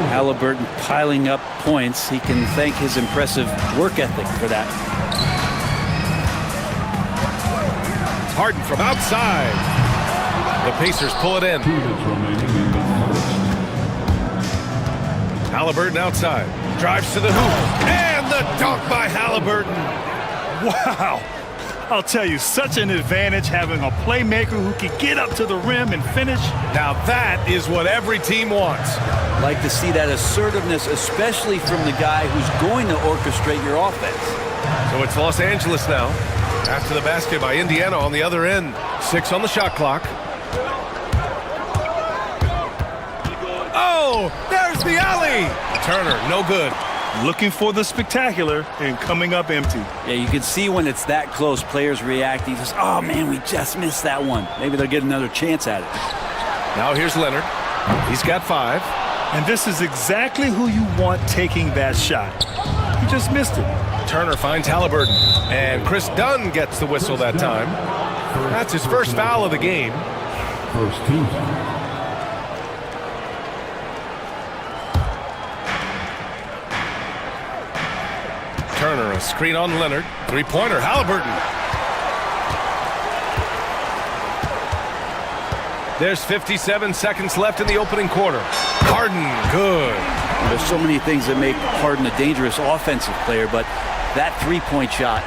Halliburton piling up points. He can thank his impressive work ethic for that. Harden from outside. The Pacers pull it in. Halliburton outside. Drives to the hoop. And the dunk by Halliburton. Wow. I'll tell you, such an advantage having a playmaker who can get up to the rim and finish. Now that is what every team wants. Like to see that assertiveness, especially from the guy who's going to orchestrate your offense. So it's Los Angeles now. After the basket by Indiana on the other end. 6 on the shot clock. Oh, there's the alley. Turner, no good. Looking for the spectacular and coming up empty. Yeah, you can see when it's that close, players react. He says, oh man, we just missed that one. Maybe they'll get another chance at it. Now here's Leonard. He's got 5. And this is exactly who you want taking that shot. He just missed it. Turner finds Halliburton. And Chris Dunn gets the whistle that time. That's his first foul of the game. First team. Turner, a screen on Leonard. 3-pointer, Halliburton. There's 57 seconds left in the opening quarter. Harden, good. There's so many things that make Harden a dangerous offensive player, but that 3-point shot,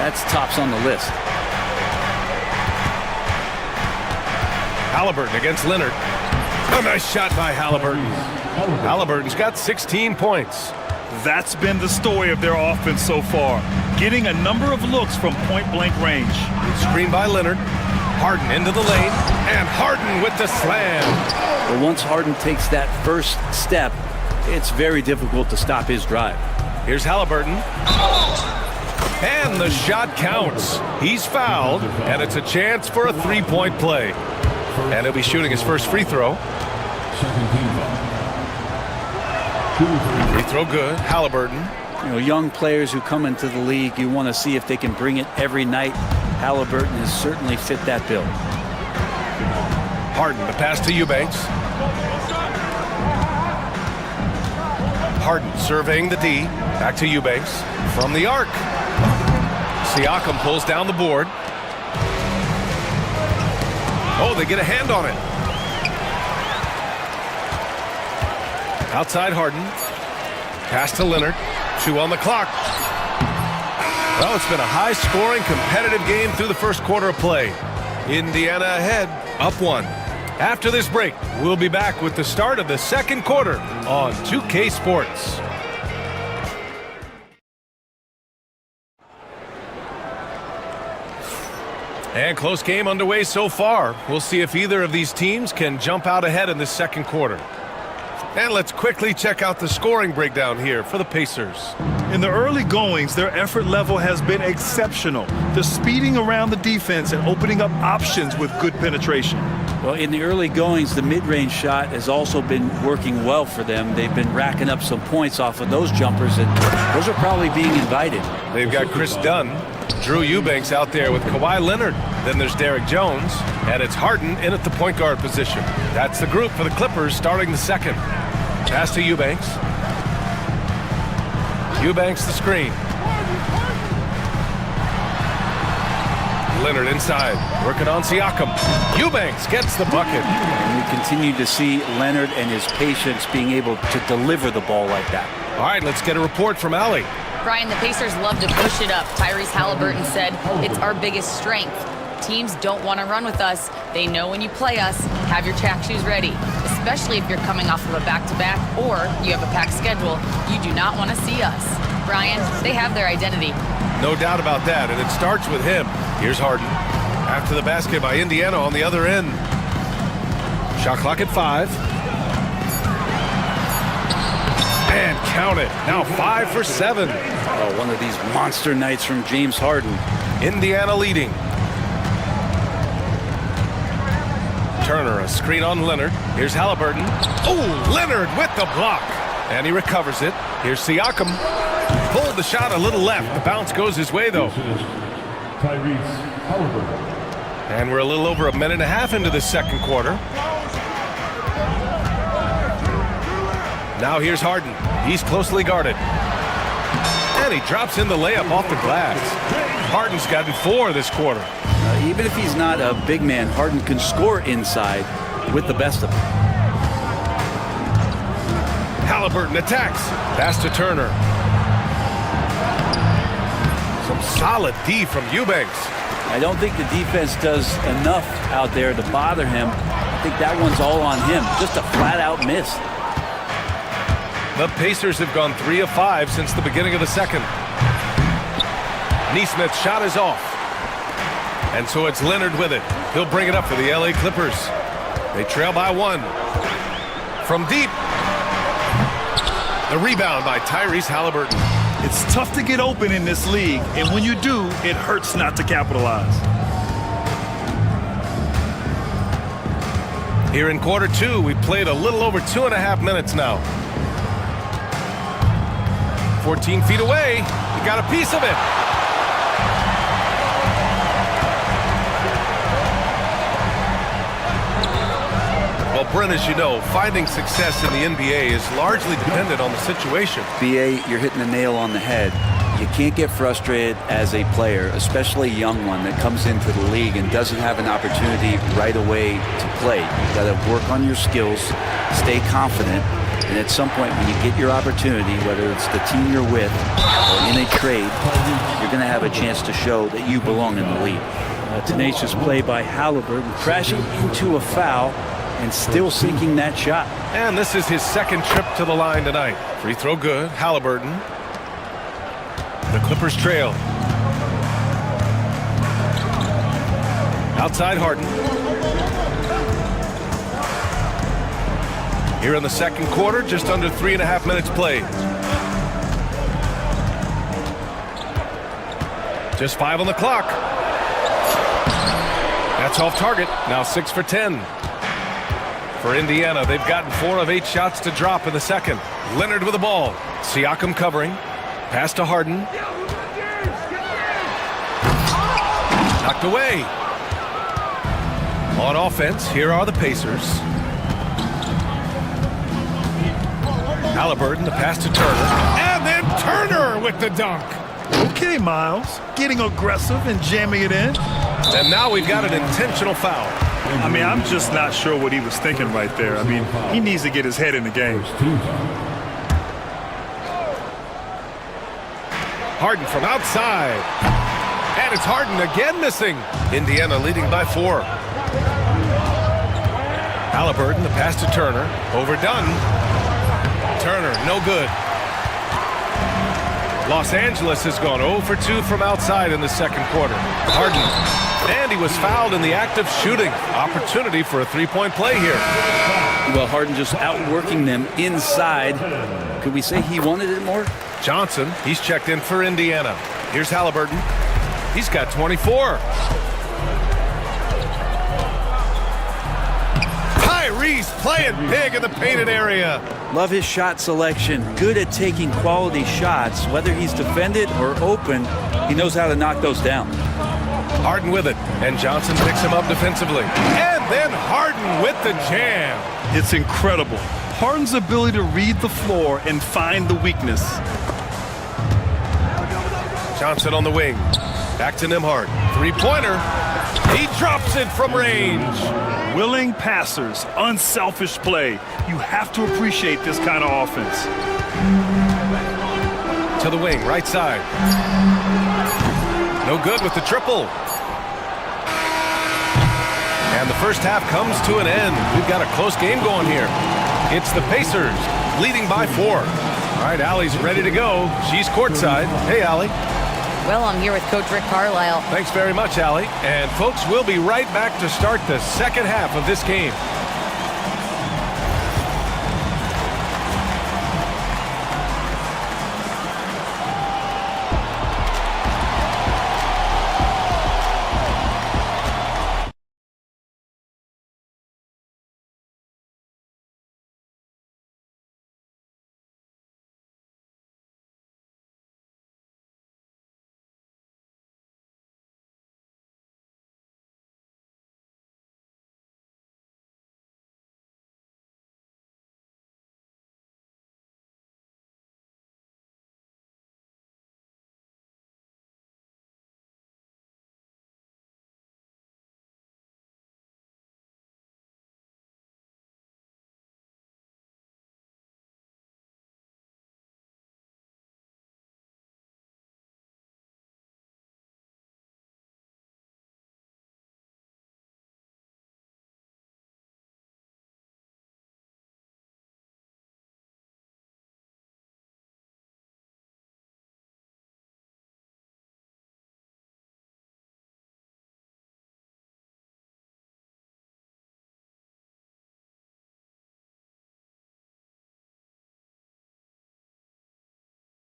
that's tops on the list. Halliburton against Leonard. A nice shot by Halliburton. Halliburton's got 16 points. That's been the story of their offense so far, getting a number of looks from point-blank range. Screen by Leonard. Harden into the lane, and Harden with the slam. But once Harden takes that first step, it's very difficult to stop his drive. Here's Halliburton. And the shot counts. He's fouled, and it's a chance for a three-point play. And he'll be shooting his first free throw. Free throw good. Halliburton. You know, young players who come into the league, you want to see if they can bring it every night. Halliburton has certainly fit that bill. Harden, the pass to Eubanks. Harden surveying the D. Back to Eubanks. From the arc. Siakam pulls down the board. Oh, they get a hand on it. Outside Harden. Pass to Leonard. 2 on the clock. Well, it's been a high-scoring, competitive game through the first quarter of play. Indiana ahead, up 1. After this break, we'll be back with the start of the second quarter on 2K Sports. And close game underway so far. We'll see if either of these teams can jump out ahead in the second quarter. And let's quickly check out the scoring breakdown here for the Pacers. In the early goings, their effort level has been exceptional. They're speeding around the defense and opening up options with good penetration. Well, in the early goings, the mid-range shot has also been working well for them. They've been racking up some points off of those jumpers, and those are probably being invited. They've got Chris Dunn, Drew Eubanks out there with Kawhi Leonard. Then there's Derek Jones, and it's Harden in at the point guard position. That's the group for the Clippers starting the second. Pass to Eubanks. Eubanks the screen. Leonard inside, working on Siakam. Eubanks gets the bucket. And we continue to see Leonard and his patience being able to deliver the ball like that. All right, let's get a report from Allie. Brian, the Pacers love to push it up. Tyrese Halliburton said it's our biggest strength. Teams don't want to run with us. They know when you play us, have your track shoes ready, especially if you're coming off of a back-to-back or you have a packed schedule. You do not want to see us. Brian, they have their identity. No doubt about that, and it starts with him. Here's Harden. After the basket by Indiana on the other end. Shot clock at 5. And count it. Now 5 for 7. Oh, one of these monster nights from James Harden. Indiana leading. Turner, a screen on Leonard. Here's Halliburton. Oh, Leonard with the block. And he recovers it. Here's Siakam. Pulled the shot a little left. The bounce goes his way, though. Tyrese Halliburton. And we're a little over a minute and a half into the second quarter. Now here's Harden. He's closely guarded. And he drops in the layup off the glass. Harden's gotten 4 this quarter. Even if he's not a big man, Harden can score inside with the best of them. Halliburton attacks. Pass to Turner. Some solid D from Eubanks. I don't think the defense does enough out there to bother him. I think that one's all on him. Just a flat-out miss. The Pacers have gone 3 of 5 since the beginning of the second. Neesmith's shot is off. And so it's Leonard with it. He'll bring it up for the LA Clippers. They trail by 1. From deep. The rebound by Tyrese Halliburton. It's tough to get open in this league, and when you do, it hurts not to capitalize. Here in quarter 2, we played a little over 2.5 minutes now. 14 feet away. He got a piece of it. Well, Brent, as you know, finding success in the NBA is largely dependent on the situation. BA, you're hitting the nail on the head. You can't get frustrated as a player, especially a young one that comes into the league and doesn't have an opportunity right away to play. You've got to work on your skills, stay confident, and at some point when you get your opportunity, whether it's the team you're with or in a trade, you're going to have a chance to show that you belong in the league. A tenacious play by Halliburton, crashing into a foul and still sinking that shot. And this is his second trip to the line tonight. Free throw good. Halliburton. The Clippers trail. Outside Harden. Here in the second quarter, just under 3.5 minutes played. Just 5 on the clock. That's off target. Now 6 for 10. For Indiana, they've gotten 4 of 8 shots to drop in the second. Leonard with the ball. Siakam covering. Pass to Harden. Knocked away. On offense, here are the Pacers. Halliburton, the pass to Turner. And then Turner with the dunk. Okay, Miles. Getting aggressive and jamming it in. And now we've got an intentional foul. I mean, I'm just not sure what he was thinking right there. I mean, he needs to get his head in the game. Harden from outside. And it's Harden again missing. Indiana leading by 4. Halliburton, the pass to Turner. Overdone. Turner, no good. Los Angeles has gone 0 for 2 from outside in the second quarter. Harden. And he was fouled in the act of shooting. Opportunity for a three-point play here. Well, Harden just outworking them inside. Could we say he wanted it more? Johnson, he's checked in for Indiana. Here's Halliburton. He's got 24. Tyrese playing big in the painted area. Love his shot selection. Good at taking quality shots. Whether he's defended or open, he knows how to knock those down. Harden with it, and Johnson picks him up defensively. And then Harden with the jam. It's incredible. Harden's ability to read the floor and find the weakness. Johnson on the wing. Back to Nembhard. Three-pointer. He drops it from range. Willing passers, unselfish play. You have to appreciate this kind of offense. To the wing, right side. No good with the triple. And the first half comes to an end. We've got a close game going here. It's the Pacers leading by 4. All right, Allie's ready to go. She's courtside. Hey, Allie. Well, I'm here with Coach Rick Carlisle. Thanks very much, Allie. And folks, we'll be right back to start the second half of this game.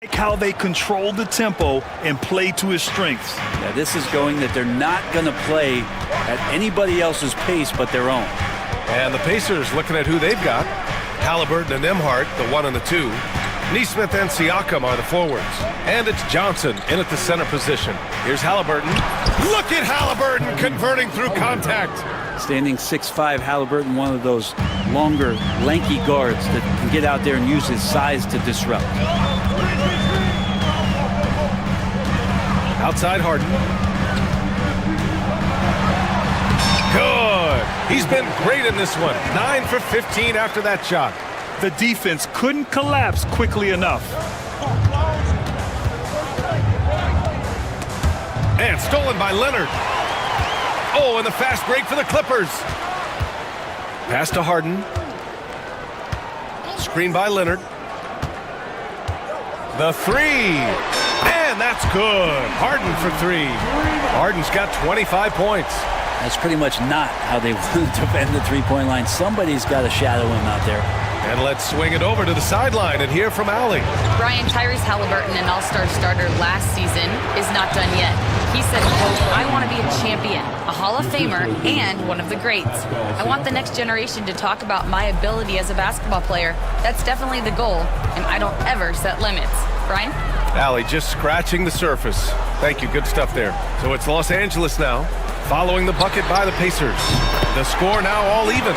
Like how they control the tempo and play to his strengths. Yeah, this is going that they're not going to play at anybody else's pace but their own. And the Pacers looking at who they've got. Halliburton and Nembhard, the 1 and the 2. Nesmith and Siakam are the forwards. And it's Johnson in at the center position. Here's Halliburton. Look at Halliburton converting through contact. Standing 6'5", Halliburton, one of those longer, lanky guards that can get out there and use his size to disrupt. Outside Harden. Good. He's been great in this one. 9 for 15 after that shot. The defense couldn't collapse quickly enough. And stolen by Leonard. Oh, and the fast break for the Clippers. Pass to Harden. Screen by Leonard. The 3. And that's good. Harden for 3. Harden's got 25 points. That's pretty much not how they want to defend the three-point line. Somebody's got to shadow him out there. And let's swing it over to the sideline and hear from Allie. Brian, Tyrese Halliburton, an all-star starter last season, is not done yet. He said, quote, I want to be a champion, a Hall of Famer, and one of the greats. I want the next generation to talk about my ability as a basketball player. That's definitely the goal, and I don't ever set limits. Brian? Allie just scratching the surface. Thank you, good stuff there. So it's Los Angeles now, following the bucket by the Pacers. The score now all even.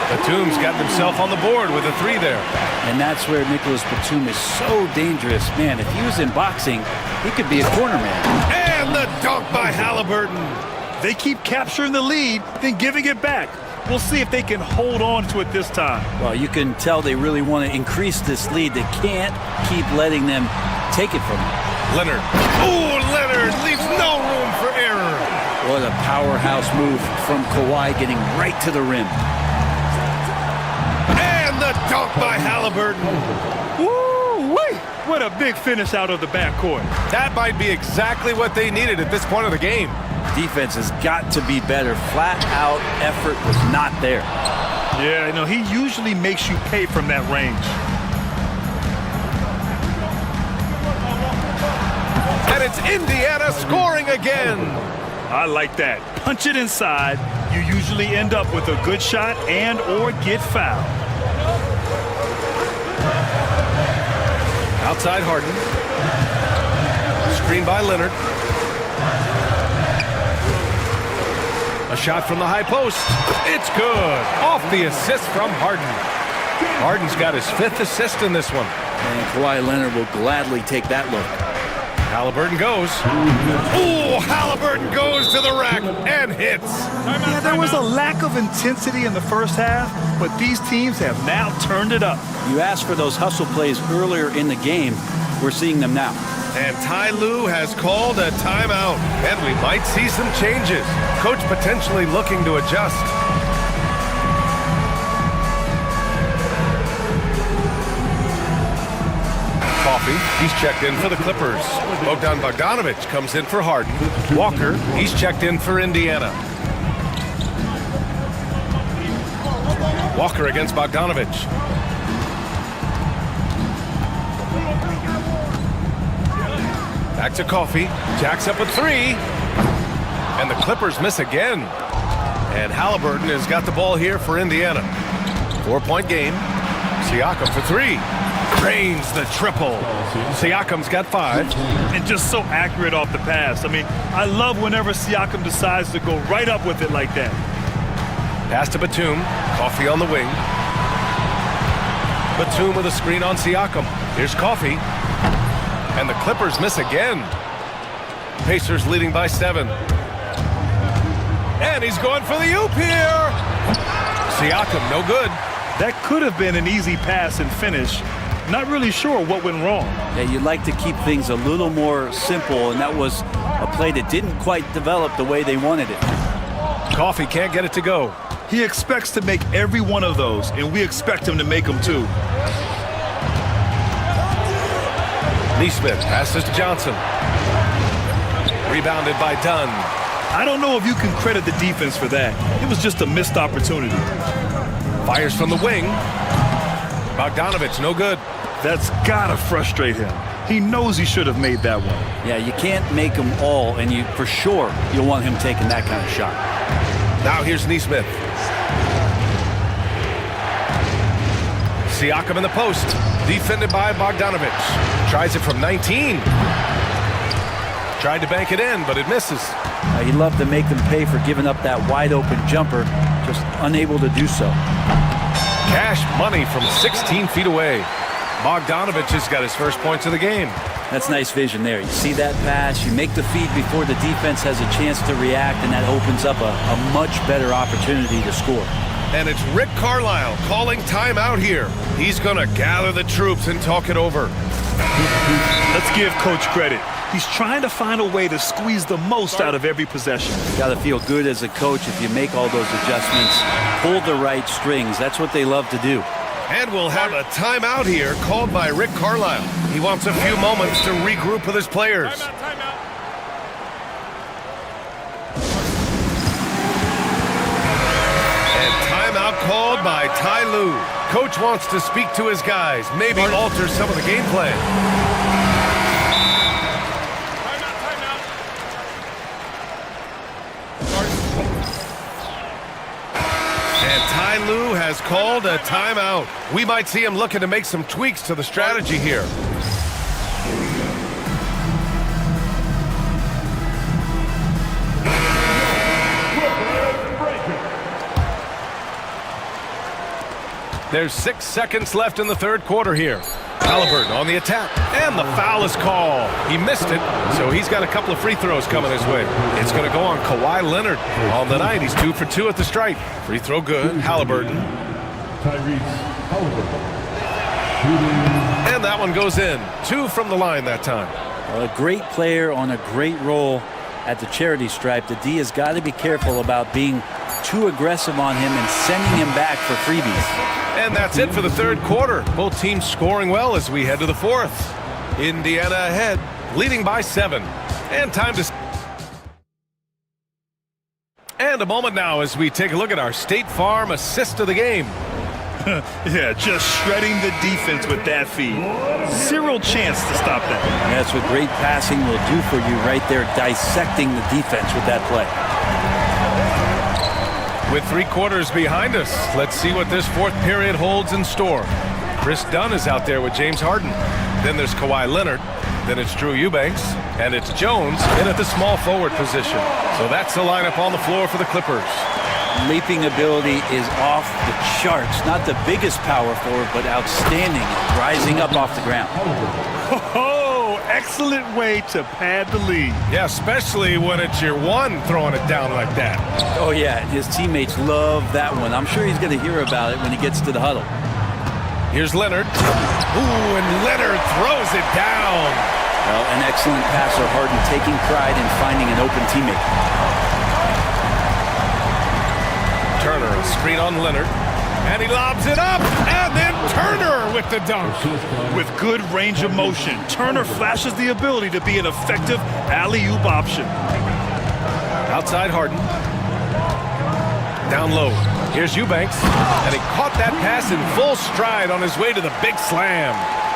Batum's got himself on the board with a 3 there. And that's where Nicholas Batum is so dangerous. Man, if he was in boxing, he could be a corner man. And the dunk by Halliburton. They keep capturing the lead, then giving it back. We'll see if they can hold on to it this time. Well, you can tell they really want to increase this lead. They can't keep letting them take it from them. Leonard. Oh, Leonard leaves no room for error. What a powerhouse move from Kawhi, getting right to the rim. And the dunk by Halliburton. Woo-wee! What a big finish out of the backcourt. That might be exactly what they needed at this point of the game. Defense has got to be better. Flat-out effort was not there. Yeah, you know, he usually makes you pay from that range. And it's Indiana scoring again. I like that. Punch it inside. You usually end up with a good shot and or get fouled. Outside Harden. Screen by Leonard. A shot from the high post. It's good. Off the assist from Harden. Harden's got his 5th assist in this one. And Kawhi Leonard will gladly take that look. Halliburton goes. Oh, Halliburton goes to the rack and hits. Yeah, there was a lack of intensity in the first half, but these teams have now turned it up. You asked for those hustle plays earlier in the game. We're seeing them now. And Ty Lue has called a timeout, and we might see some changes. Coach potentially looking to adjust. Coffee, he's checked in for the Clippers. Bogdan Bogdanovic comes in for Harden. Walker, he's checked in for Indiana. Walker against Bogdanovic. Back to Coffee. Jacks up with 3. And the Clippers miss again. And Halliburton has got the ball here for Indiana. 4-point game. Siakam for 3. Drains the triple. Siakam's got 5. And just so accurate off the pass. I mean, I love whenever Siakam decides to go right up with it like that. Pass to Batum. Coffee on the wing. Batum with a screen on Siakam. Here's Coffee. And the Clippers miss again. Pacers leading by 7. And he's going for the oop here. Siakam, no good. That could have been an easy pass and finish. Not really sure what went wrong. Yeah, you'd like to keep things a little more simple, and that was a play that didn't quite develop the way they wanted it. Coffee can't get it to go. He expects to make every one of those, and we expect him to make them too. Neesmith passes to Johnson. Rebounded by Dunn. I don't know if you can credit the defense for that. It was just a missed opportunity. Fires from the wing. Bogdanovic, no good. That's gotta frustrate him. He knows he should have made that one. Yeah, you can't make them all, and for sure you'll want him taking that kind of shot. Now here's Neesmith. Siakam in the post. Defended by Bogdanovic. Tries it from 19. Tried to bank it in, but it misses. He'd love to make them pay for giving up that wide-open jumper, just unable to do so. Cash money from 16 feet away. Bogdanovic has got his first points of the game. That's nice vision there. You see that pass, you make the feed before the defense has a chance to react, and that opens up a much better opportunity to score. And it's Rick Carlisle calling timeout here. He's going to gather the troops and talk it over. Let's give Coach credit. He's trying to find a way to squeeze the most out of every possession. Got to feel good as a coach if you make all those adjustments, pull the right strings. That's what they love to do. And we'll have a timeout here called by Rick Carlisle. He wants a few moments to regroup with his players. Timeout. And timeout called by Ty Lue. Coach wants to speak to his guys, maybe alter some of the game plan. And Ty Lue has called a timeout. We might see him looking to make some tweaks to the strategy here. There's 6 seconds left in the third quarter here. Halliburton on the attack, and the foul is called. He missed it, so he's got a couple of free throws coming his way. It's going to go on Kawhi Leonard on the night. He's 2 for 2 at the stripe. Free throw good, Halliburton. And that one goes in. 2 from the line that time. Well, a great player on a great role at the charity stripe. The D has got to be careful about being too aggressive on him and sending him back for freebies. And that's it for the third quarter. Both teams scoring well as we head to the fourth. Indiana ahead, leading by 7. And time to... And a moment now as we take a look at our State Farm assist of the game. Yeah, just shredding the defense with that feed. Zero chance to stop that. That's what great passing will do for you right there, dissecting the defense with that play. With 3 quarters behind us, let's see what this fourth period holds in store. Chris Dunn is out there with James Harden. Then there's Kawhi Leonard. Then it's Drew Eubanks. And it's Jones in at the small forward position. So that's the lineup on the floor for the Clippers. Leaping ability is off the charts. Not the biggest power forward, but outstanding, rising up off the ground. Oh, excellent way to pad the lead. Yeah, especially when it's your one throwing it down like that. Oh, yeah, and his teammates love that one. I'm sure he's going to hear about it when he gets to the huddle. Here's Leonard. Ooh, and Leonard throws it down. Well, an excellent passer, Harden taking pride in finding an open teammate. Turner, a screen on Leonard, and he lobs it up, and then Turner with the dunk. With good range of motion, Turner flashes the ability to be an effective alley-oop option. Outside Harden. Down low. Here's Eubanks, and he caught that pass in full stride on his way to the big slam.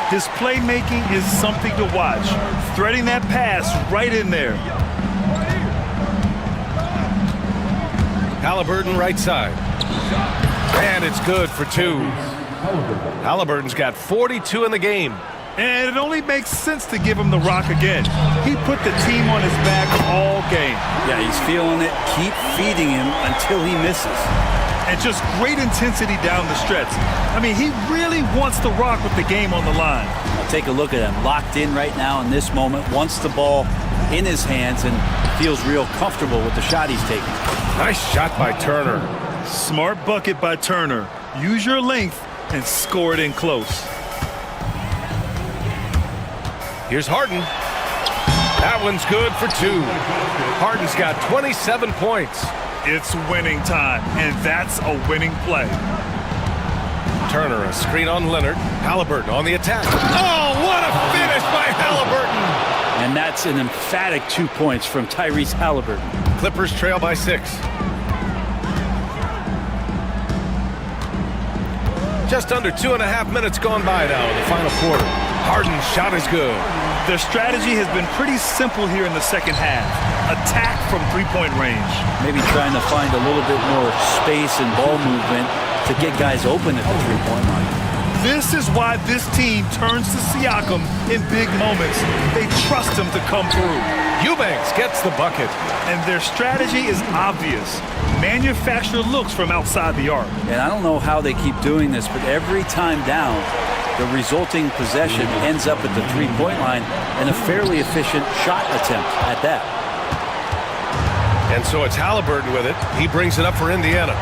His playmaking is something to watch. Threading that pass right in there. Halliburton right side. And it's good for 2. Halliburton's got 42 in the game. And it only makes sense to give him the rock again. He put the team on his back all game. Yeah, he's feeling it. Keep feeding him until he misses. And just great intensity down the stretch. I mean, he really wants the rock with the game on the line. I'll take a look at him. Locked in right now in this moment. Wants the ball in his hands and feels real comfortable with the shot he's taking. Nice shot by Turner. Smart bucket by Turner. Use your length and score it in close. Here's Harden. That one's good for 2. Harden's got 27 points. It's winning time, and that's a winning play. Turner, a screen on Leonard. Halliburton on the attack. Oh, what a finish by Halliburton! And that's an emphatic 2 points from Tyrese Halliburton. Clippers trail by 6. Just under 2.5 minutes gone by now in the final quarter. Harden's shot is good. Their strategy has been pretty simple here in the second half. Attack from three-point range. Maybe trying to find a little bit more space and ball movement to get guys open at the three-point line. This is why this team turns to Siakam in big moments. They trust him to come through. Eubanks gets the bucket. And their strategy is obvious. Manufacture looks from outside the arc. And I don't know how they keep doing this, but every time down, the resulting possession ends up at the three-point line and a fairly efficient shot attempt at that. And so it's Halliburton with it. He brings it up for Indiana.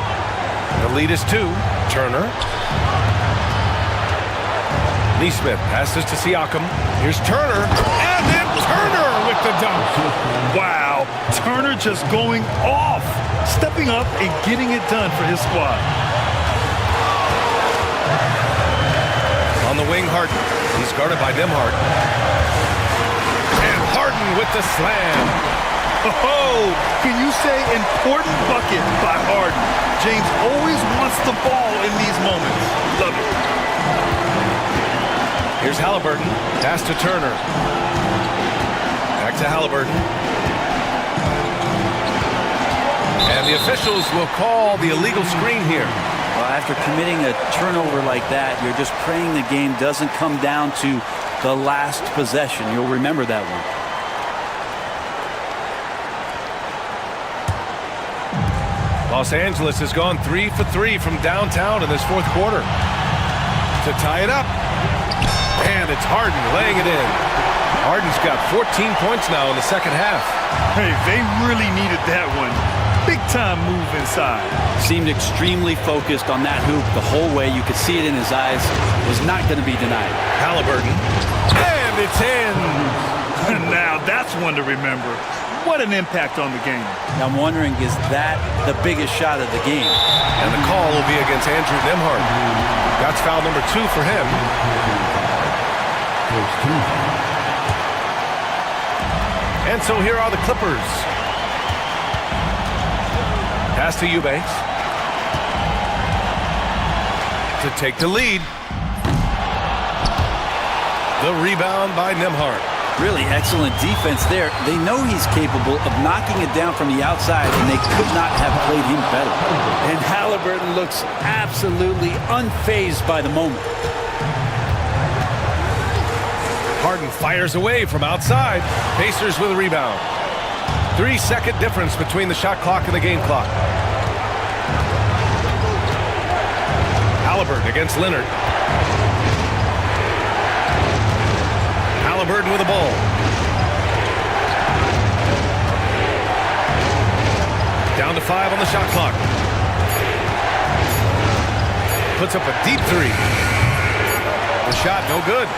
The lead is 2. Turner. Neesmith passes to Siakam. Here's Turner. And then Turner with the dunk. Wow. Turner just going off. Stepping up and getting it done for his squad. On the wing, Harden. He's guarded by Demhart. And Harden with the slam. Oh, can you say important bucket by Harden? James always wants the ball in these moments. Love it. Here's Halliburton. Pass to Turner. Back to Halliburton. And the officials will call the illegal screen here. Well, after committing a turnover like that, you're just praying the game doesn't come down to the last possession. You'll remember that one. Los Angeles has gone 3 for 3 from downtown in this fourth quarter. To tie it up. And it's Harden laying it in. Harden's got 14 points now in the second half. Hey, they really needed that one. Big time move inside. Seemed extremely focused on that hoop the whole way. You could see it in his eyes. Was not going to be denied. Halliburton. And it's in. Now that's one to remember. What an impact on the game. Now I'm wondering, is that the biggest shot of the game? And the call will be against Andrew Nembhard. That's foul number 2 for him. And so here are the Clippers. Pass to Eubanks. To take the lead. The rebound by Nembhard. Really excellent defense there. They know he's capable of knocking it down from the outside, and they could not have played him better. And Halliburton looks absolutely unfazed by the moment. Harden fires away from outside. Pacers with a rebound. 3-second difference between the shot clock and the game clock. Halliburton against Leonard. Halliburton with the ball. Down to 5 on the shot clock. Puts up a deep 3. The shot no good.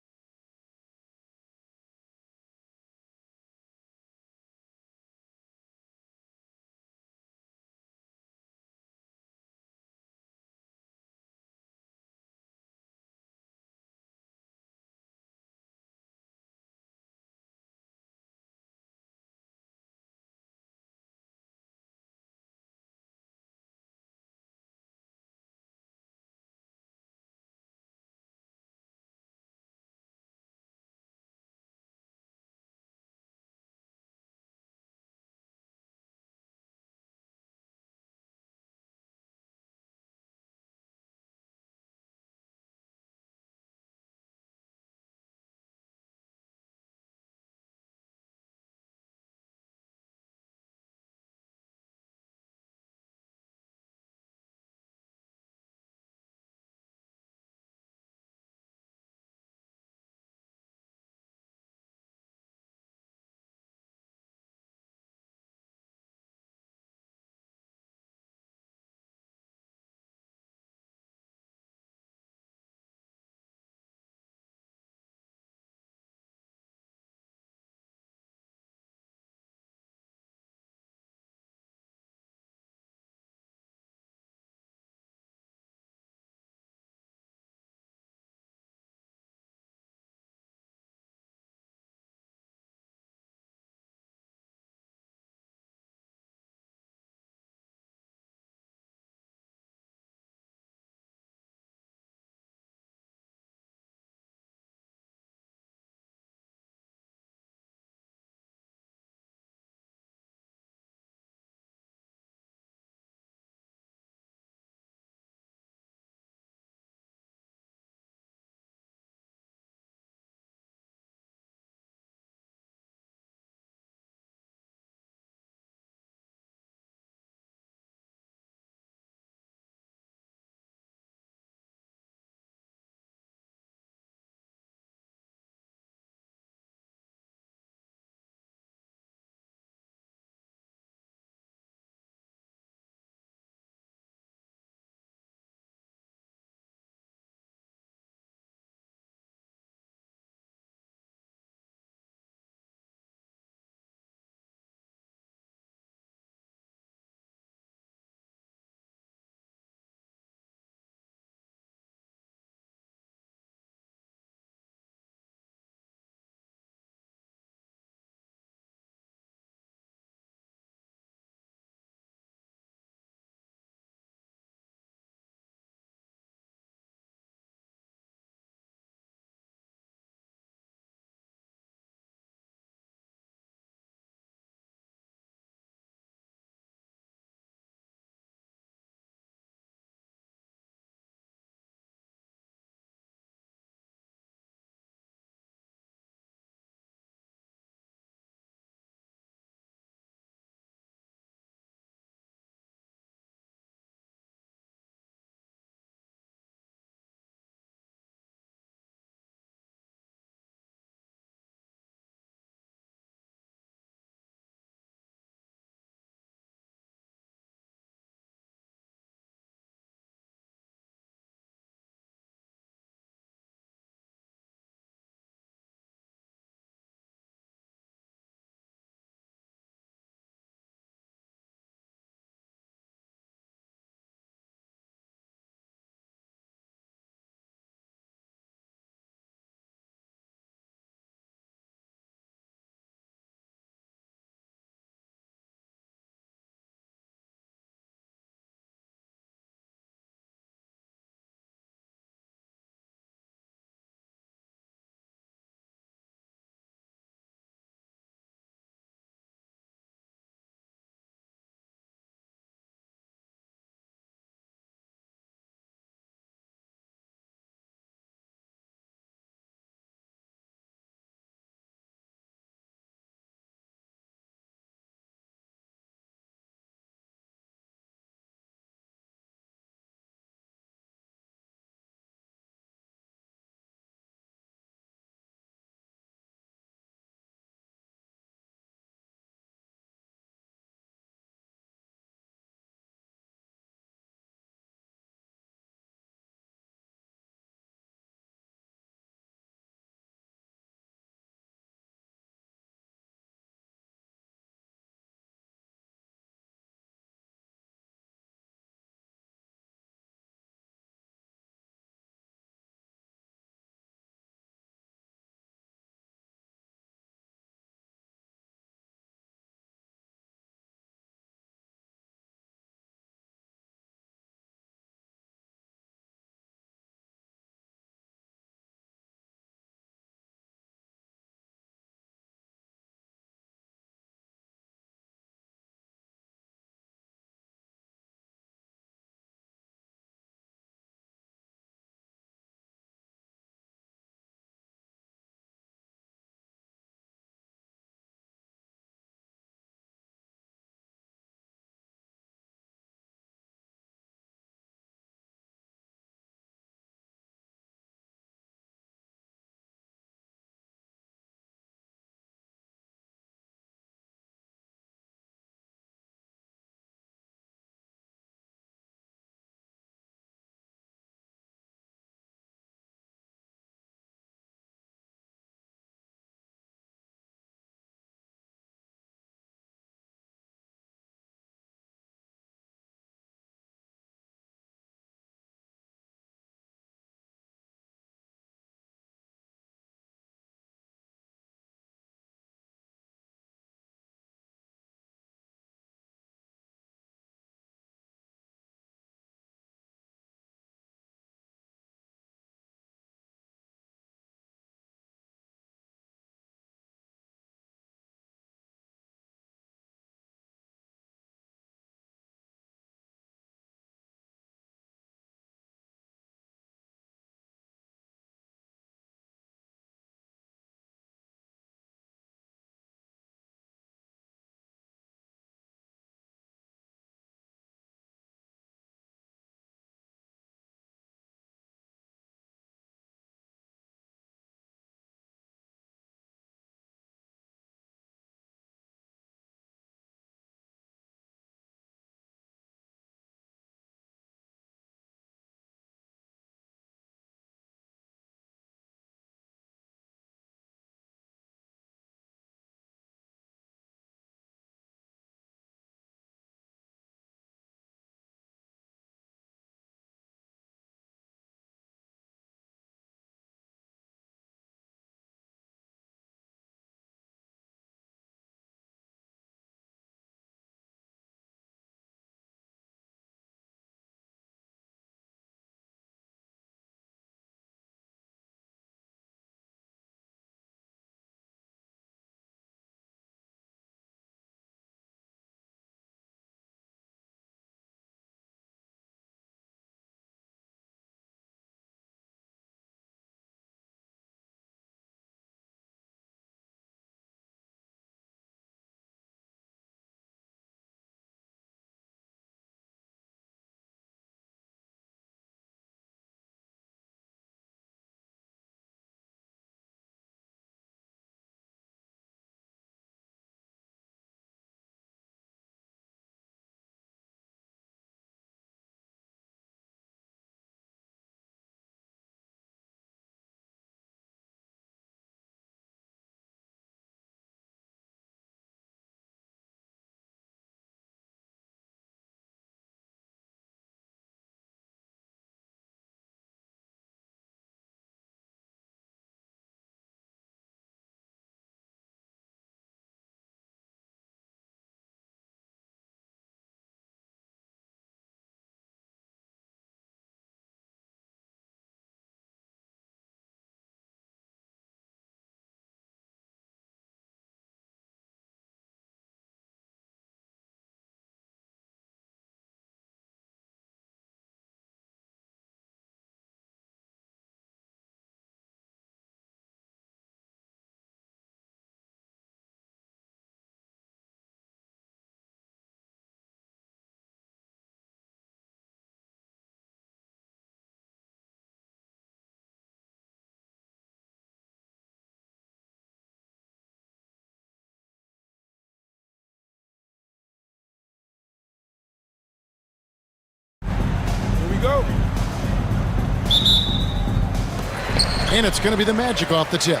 And it's going to be the Magic off the tip.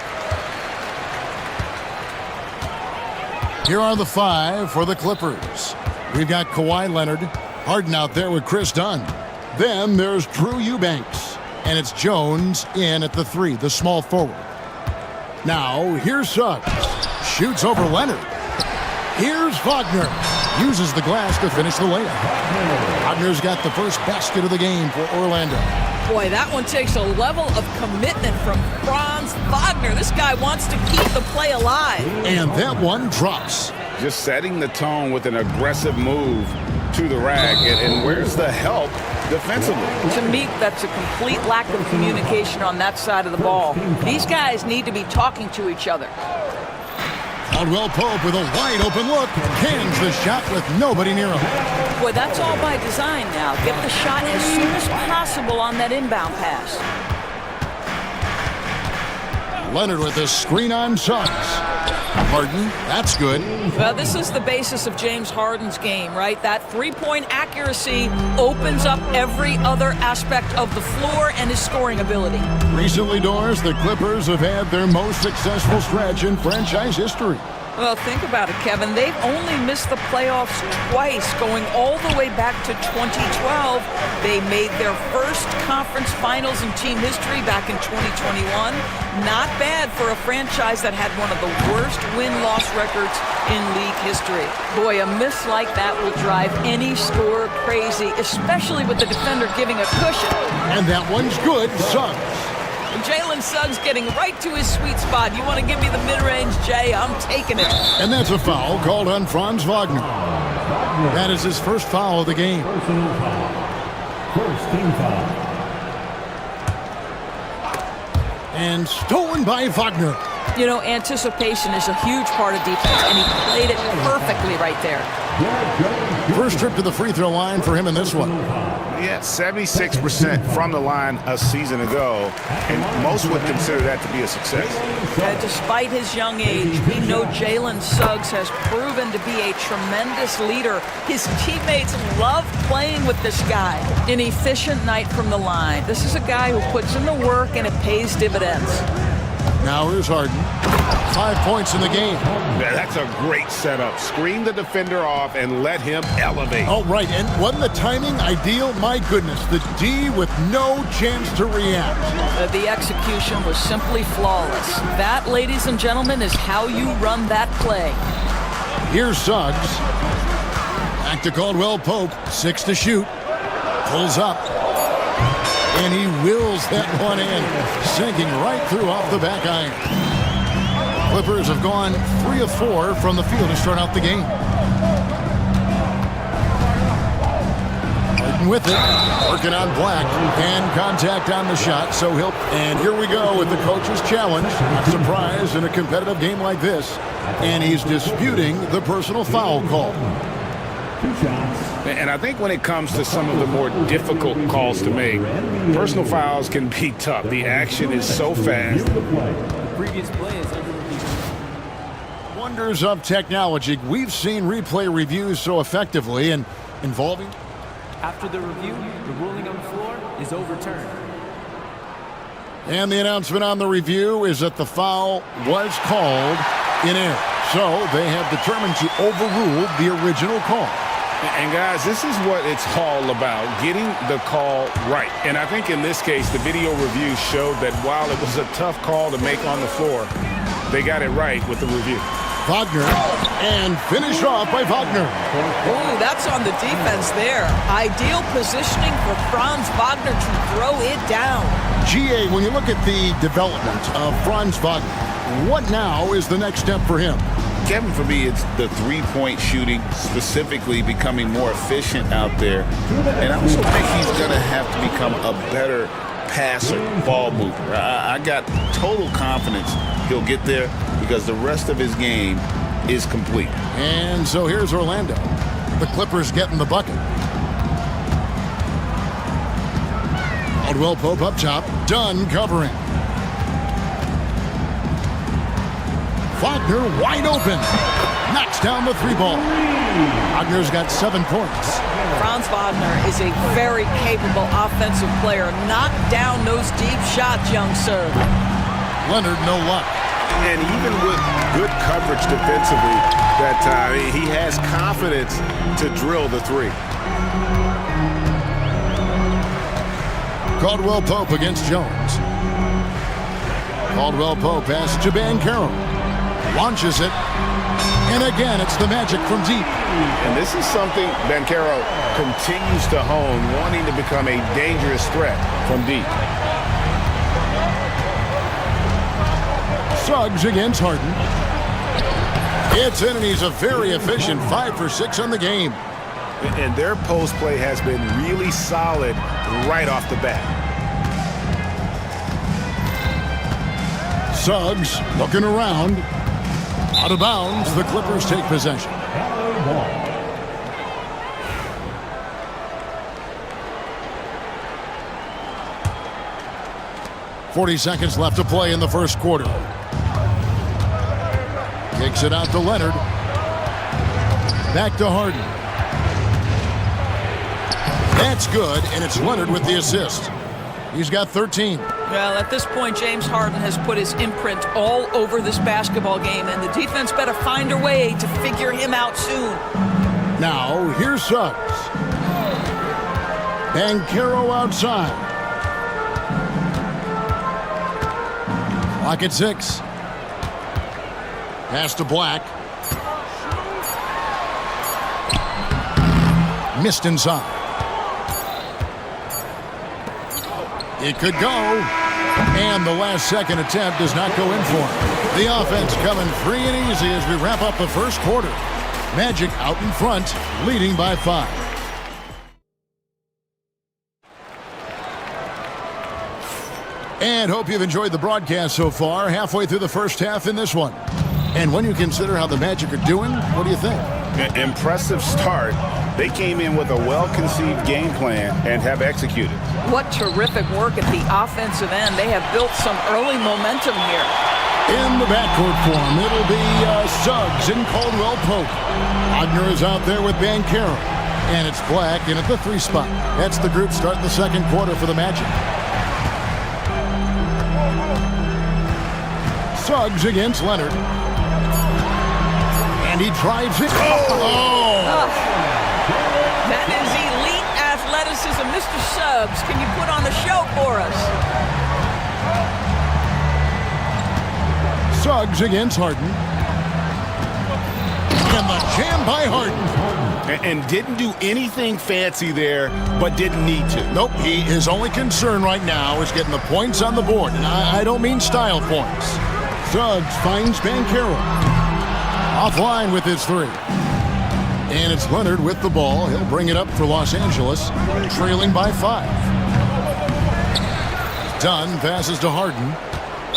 Here are the 5 for the Clippers. We've got Kawhi Leonard, Harden out there with Chris Dunn. Then there's Drew Eubanks. And it's Jones in at the 3, the small forward. Now, here's Suggs. Shoots over Leonard. Here's Wagner. Uses the glass to finish the layup. Wagner's got the first basket of the game for Orlando. Boy, that one takes a level of commitment from Franz Wagner. This guy wants to keep the play alive. And that one drops. Just setting the tone with an aggressive move to the rack. And where's the help defensively? To me, that's a complete lack of communication on that side of the ball. These guys need to be talking to each other. Caldwell Pope with a wide open look. Cans the shot with nobody near him. Boy, that's all by design now. Get the shot as soon as possible on that inbound pass. Leonard with a screen on Suggs. Harden, that's good. Well, this is the basis of James Harden's game, right? That three-point accuracy opens up every other aspect of the floor and his scoring ability. Recently, Doris, the Clippers have had their most successful stretch in franchise history. Well, think about it, Kevin. They've only missed the playoffs twice, going all the way back to 2012. They made their first conference finals in team history back in 2021. Not bad for a franchise that had one of the worst win-loss records in league history. Boy, a miss like that will drive any scorer crazy, especially with the defender giving a cushion. And that one's good, Suggs. Jalen Suggs getting right to his sweet spot. You want to give me the mid-range, Jay? I'm taking it. And that's a foul called on Franz Wagner. That is his first foul of the game. First team foul. And stolen by Wagner. You know, anticipation is a huge part of defense, and he played it perfectly right there. First trip to the free throw line for him in this one. Yeah, 76% from the line a season ago, and most would consider that to be a success. Despite his young age, we know Jalen Suggs has proven to be a tremendous leader. His teammates love playing with this guy. An efficient night from the line. This is a guy who puts in the work, and it pays dividends. Now here's Harden. 5 points in the game. That's a great setup. Screen the defender off and let him elevate. Oh, right. And wasn't the timing ideal? My goodness. The D with no chance to react. The execution was simply flawless. That, ladies and gentlemen, is how you run that play. Here's Suggs. Back to Caldwell Pope. 6 to shoot. Pulls up. And he wills that one in, sinking right through off the back iron. Clippers have gone 3 of 4 from the field to start out the game. Harden with it, working on Black, and contact on the shot, so he'll... And here we go with the coach's challenge. Not surprised in a competitive game like this. And he's disputing the personal foul call. 2 shots. And I think when it comes to some of the more difficult calls to make, personal fouls can be tough. The action is so fast. The previous play is under review. Wonders of technology. We've seen replay reviews so effectively and involving... After the review, the ruling on the floor is overturned. And the announcement on the review is that the foul was called in error. So they have determined to overrule the original call. And guys, this is what it's all about, getting the call right. And I think in this case, the video review showed that while it was a tough call to make on the floor, they got it right with the review. Wagner, and finished off by Wagner. Ooh, that's on the defense there. Ideal positioning for Franz Wagner to throw it down. GA, when you look at the development of Franz Wagner, what now is the next step for him? Kevin, for me, it's the three-point shooting, specifically becoming more efficient out there. And I also think he's going to have to become a better passer, ball mover. I got total confidence he'll get there because the rest of his game is complete. And so here's Orlando. The Clippers getting the bucket. Caldwell Pope up top. Dunn covering. Wagner wide open. Knocks down the three ball. Wagner's got 7 points. Franz Wagner is a very capable offensive player. Knock down those deep shots, young sir. Leonard, no luck. And even with good coverage defensively that time, he has confidence to drill the three. Caldwell Pope against Jones. Caldwell Pope passes to Bancaro. Launches it. And again, it's the Magic from deep. And this is something Bancaro continues to hone, wanting to become a dangerous threat from deep. Suggs against Harden. It's in, and he's a very efficient 5 for 6 on the game. And their post play has been really solid right off the bat. Suggs looking around. Out of bounds, the Clippers take possession. 40 seconds left to play in the first quarter. Takes it out to Leonard. Back to Harden. That's good, and it's Leonard with the assist. He's got 13. Well, at this point, James Harden has put his imprint all over this basketball game, and the defense better find a way to figure him out soon. Now, here's Suggs. Bancaro outside. Clock at 6. Pass to Black. Missed inside. It could go. And the last second attempt does not go in for him. The offense coming free and easy as we wrap up the first quarter. Magic out in front, leading by 5. And hope you've enjoyed the broadcast so far. Halfway through the first half in this one. And when you consider how the Magic are doing, what do you think? Impressive start. They came in with a well-conceived game plan and have executed. What terrific work at the offensive end. They have built some early momentum here. In the backcourt form, it'll be Suggs and Caldwell Pope. Wagner is out there with Bancaro. And it's Black in at the 3 spot. That's the group starting the second quarter for the Magic. Suggs against Leonard. And he drives it. That is elite athleticism. Mr. Suggs, can you put on the show for us? Suggs against Harden. And the jam by Harden. And didn't do anything fancy there, but didn't need to. Nope, his only concern right now is getting the points on the board. And I don't mean style points. Suggs finds Bancaro. Offline with his 3. And it's Leonard with the ball. He'll bring it up for Los Angeles, trailing by 5. Dunn passes to Harden.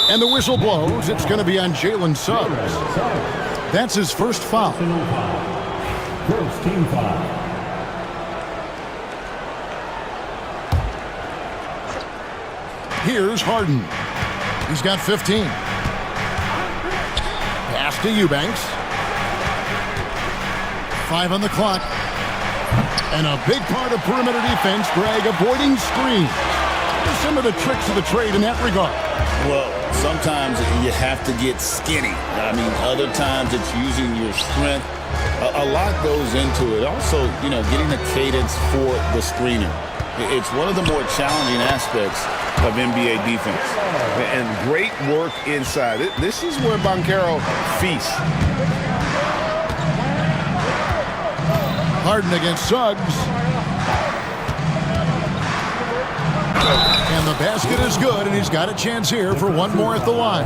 And the whistle blows. It's going to be on Jalen Suggs. That's his first foul. First team foul. Here's Harden. He's got 15. Pass to Eubanks. 5 on the clock. And a big part of perimeter defense, Greg, avoiding screens. What are some of the tricks of the trade in that regard? Well, sometimes you have to get skinny. I mean, other times it's using your strength. A lot goes into it. Also, getting a cadence for the screener. It's one of the more challenging aspects of NBA defense. And great work inside. This is where Bancaro feasts. Harden against Suggs. And the basket is good, and he's got a chance here for one more at the line.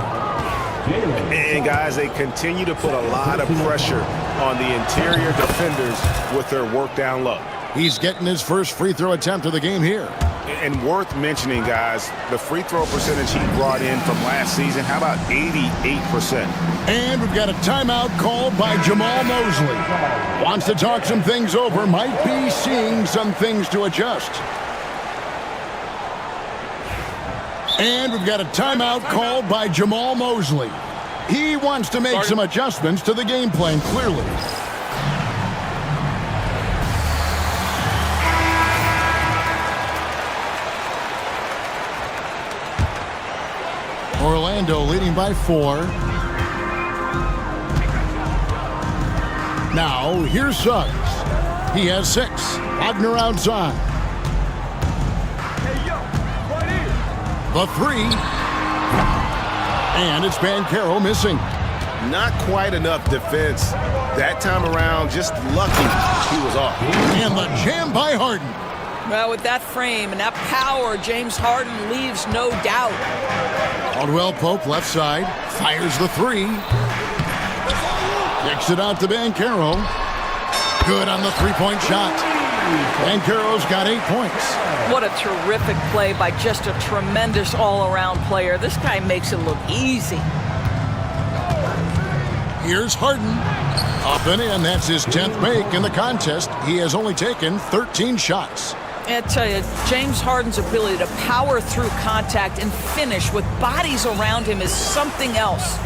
And guys, they continue to put a lot of pressure on the interior defenders with their work down low. He's getting his first free throw attempt of the game here. And worth mentioning, guys, the free throw percentage he brought in from last season, how about 88%? And we've got a timeout called by Jamal Mosley. Wants to talk some things over, might be seeing some things to adjust. And we've got a timeout called by Jamal Mosley. He wants to make some adjustments to the game plan, clearly. Orlando leading by 4. Now, here's Suggs. He has 6. Wagner outside. The 3. And it's Banchero missing. Not quite enough defense. That time around, just lucky he was off. And the jam by Harden. Well, with that frame and that power, James Harden leaves no doubt. Caldwell Pope left side. Fires the 3. Kicks it out to Banchero. Good on the three-point shot. Banchero's got 8 points. What a terrific play by just a tremendous all-around player. This guy makes it look easy. Here's Harden. Up and in. That's his 10th make in the contest. He has only taken 13 shots. I tell you, James Harden's ability to power through contact and finish with bodies around him is something else.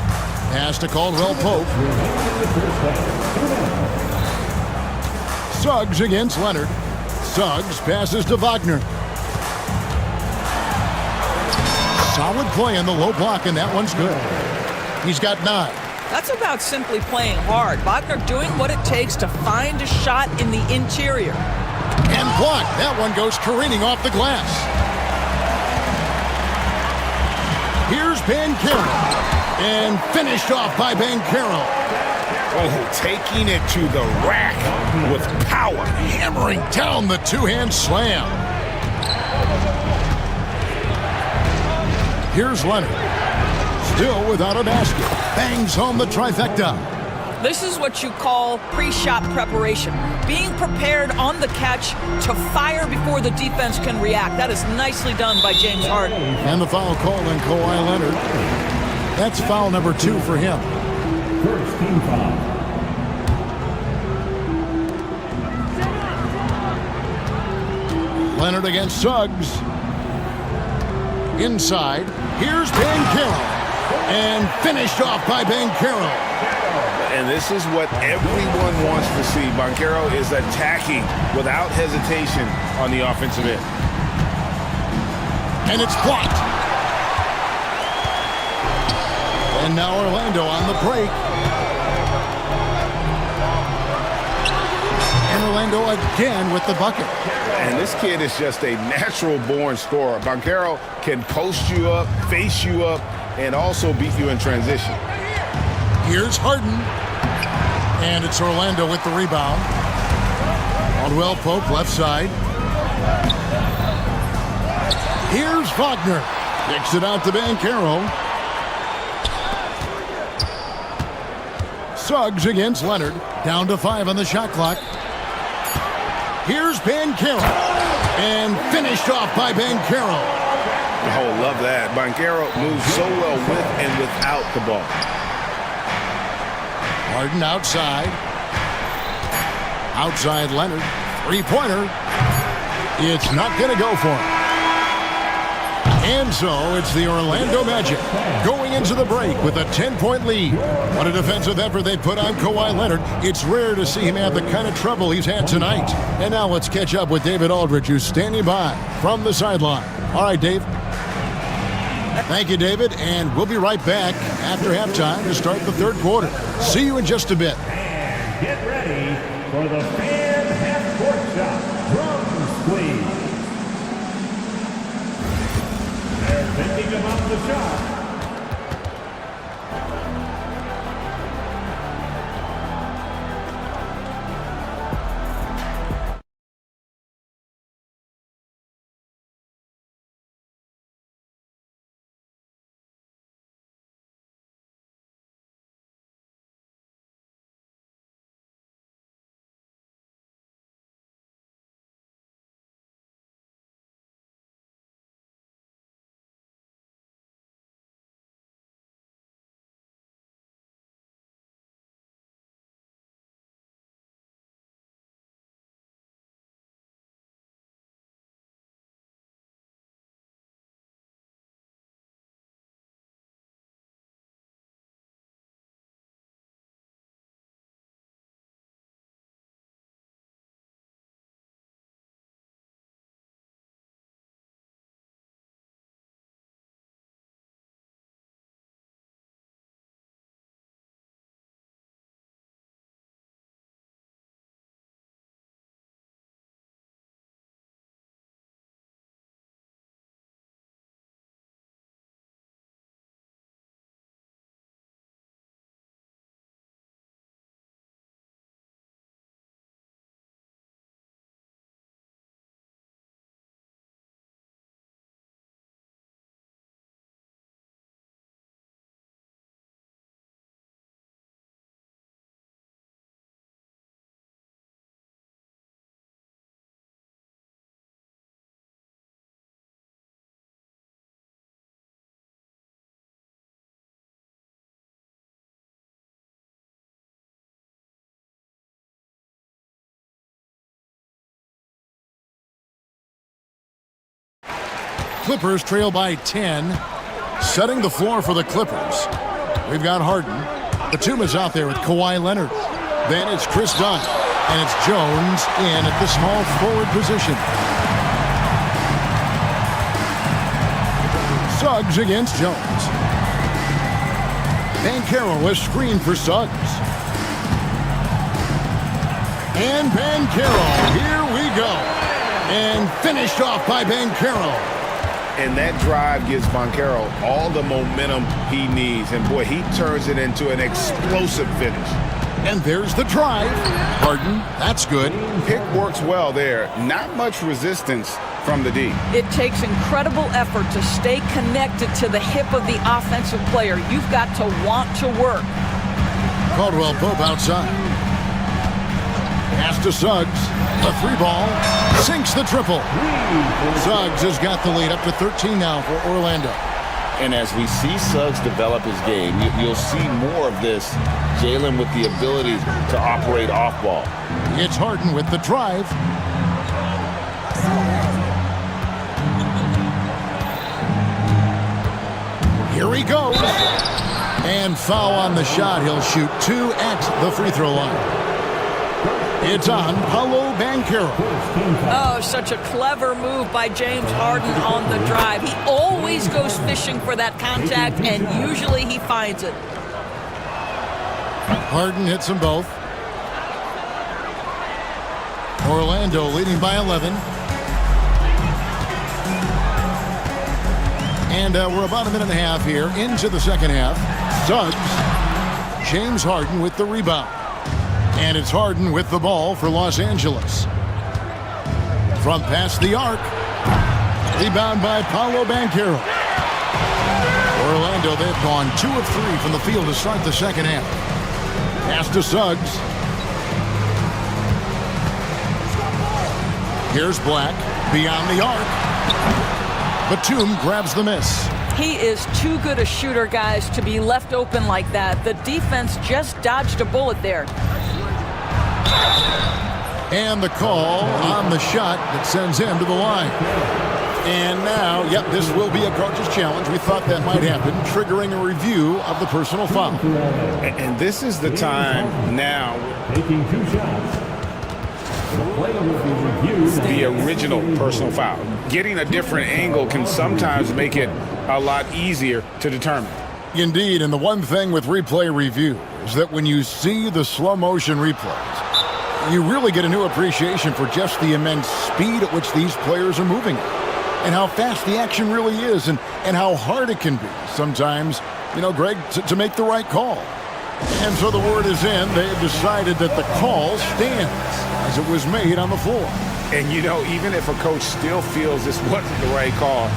Pass to Caldwell Pope. Suggs against Leonard. Suggs passes to Wagner. Solid play in the low block, and that one's good. He's got 9. That's about simply playing hard. Wagner doing what it takes to find a shot in the interior. And blocked. That one goes careening off the glass. Here's Banchero. And finished off by Banchero. Oh, taking it to the rack with power. Hammering down the two-hand slam. Here's Leonard. Still without a basket. Bangs home the trifecta. This is what you call pre-shot preparation. Being prepared on the catch to fire before the defense can react. That is nicely done by James Harden. And the foul call on Kawhi Leonard. That's foul number 2 for him. First team foul. Leonard against Suggs. Inside. Here's Banchero. And finished off by Banchero. And this is what everyone wants to see. Banchero is attacking without hesitation on the offensive end. And it's blocked. And now Orlando on the break. And Orlando again with the bucket. And this kid is just a natural-born scorer. Banchero can post you up, face you up, and also beat you in transition. Here's Harden. And it's Orlando with the rebound. Caldwell Pope left side. Here's Wagner. Kicks it out to Banchero. Suggs against Leonard. Down to 5 on the shot clock. Here's Banchero. And finished off by Banchero. Oh, love that. Banchero moves so well with and without the ball. Harden outside. Outside Leonard. Three-pointer. It's not going to go for him. And so it's the Orlando Magic going into the break with a 10-point lead. What a defensive effort they put on Kawhi Leonard. It's rare to see him have the kind of trouble he's had tonight. And now let's catch up with David Aldridge, who's standing by from the sideline. All right, Dave. Thank you, David, and we'll be right back after halftime to start the third quarter. See you in just a bit. And get ready for the fan half-court shot from Squeeze. They're thinking about the shot. Clippers trail by 10. Setting the floor for the Clippers. We've got Harden. Batum is out there with Kawhi Leonard. Then it's Chris Dunn. And it's Jones in at the small forward position. Suggs against Jones. Banchero is screened for Suggs. And Banchero, here we go. And finished off by Banchero. And that drive gives Banchero all the momentum he needs. And boy, he turns it into an explosive finish. And there's the drive. Harden, that's good. Pick works well there. Not much resistance from the D. It takes incredible effort to stay connected to the hip of the offensive player. You've got to want to work. Caldwell Pope outside. Pass to Suggs. The 3-ball. Sinks the triple. Suggs has got the lead up to 13 now for Orlando. And as we see Suggs develop his game, you'll see more of this. Jalen with the ability to operate off ball. It's Harden with the drive. Here he goes. And foul on the shot. He'll shoot 2 at the free throw line. It's on Paolo Banchero. Oh, such a clever move by James Harden on the drive. He always goes fishing for that contact, and usually he finds it. Harden hits them both. Orlando leading by 11. And we're about a minute and a half here into the second half. Suggs, James Harden with the rebound. And it's Harden with the ball for Los Angeles. From past the arc. Rebound by Paolo Banchero. Orlando, they've gone 2 of 3 from the field to start the second half. Pass to Suggs. Here's Black. Beyond the arc. Batum grabs the miss. He is too good a shooter, guys, to be left open like that. The defense just dodged a bullet there. And the call on the shot that sends him to the line. And now, yep, this will be a coach's challenge. We thought that might happen, triggering a review of the personal foul. And this is the time now. Taking 2 shots. The play will be reviewed. The original personal foul. Getting a different angle can sometimes make it a lot easier to determine. Indeed, and the one thing with replay review is that when you see the slow motion replays, you really get a new appreciation for just the immense speed at which these players are moving and how fast the action really is and how hard it can be sometimes, you know, Greg, to make the right call. And so the word is in. They have decided that the call stands as it was made on the floor. And, you know, even if a coach still feels this wasn't the right call,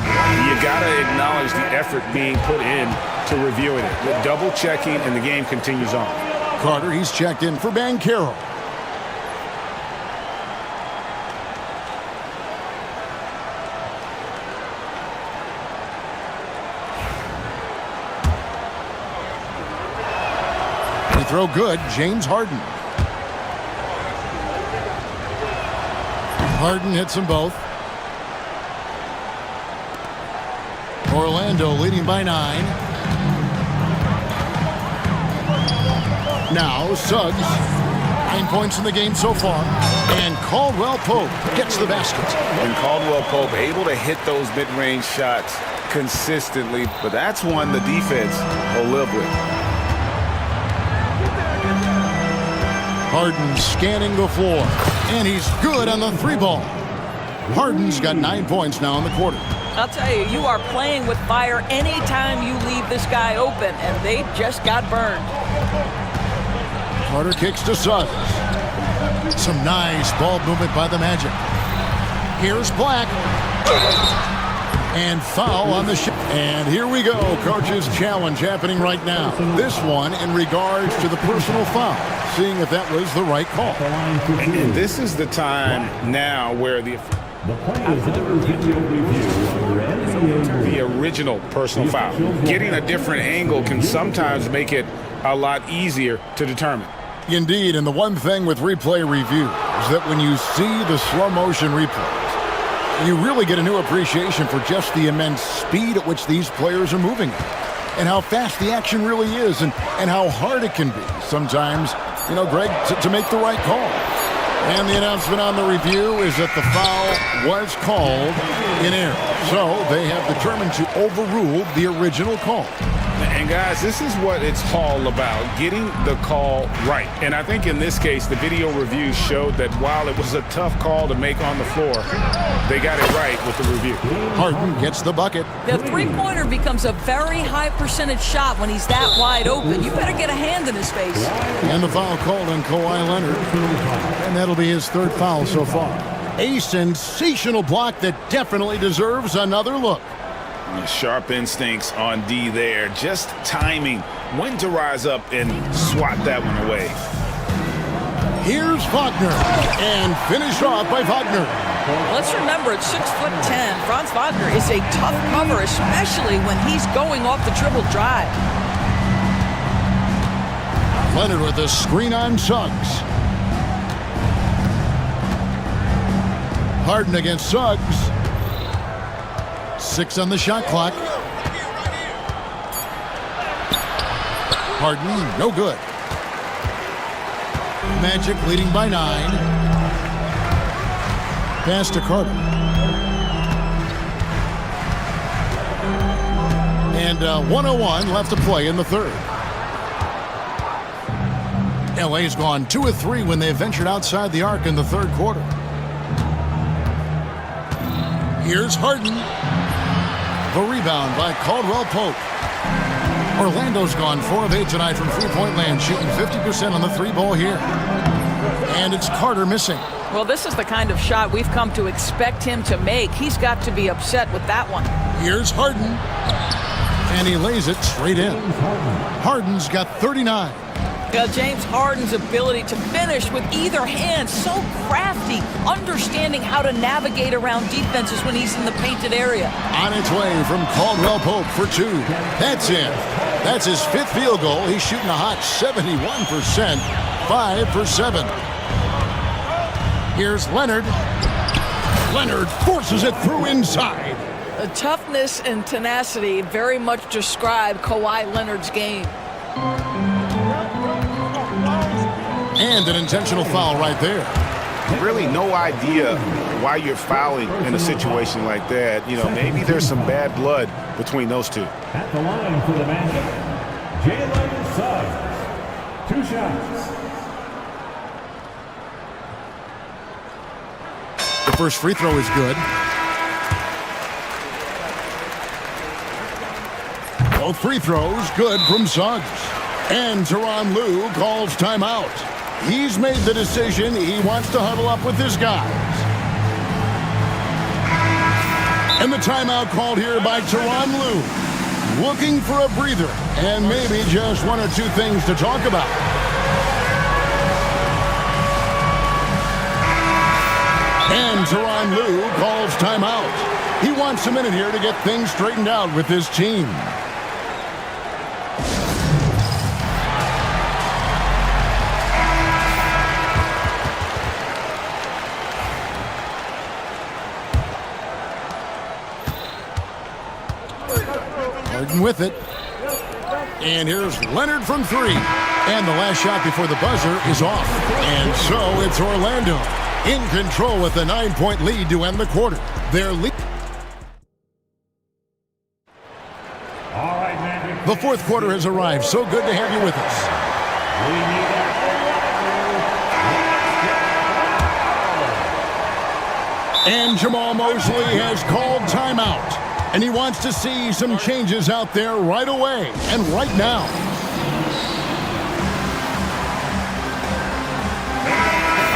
you got to acknowledge the effort being put in to reviewing it. The double checking, and the game continues on. Carter, he's checked in for Banchero. Throw good, James Harden. Harden hits them both. Orlando leading by 9. Now Suggs, 9 points in the game so far. And Caldwell Pope gets the basket. And Caldwell Pope able to hit those mid-range shots consistently, but that's one the defense will live with. Harden scanning the floor, and he's good on the 3-ball. Harden's got 9 points now in the quarter. I'll tell you, you are playing with fire anytime you leave this guy open, and they just got burned. Carter kicks to Suggs. Some nice ball movement by the Magic. Here's Black. And foul on the shot. And here we go. Coach's challenge happening right now. This one in regards to the personal foul. Seeing if that was the right call. And this is the time now where the original personal foul. Getting a different angle can sometimes make it a lot easier to determine. Indeed, and the one thing with replay review is that when you see the slow motion replays, You really get a new appreciation for just the immense speed at which these players are moving and how fast the action really is and how hard it can be sometimes, Greg, to make the right call. And the announcement on the review is that the foul was called in error. So they have determined to overrule the original call. And guys, this is what it's all about, getting the call right. And I think in this case, the video review showed that while it was a tough call to make on the floor, they got it right with the review. Harden gets the bucket. The three-pointer becomes a very high percentage shot when he's that wide open. You better get a hand in his face. And the foul called on Kawhi Leonard. And that'll be his third foul so far. A sensational block that definitely deserves another look. Sharp instincts on D there. Just timing when to rise up and swat that one away. Here's Wagner. And finished off by Wagner. Let's remember, at 6'10", Franz Wagner is a tough cover, especially when he's going off the dribble drive. Leonard with a screen on Suggs. Harden against Suggs. 6 on the shot clock. Harden, no good. Magic leading by 9. Pass to Carter. And 1:01 left to play in the third. LA's gone 2 of 3 when they ventured outside the arc in the third quarter. Here's Harden. The rebound by Caldwell Pope. Orlando's gone 4 of 8 tonight from three-point land, shooting 50% on the three ball here. And it's Carter missing. Well, this is the kind of shot we've come to expect him to make. He's got to be upset with that one. Here's Harden. And he lays it straight in. Harden's got 39. James Harden's ability to finish with either hand, so crafty, understanding how to navigate around defenses when he's in the painted area. On its way from Caldwell Pope for 2. That's in. That's his 5th field goal. He's shooting a hot 71%, 5 for 7. Here's Leonard. Leonard forces it through inside. The toughness and tenacity very much describe Kawhi Leonard's game. And an intentional foul right there. Really no idea why you're fouling in a situation like that. Maybe there's some bad blood between those two. At the line for the Magic, Jalen Suggs. 2 shots. The first free throw is good. Both free throws good from Suggs. And Tyronn Lue calls timeout. He's made the decision. He wants to huddle up with his guys. And the timeout called here by Tyronn Lue. Looking for a breather and maybe just 1 or 2 things to talk about. And Tyronn Lue calls timeout. He wants a minute here to get things straightened out with his team. Harden with it. And here's Leonard from 3. And the last shot before the buzzer is off. And so it's Orlando in control with a 9-point lead to end the quarter. Their lead. All right, Magic. The fourth quarter has arrived. So good to have you with us. And Jamal Mosley has called timeout. And he wants to see some changes out there right away and right now.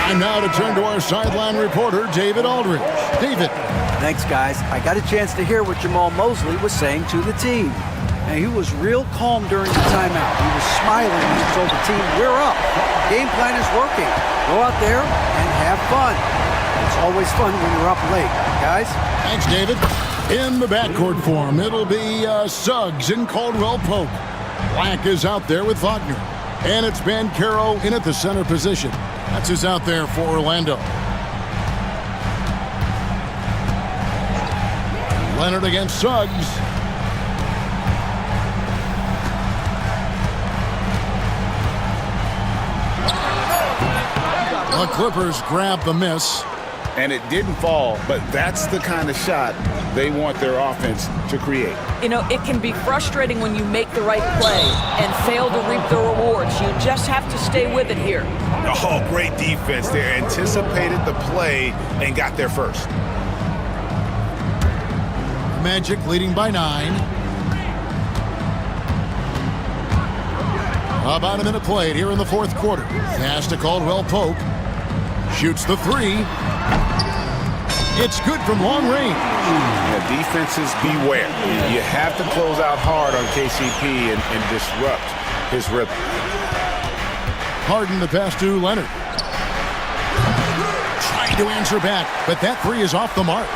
Time now to turn to our sideline reporter, David Aldridge. David. Thanks, guys. I got a chance to hear what Jamal Mosley was saying to the team. And he was real calm during the timeout. He was smiling when he told the team, we're up. Game plan is working. Go out there and have fun. It's always fun when you're up late, guys. Thanks, David. In the backcourt form, it'll be Suggs and Caldwell Pope. Black is out there with Wagner. And it's Banchero in at the center position. That's who's out there for Orlando. Leonard against Suggs. The Clippers grab the miss. And it didn't fall, but that's the kind of shot they want their offense to create. You know, it can be frustrating when you make the right play and fail to reap the rewards. You just have to stay with it here. Oh, great defense there. Anticipated the play and got there first. Magic leading by 9. About a minute played here in the fourth quarter. Pass to Caldwell Pope. Shoots the 3. It's good from long range. Yeah, defenses beware. You have to close out hard on KCP and disrupt his rhythm. Harden the pass to Leonard. Trying to answer back, but that 3 is off the mark.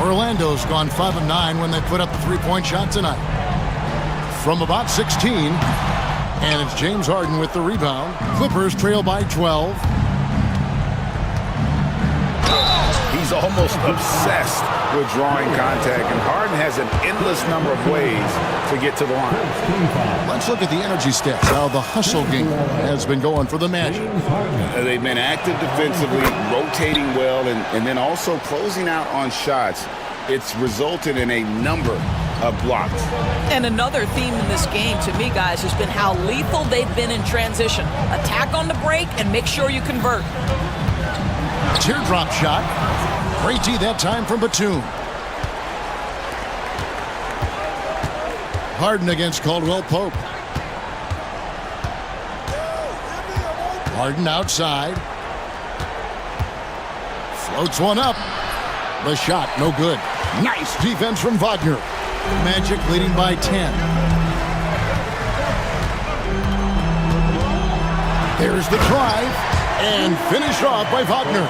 Orlando's gone 5 of 9 when they put up the 3-point shot tonight. From about 16, and it's James Harden with the rebound. Clippers trail by 12. He's almost obsessed with drawing contact, and Harden has an endless number of ways to get to the line. Let's look at the energy stats, how the hustle game has been going for the Magic. They've been active defensively, rotating well, and then also closing out on shots. It's resulted in a number of blocks. And another theme in this game, to me, guys, has been how lethal they've been in transition. Attack on the break and make sure you convert. Teardrop shot. Great D that time from Batum. Harden against Caldwell Pope. Harden outside. Floats one up. The shot, no good. Nice defense from Wagner. Magic leading by 10. There's the drive. And finished off by Wagner.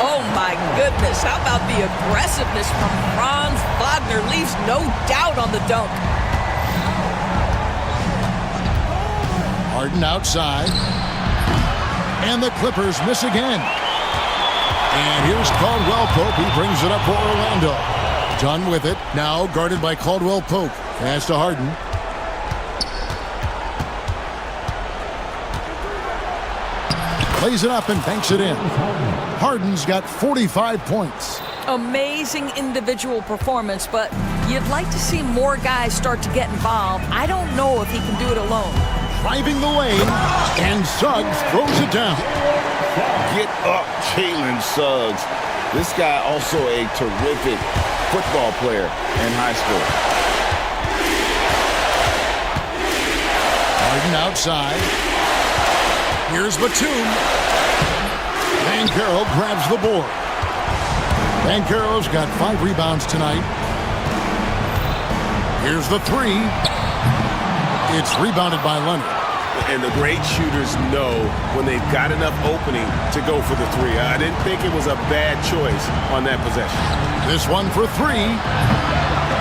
Oh, my goodness. How about the aggressiveness from Franz Wagner? Leaves no doubt on the dunk. Harden outside. And the Clippers miss again. And here's Caldwell Pope. He brings it up for Orlando. Done with it. Now guarded by Caldwell Pope. Pass to Harden. Plays it up and banks it in. Harden's got 45 points. Amazing individual performance, but you'd like to see more guys start to get involved. I don't know if he can do it alone. Driving the lane, and Suggs throws it down. Get up, Jalen Suggs. This guy also a terrific football player in high school. Harden outside. Here's Batum. Banchero grabs the board. Banchero's got 5 rebounds tonight. Here's the 3. It's rebounded by Leonard. And the great shooters know when they've got enough opening to go for the 3. I didn't think it was a bad choice on that possession. This one for 3.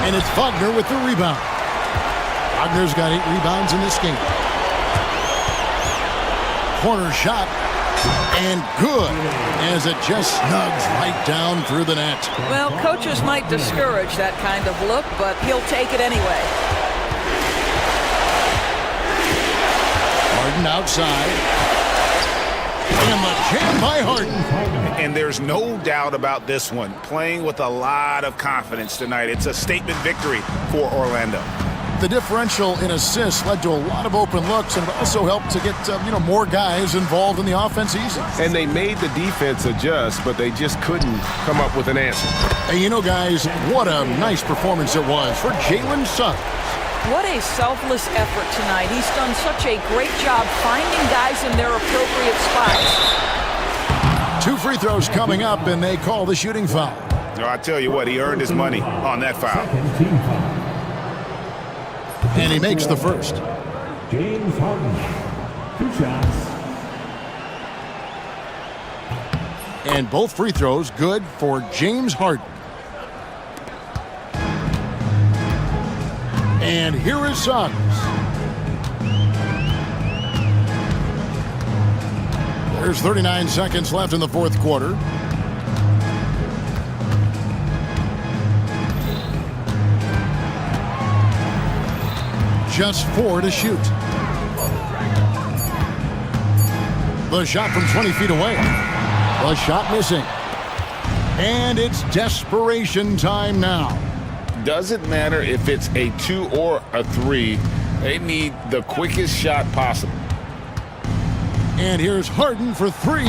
And it's Wagner with the rebound. Wagner's got 8 rebounds in this game. Corner shot, and good, as it just snugs right down through the net. Well, coaches might discourage that kind of look, but he'll take it anyway. Harden outside, and the jam by Harden. And there's no doubt about this one. Playing with a lot of confidence tonight. It's a statement victory for Orlando. The differential in assists led to a lot of open looks, and it also helped to get more guys involved in the offense easy. And they made the defense adjust, but they just couldn't come up with an answer. And guys, what a nice performance it was for Jalen Suggs. What a selfless effort tonight. He's done such a great job finding guys in their appropriate spots. 2 free throws coming up, and they call the shooting foul. I tell you what, he earned his money on that foul. And he makes the first. James Harden, 2 shots. And both free throws good for James Harden. And here is Suggs. There's 39 seconds left in the fourth quarter. just 4 to shoot. The shot from 20 feet away. The shot missing. And it's desperation time now. Doesn't matter if it's a 2 or a 3. They need the quickest shot possible. And here's Harden for 3.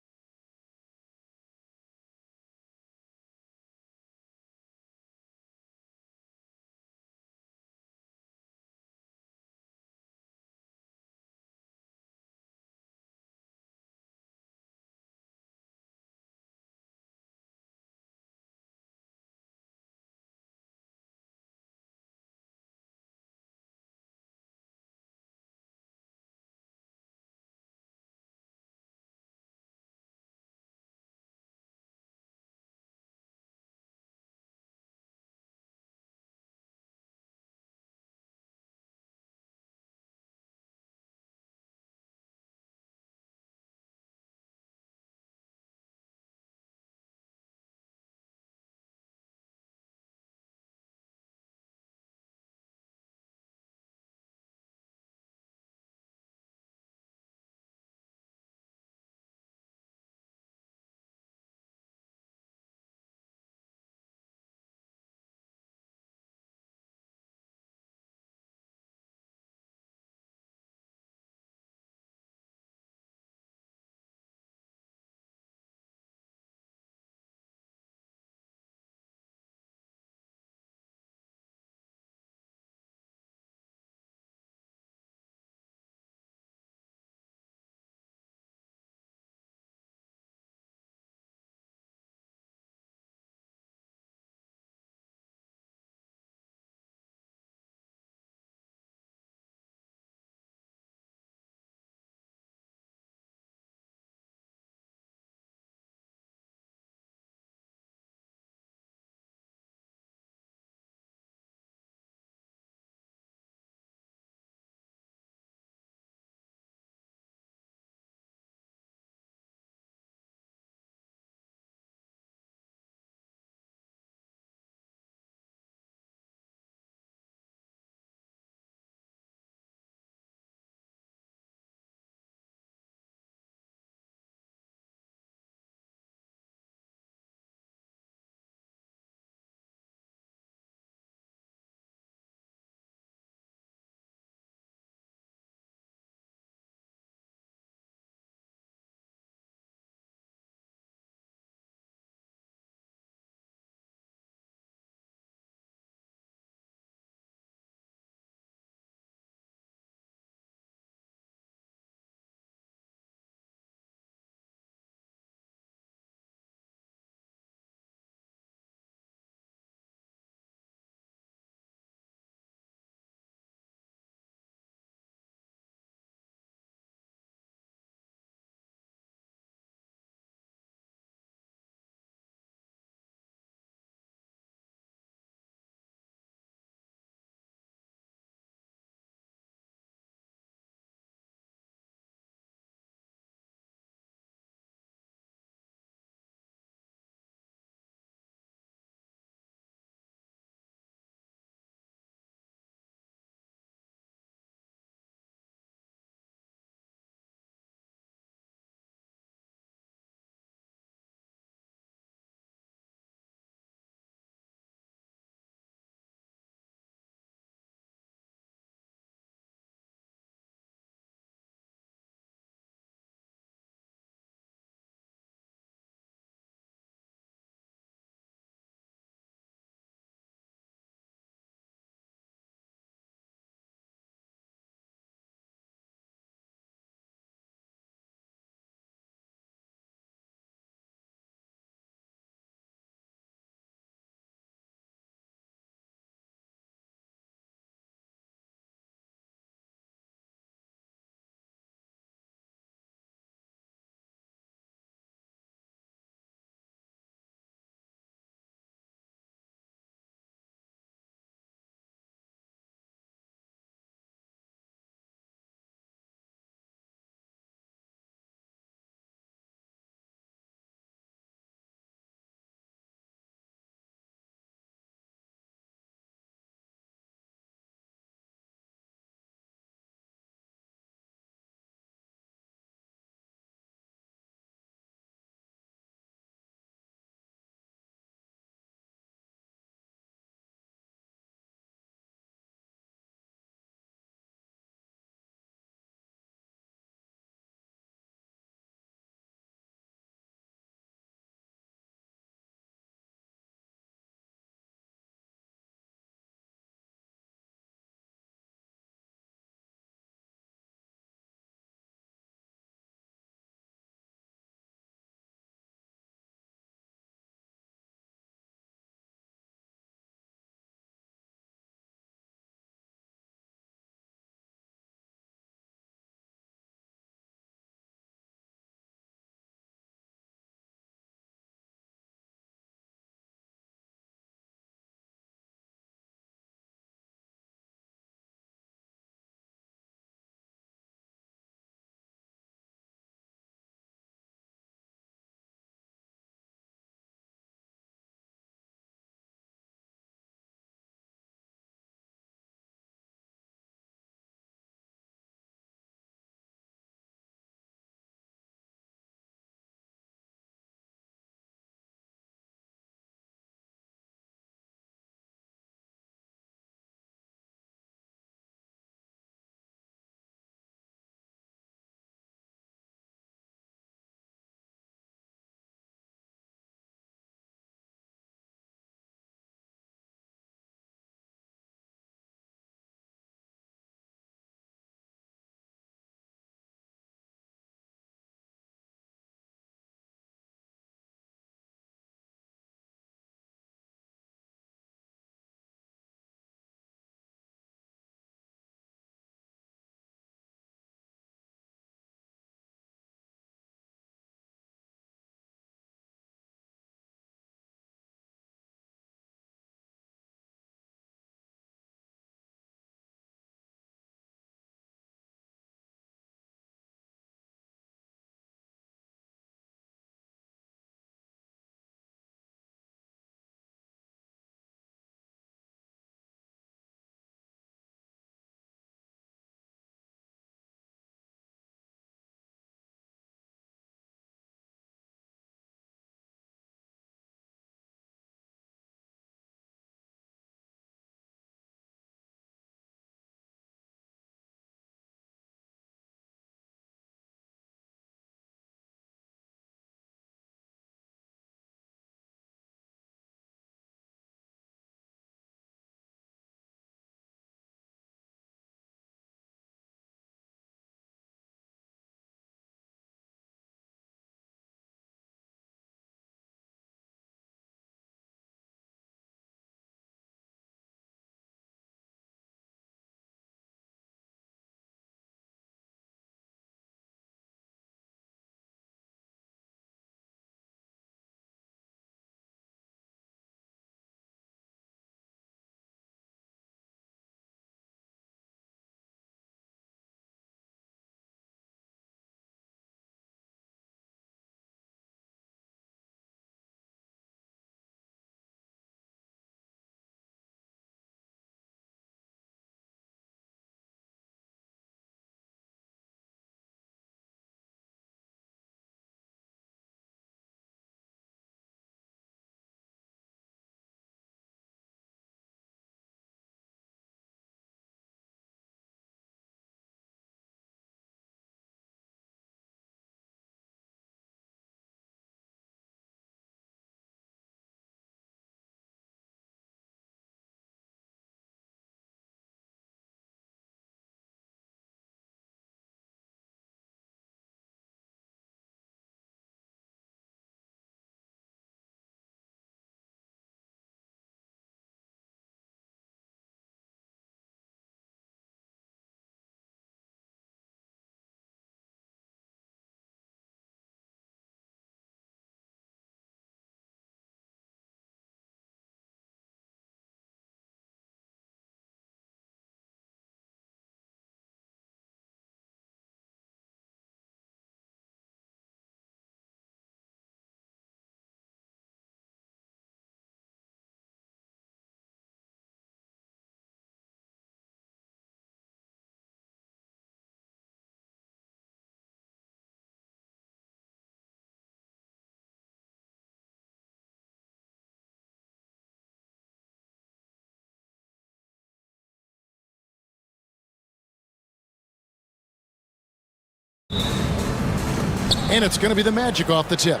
And it's going to be the Magic off the tip.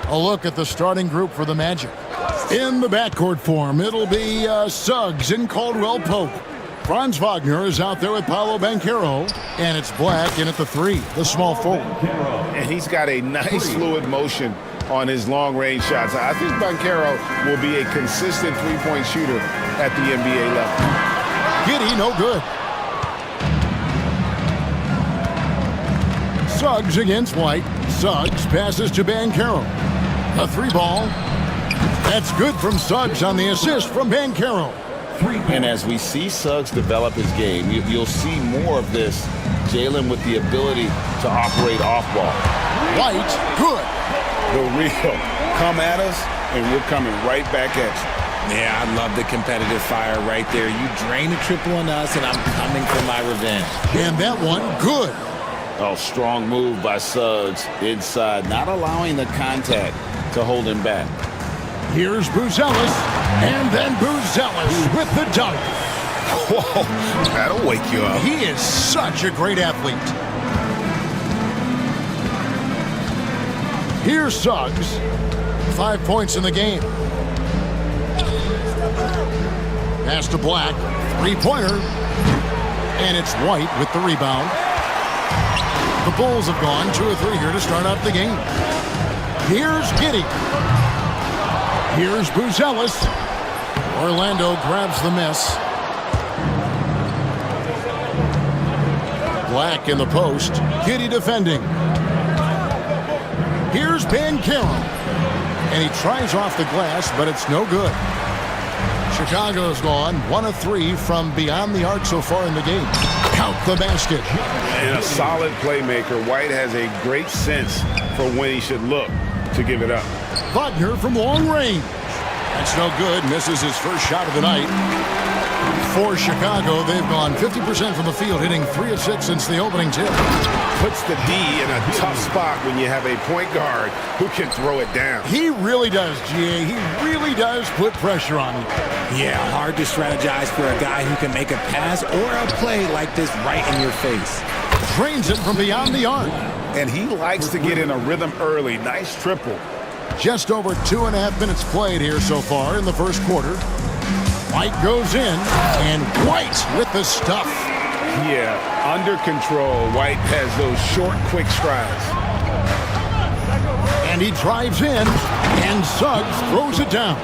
A look at the starting group for the Magic. In the backcourt form, it'll be Suggs and Caldwell Pope. Franz Wagner is out there with Paolo Banchero, and it's Black in at the 3, the small forward. And he's got a nice fluid motion on his long-range shots. I think Banchero will be a consistent three-point shooter at the NBA level. Giddey, no good. Suggs against White. Suggs passes to Banchero. A 3-ball. That's good from Suggs on the assist from Banchero. And as we see Suggs develop his game, you'll see more of this. Jalen with the ability to operate off ball. White, good. The real. Come at us, and we're coming right back at you. Yeah, I love the competitive fire right there. You drain a triple on us, and I'm coming for my revenge. And that one, good. Oh, strong move by Suggs inside, not allowing the contact to hold him back. Here's Buzelis, and then Buzelis with the dunk. Whoa, that'll wake you up. He is such a great athlete. Here's Suggs. 5 points in the game. Pass to Black. 3-pointer. And it's White with the rebound. The Bulls have gone 2 or 3 here to start out the game. Here's Giddey. Here's Buzelis. Orlando grabs the miss. Black in the post. Giddey defending. Here's Banchero. And he tries off the glass, but it's no good. Chicago's gone 1 of 3 from beyond the arc so far in the game. Count the basket. And a solid playmaker. White has a great sense for when he should look to give it up. Wagner from long range. That's no good. Misses his first shot of the night. For Chicago, they've gone 50% from the field, hitting 3 of 6 since the opening tip. Puts the D in a tough spot when you have a point guard who can throw it down. He really does, GA. He really does put pressure on you. Yeah, hard to strategize for a guy who can make a pass or a play like this right in your face. Drains it from beyond the arc. And he likes to get in a rhythm early. Nice triple. Just over 2.5 minutes played here so far in the first quarter. White goes in, and White with the stuff. Yeah, under control. White has those short, quick strides. And he drives in, and Suggs throws it down.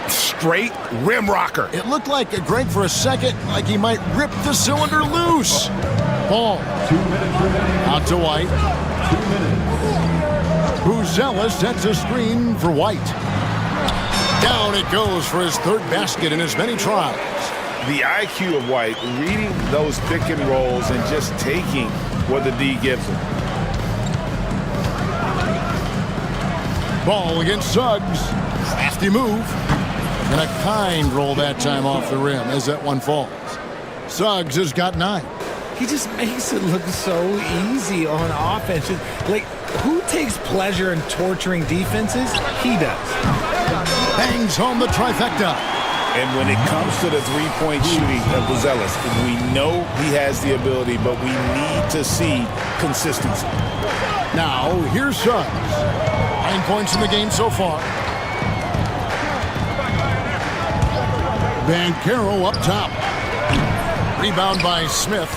Straight rim rocker. It looked like Greg for a second, like he might rip the cylinder loose. Ball. 2 minutes remaining. Out to White. 2 minutes. Buzelis sets a screen for White. Down it goes for his 3rd basket in as many tries. The IQ of White, reading those pick and rolls and just taking what the D gives him. Ball against Suggs. Crafty move. And a kind roll that time off the rim as that one falls. Suggs has got 9. He just makes it look so easy on offense. Like, who takes pleasure in torturing defenses? He does. Bangs home the trifecta. And when it comes to the three-point shooting of Buzelis, we know he has the ability, but we need to see consistency. Now, here's Suggs. 9 points in the game so far. Banchero up top. Rebound by Smith.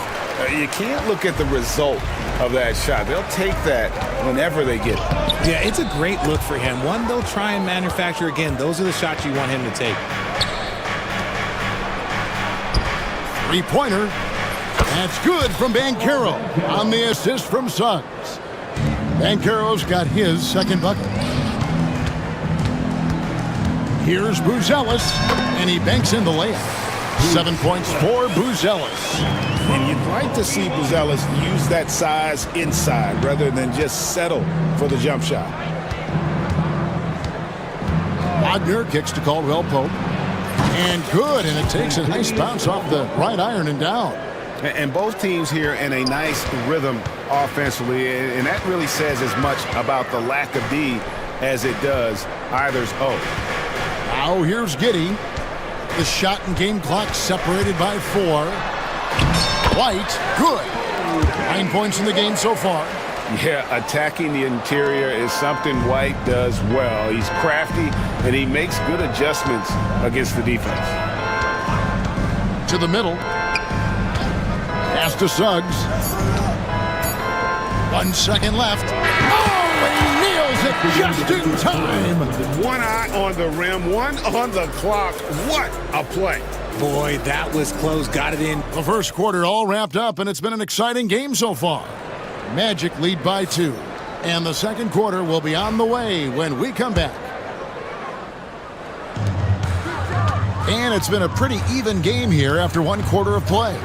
You can't look at the result of that shot. They'll take that whenever they get it. Yeah, it's a great look for him. One they'll try and manufacture again. Those are the shots you want him to take. 3-pointer. That's good from Banchero on the assist from Suggs. Banchero's got his 2nd bucket. Here's Buzelis, and he banks in the layup. 7 points for Buzelis. And you'd like to see Buzelis use that size inside rather than just settle for the jump shot. Wagner kicks to Caldwell Pope. And good, and it takes a nice bounce off the right iron and down. And both teams here in a nice rhythm offensively, and that really says as much about the lack of D as it does either's O. Now here's Giddey. The shot and game clock separated by 4. White, good. 9 points in the game so far. Yeah, attacking the interior is something White does well. He's crafty, and he makes good adjustments against the defense. To the middle. Pass to Suggs. 1 second left. Oh, and he nails it just in time. One eye on the rim, one on the clock. What a play. Boy, that was close. Got it in. The first quarter all wrapped up, and it's been an exciting game so far. Magic lead by 2. And the second quarter will be on the way when we come back. And it's been a pretty even game here after 1 quarter of play.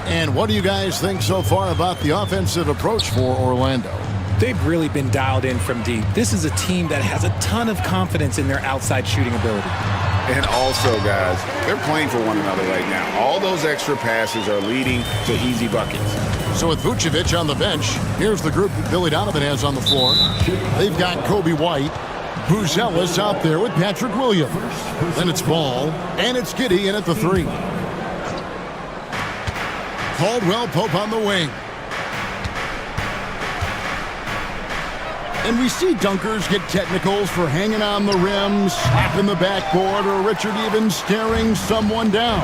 And what do you guys think so far about the offensive approach for Orlando? They've really been dialed in from deep. This is a team that has a ton of confidence in their outside shooting ability. And also, guys, they're playing for one another right now. All those extra passes are leading to easy buckets. So with Vucevic on the bench, here's the group that Billy Donovan has on the floor. They've got Kobe White, Buzelis out there with Patrick Williams. Then it's Ball, and it's Giddey in at the 3. Caldwell Pope on the wing. And we see dunkers get technicals for hanging on the rim, slapping the backboard, or Richard even staring someone down.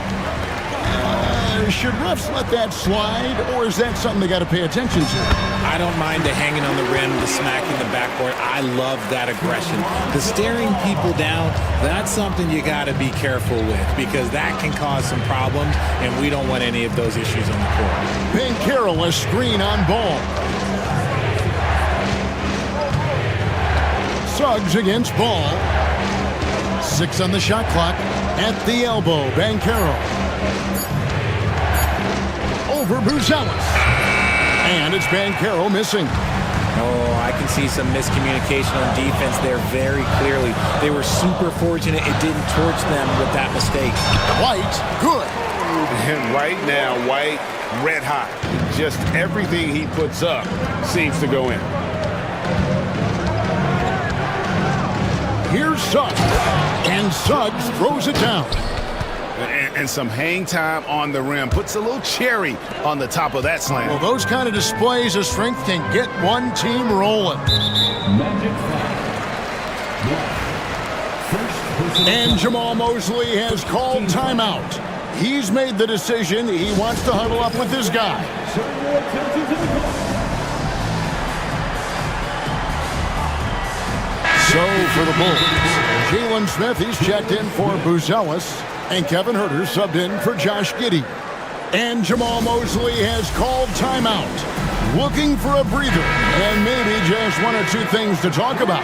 Should refs let that slide, or is that something they got to pay attention to? I don't mind the hanging on the rim, the smacking the backboard. I love that aggression. The staring people down, that's something you got to be careful with because that can cause some problems, and we don't want any of those issues on the court. Banchero, a screen on Ball. Suggs against Ball. 6 on the shot clock. At the elbow, Banchero. Over Buzelis. And it's Banchero missing. Oh, I can see some miscommunication on defense there very clearly. They were super fortunate it didn't torch them with that mistake. White, good. And right now, White, red hot. Just everything he puts up seems to go in. Here's Suggs. And Suggs throws it down. And some hang time on the rim. Puts a little cherry on the top of that slam. Well, those kind of displays of strength can get one team rolling. And Jamal Mosley has called timeout. He's made the decision. He wants to huddle up with his guy. So for the Bulls, Jalen Smith, he's checked in for Buzelis. And Kevin Huerter subbed in for Josh Giddey. And Jamal Mosley has called timeout. Looking for a breather. And maybe just 1 or 2 things to talk about.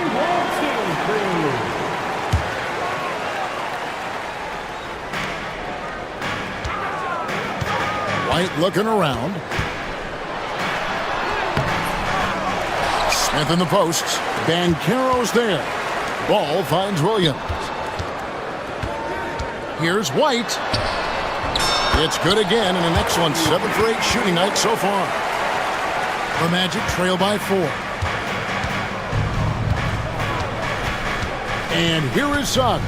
White looking around. Smith in the posts. Banchero's there. Ball finds Williams. Here's White. It's good again, and an excellent 7 for 8 shooting night so far. The Magic trail by 4. And here is Suggs.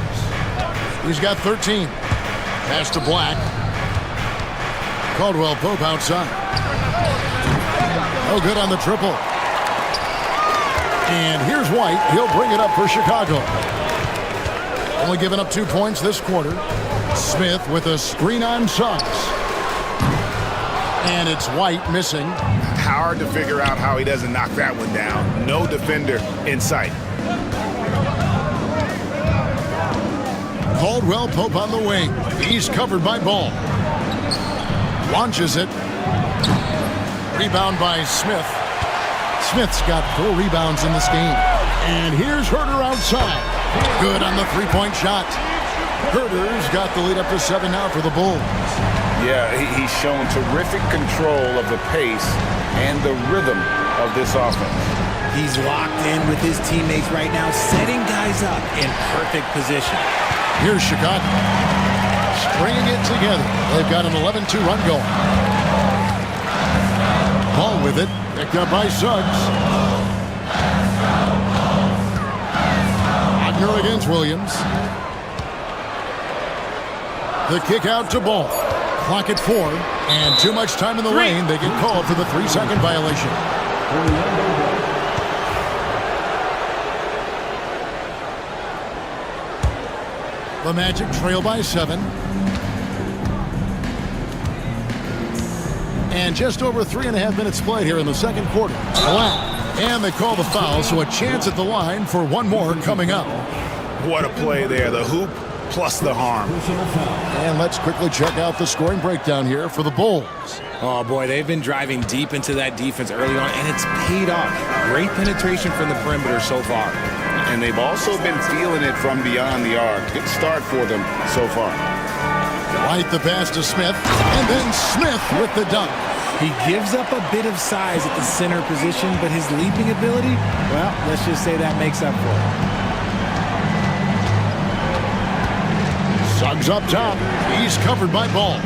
He's got 13. Pass to Black. Caldwell Pope outside. No good on the triple. And here's White. He'll bring it up for Chicago. Only giving up 2 points this quarter. Smith with a screen on Suggs. And it's White missing. Hard to figure out how he doesn't knock that one down. No defender in sight. Caldwell Pope on the wing. He's covered by Ball. Launches it. Rebound by Smith. Smith's got 4 rebounds in this game. And here's Huerter outside. Good on the 3-point shot. Huerter's got the lead up to 7 now for the Bulls. Yeah, he's shown terrific control of the pace and the rhythm of this offense. He's locked in with his teammates right now, setting guys up in perfect position. Here's Chicago. Stringing it together. They've got an 11-2 run going. Ball with it. Picked up by Suggs. Wagner against Williams. The kick out to Ball. Clock at 4. And too much time in the lane. They get called for the 3-second violation. The Magic trail by 7. And just over 3.5 minutes played here in the second quarter. And they call the foul, so a chance at the line for one more coming up. What a play there. The hoop plus the harm. And let's quickly check out the scoring breakdown here for the Bulls. Oh, boy, they've been driving deep into that defense early on, and it's paid off. Great penetration from the perimeter so far. And they've also been feeling it from beyond the arc. Good start for them so far. White the pass to Smith, and then Smith with the dunk. He gives up a bit of size at the center position, but his leaping ability, well, let's just say that makes up for it. Suggs up top. He's covered by Ball.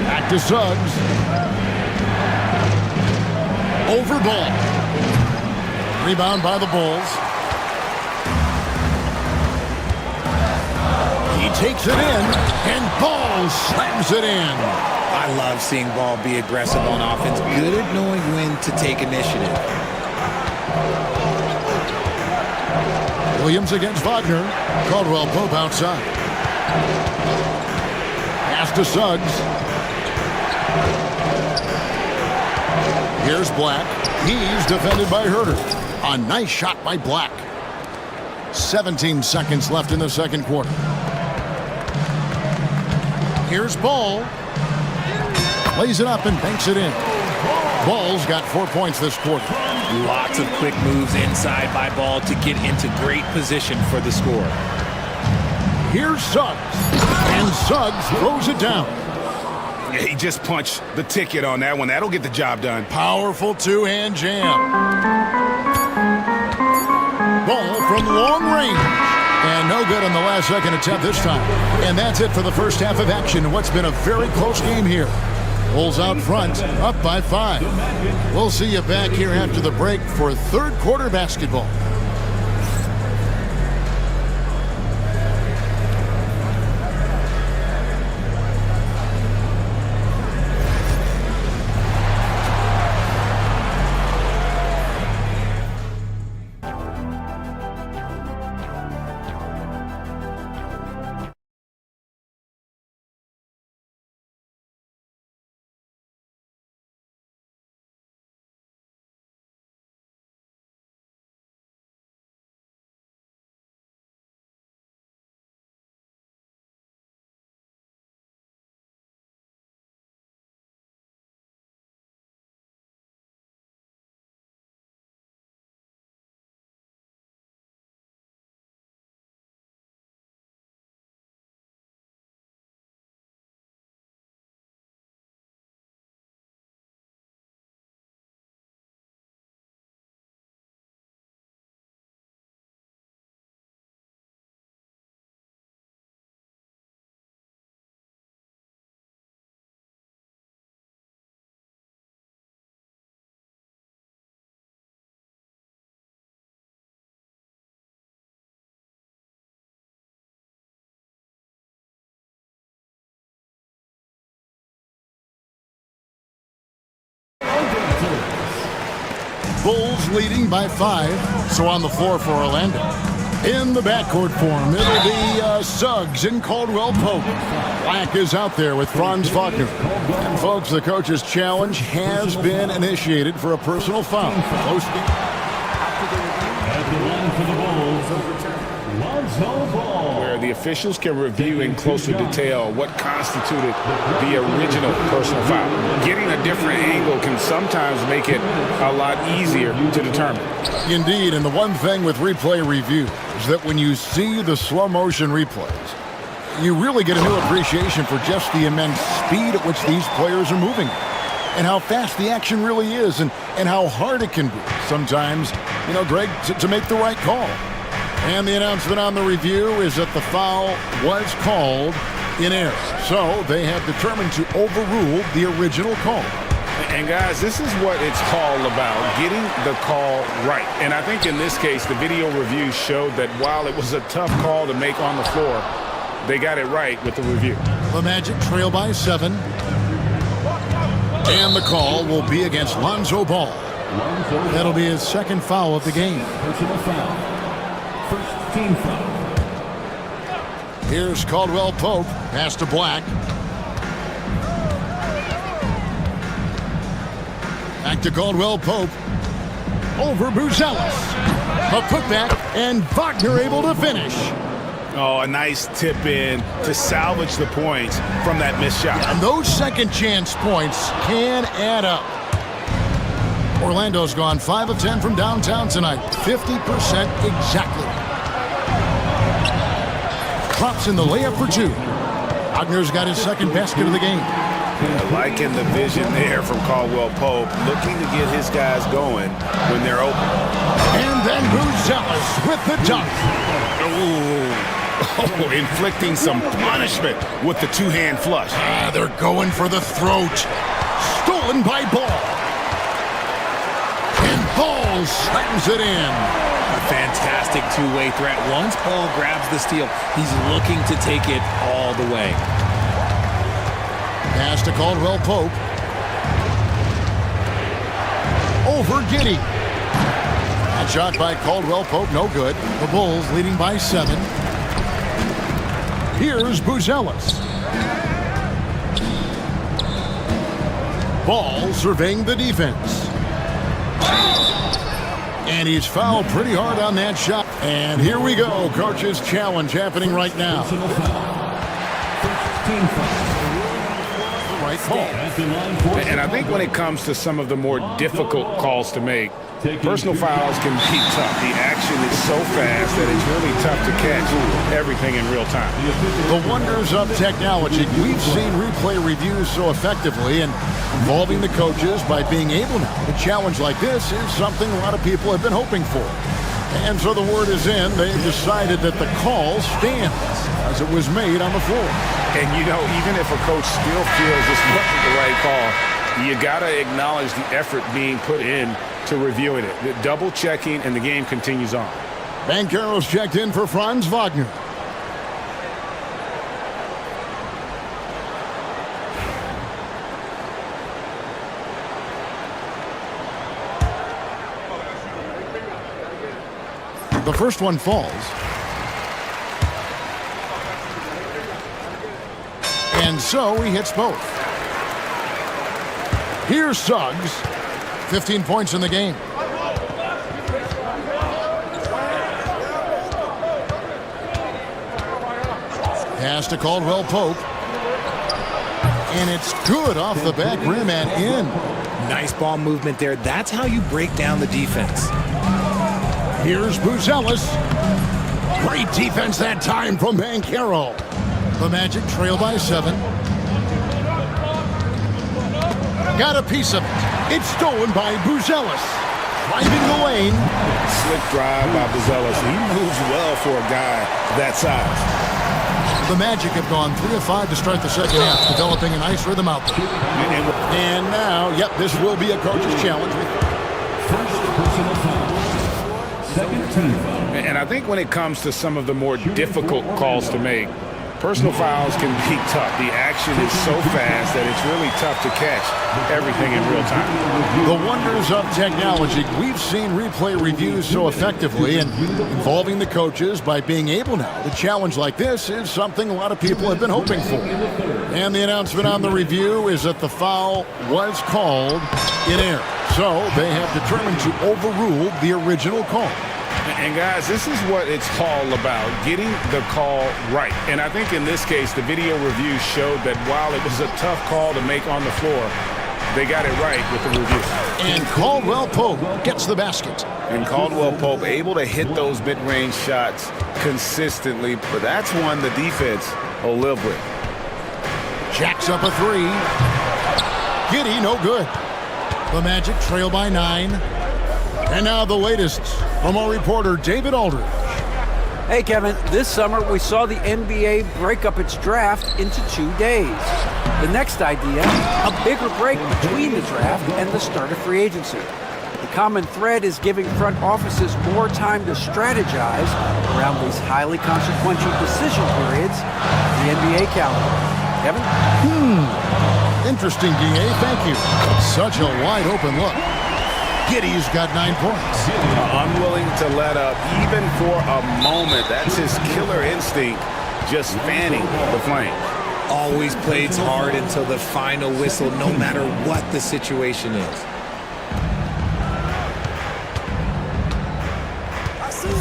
Back to Suggs. Over Ball. Rebound by the Bulls. He takes it in, and Ball slams it in. I love seeing Ball be aggressive on offense, good at knowing when to take initiative. Williams against Wagner. Caldwell Pope outside. Pass to Suggs. Here's Black. He's defended by Herter. A nice shot by Black. 17 seconds left in the second quarter. Here's Ball. Lays it up and banks it in. Ball's got 4 points this quarter. Lots of quick moves inside by Ball to get into great position for the score. Here's Suggs. And Suggs throws it down. Yeah, he just punched the ticket on that one. That'll get the job done. Powerful two-hand jam. Ball from long range. And no good on the last second attempt this time. And that's it for the first half of action in what's been a very close game here. Bulls out front, up by 5. We'll see you back here after the break for third quarter basketball. Bulls leading by 5, so on the floor for Orlando. In the backcourt form, it'll be Suggs and Caldwell Pope. Black is out there with Franz Wagner. And folks, the coach's challenge has been initiated for a personal foul. Close game. At the line for the Bulls, Lonzo Ball. Where the officials can review in closer detail what constituted the original personal foul. Getting a different angle can sometimes make it a lot easier to determine. Indeed, and the one thing with replay review is that when you see the slow motion replays, you really get a new appreciation for just the immense speed at which these players are moving and how fast the action really is and how hard it can be sometimes, you know, Greg, to make the right call. And the announcement on the review is that the foul was called in error. So they have determined to overrule the original call. And guys, this is what it's all about, getting the call right. And I think in this case, the video review showed that while it was a tough call to make on the floor, they got it right with the review. The Magic trail by 7. And the call will be against Lonzo Ball. That'll be his second foul of the game. Personal foul. First team foul. Here's Caldwell Pope. Pass to Black. Back to Caldwell Pope. Over Buzelis. A putback, and Wagner able to finish. Oh, a nice tip in to salvage the points from that missed shot. And those second chance points can add up. Orlando's gone 5 of 10 from downtown tonight. 50% exactly. Drops in the layup for 2. Wagner's got his second basket of the game. Yeah, liking the vision there from Caldwell Pope, looking to get his guys going when they're open. And then Buzelis with the dunk. Oh, inflicting some punishment with the two-hand flush. They're going for the throat. Stolen by Ball. And Ball slams it in. A fantastic two-way threat. Once Ball grabs the steal, he's looking to take it all the way. Pass to Caldwell Pope. Over Giddey. That shot by Caldwell Pope, no good. The Bulls leading by 7. Here's Buzelis. Ball surveying the defense. And he's fouled pretty hard on that shot. And here we go. Coach's challenge happening right now. First team foul. Right call. And I think when it comes to some of the more difficult calls to make, personal fouls can be tough. The action is so fast that it's really tough to catch everything in real time. The wonders of technology. We've seen replay reviews so effectively, and involving the coaches by being able now to challenge like this is something a lot of people have been hoping for. And so the word is in. They've decided that the call stands as it was made on the floor. And you know, even if a coach still feels this wasn't the right call, you got to acknowledge the effort being put in to reviewing it. The double checking, and the game continues on. Banchero's checked in for Franz Wagner. The first one falls. And so he hits both. Here's Suggs. 15 points in the game. Pass to Caldwell Pope. And it's good off the back rim and in. Nice ball movement there. That's how you break down the defense. Here's Buzelis. Great defense that time from Banchero. The Magic trail by 7. Got a piece of it. It's stolen by Buzelis. Finding the lane. Slick drive by Buzelis. He moves well for a guy that size. The Magic have gone 3 of 5 to start the second half, developing a nice rhythm out there. And now, yep, this will be a coach's challenge. First personal foul. Second team foul. And I think when it comes to some of the more difficult calls to make, personal fouls can be tough. The action is so fast that it's really tough to catch everything in real time. The wonders of technology. We've seen replay reviews so effectively, and involving the coaches by being able now to challenge like this is something a lot of people have been hoping for. And the announcement on the review is that the foul was called in error. So they have determined to overrule the original call. And guys, this is what it's all about, getting the call right. And I think in this case, the video review showed that while it was a tough call to make on the floor, they got it right with the review. And Caldwell Pope gets the basket. And Caldwell Pope able to hit those mid-range shots consistently, but that's one the defense will live with. Jacks up a 3. Giddey, no good. The Magic trail by 9. And now the latest from our reporter, David Aldridge. Hey, Kevin, this summer we saw the NBA break up its draft into 2 days. The next idea, a bigger break between the draft and the start of free agency. The common thread is giving front offices more time to strategize around these highly consequential decision periods in the NBA calendar. Kevin? Interesting, DA. Thank you. Such a wide open look. Giddy's got 9 points. Unwilling to let up even for a moment. That's his killer instinct, just fanning the flame. Always plays hard until the final whistle, no matter what the situation is.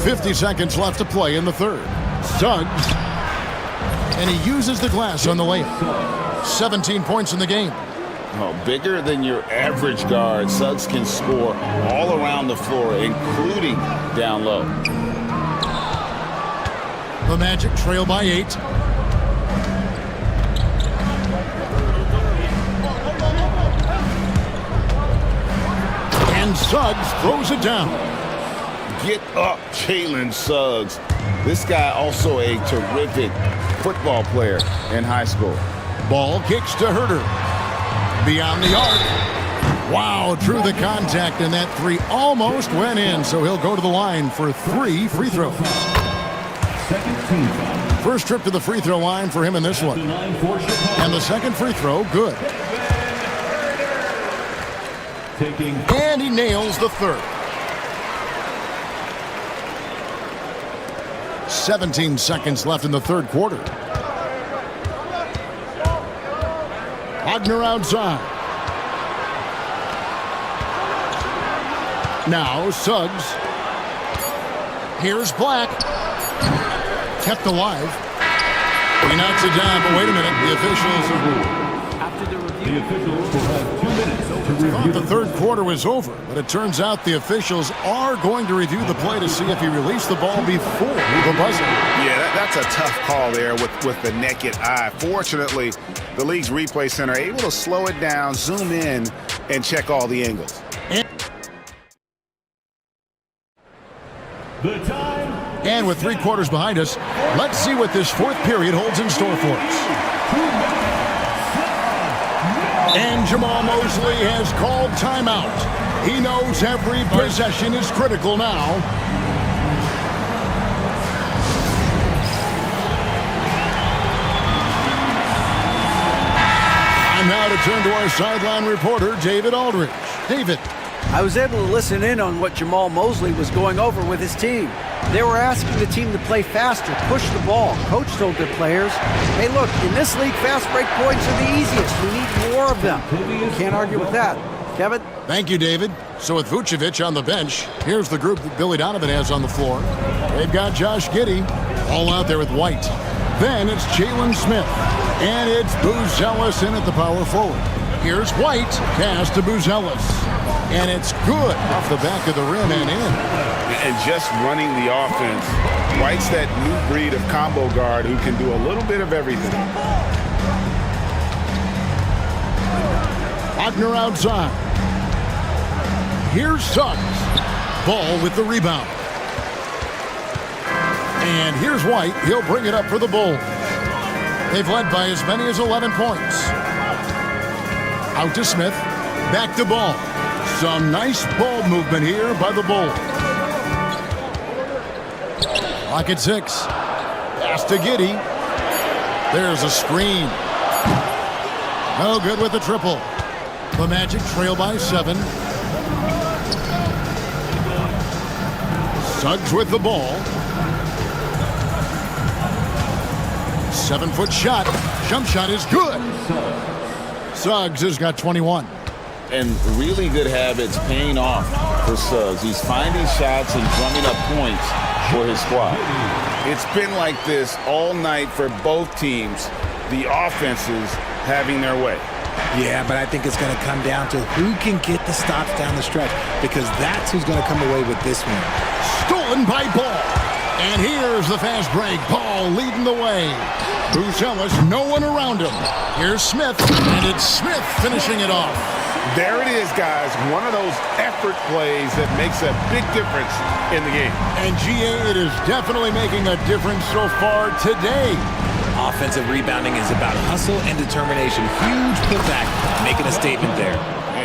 50 seconds left to play in the third. Suggs. And he uses the glass on the layup. 17 points in the game. Oh, bigger than your average guard, Suggs can score all around the floor, including down low. The Magic trail by 8. And Suggs throws it down. Get up, Jalen Suggs. This guy also a terrific football player in high school. Ball kicks to Herter. Beyond the arc. Wow, drew the contact, and that 3 almost went in, so he'll go to the line for 3 free throws. First trip to the free throw line for him in this one. And the second free throw, good. And he nails the third. 17 seconds left in the third quarter. Wagner outside. Now Suggs. Here's Black. Kept alive. He knocks it down, but wait a minute. The officials... After the review, the officials will have 2 minutes to review. The third quarter was over, but it turns out the officials are going to review the play to see if he released the ball before the buzzer. Yeah, that's a tough call there with the naked eye. Fortunately, the league's replay center able to slow it down, zoom in, and check all the angles. And with 3 quarters behind us, let's see what this fourth period holds in store for us. And Jamal Mosley has called timeout. He knows every possession is critical now. And now to turn to our sideline reporter, David Aldridge. David. I was able to listen in on what Jamal Mosley was going over with his team. They were asking the team to play faster, push the ball. Coach told their players, hey, look, in this league, fast break points are the easiest. We need more of them. Can't argue with that. Kevin? Thank you, David. So with Vucevic on the bench, here's the group that Billy Donovan has on the floor. They've got Josh Giddey all out there with White. Then it's Jalen Smith. And it's Buzelis in at the power forward. Here's White, pass to Buzelis. And it's good off the back of the rim and in. And just running the offense, White's that new breed of combo guard who can do a little bit of everything. Wagner outside. Here's Suggs. Ball with the rebound. And here's White. He'll bring it up for the Bulls. They've led by as many as 11 points. Out to Smith. Back to Ball. Some nice ball movement here by the Bulls. Clock at 6. Pass to Giddey. There's a screen. No good with the triple. The Magic trail by 7. Suggs with the ball. 7-foot shot. Jump shot is good. Suggs has got 21. And really good habits paying off for Suggs. He's finding shots and drumming up points for his squad. It's been like this all night for both teams. The offenses having their way. Yeah, but I think it's going to come down to who can get the stops down the stretch, because that's who's going to come away with this one. Stolen by Ball. And here's the fast break. Ball leading the way. Buzelis, no one around him. Here's Smith, and it's Smith finishing it off. There it is, guys. One of those effort plays that makes a big difference in the game. And GA, it is definitely making a difference so far today. Offensive rebounding is about hustle and determination. Huge putback, making a statement there.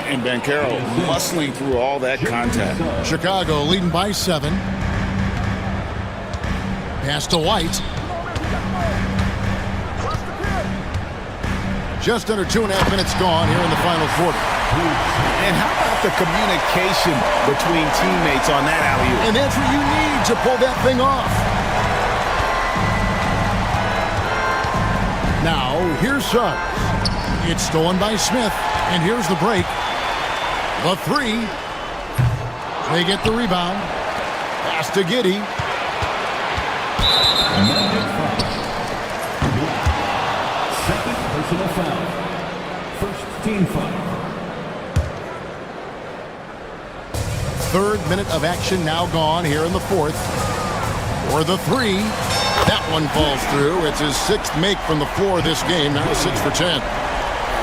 And Banchero muscling through all that contact. Chicago leading by 7. Pass to White. Just under 2.5 minutes gone here in the final quarter. And how about the communication between teammates on that alley-oop? And that's what you need to pull that thing off. Now, here's Suggs. It's stolen by Smith, and here's the break. The three. They get the rebound. Pass to Giddey. Second personal foul. First team foul. Third minute of action now gone here in the fourth. For the three. That one falls through. It's his sixth make from the floor this game. Now 6 for 10.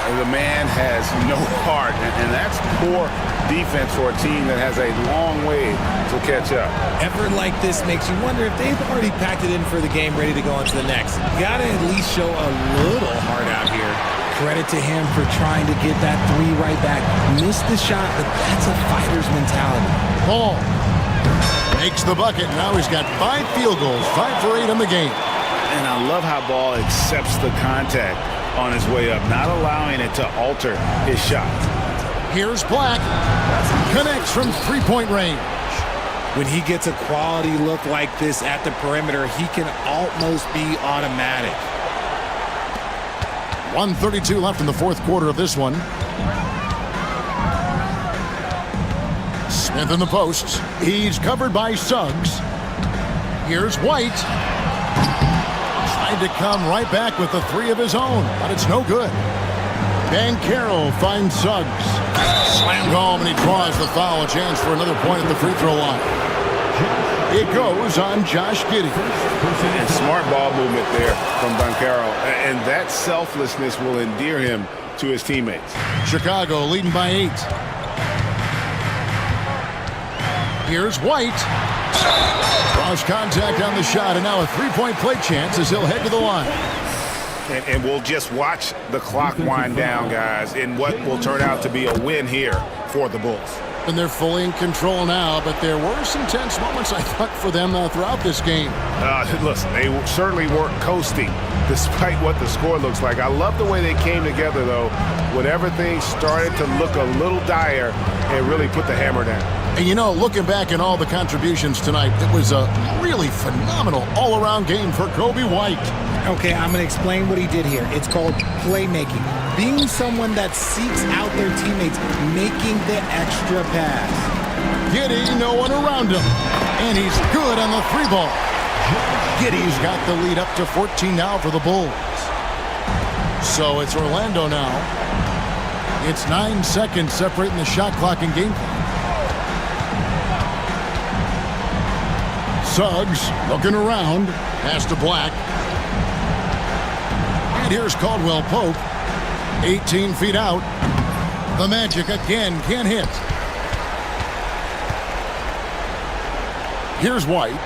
The man has no heart, and that's poor defense for a team that has a long way to catch up. Effort like this makes you wonder if they've already packed it in for the game, ready to go on to the next. You gotta at least show a little heart out here. Credit to him for trying to get that three right back. Missed the shot, but that's a fighter's mentality. Ball makes the bucket. Now he's got 5 field goals, 5 for 8 in the game. And I love how Ball accepts the contact on his way up, not allowing it to alter his shot. Here's Black. Connects from three-point range. When he gets a quality look like this at the perimeter, he can almost be automatic. 1:32 left in the fourth quarter of this one. Smith in the post. He's covered by Suggs. Here's White. Tried to come right back with the three of his own, but it's no good. Banchero finds Suggs. Slammed home, and he draws the foul. A chance for another point at the free throw line. It goes on Josh Giddey. And smart ball movement there from Banchero, and that selflessness will endear him to his teammates. Chicago leading by 8. Here's White. Cross contact on the shot, and now a three-point play chance as he'll head to the line. And we'll just watch the clock wind down, guys, in what will turn out to be a win here for the Bulls. And they're fully in control now, but there were some tense moments, I thought, for them throughout this game. Listen, they certainly weren't coasting, despite what the score looks like. I love the way they came together, though, when everything started to look a little dire and really put the hammer down. And, you know, looking back at all the contributions tonight, it was a really phenomenal all-around game for Kobe White. Okay, I'm going to explain what he did here. It's called playmaking. Being someone that seeks out their teammates, making the extra pass. Giddey, no one around him. And he's good on the three ball. Giddey's got the lead up to 14 now for the Bulls. So it's Orlando now. It's 9 seconds separating the shot clock and game clock. Suggs looking around. Pass to Black. And here's Caldwell Pope. 18 feet out. The Magic again can't hit. Here's White.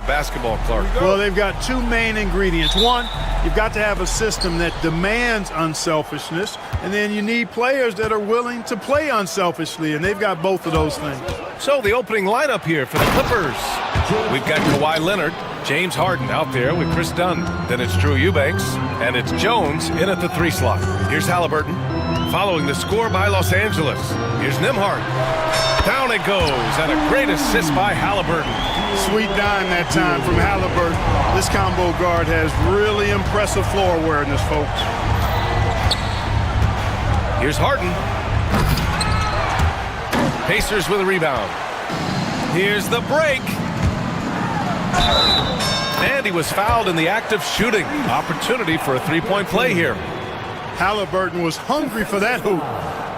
Basketball, Clark. Well, they've got two main ingredients. One, you've got to have a system that demands unselfishness, and then you need players that are willing to play unselfishly, and they've got both of those things. So the opening lineup here for the Clippers. We've got Kawhi Leonard, James Harden out there with Chris Dunn. Then it's Drew Eubanks, and it's Jones in at the 3 slot. Here's Halliburton, following the score by Los Angeles. Here's Nembhard. Down it goes, and a great assist by Halliburton. Sweet dime that time from Halliburton. This combo guard has really impressive floor awareness, folks. Here's Harden. Pacers with a rebound. Here's the break. And he was fouled in the act of shooting. Opportunity for a three-point play here. Halliburton was hungry for that hoop,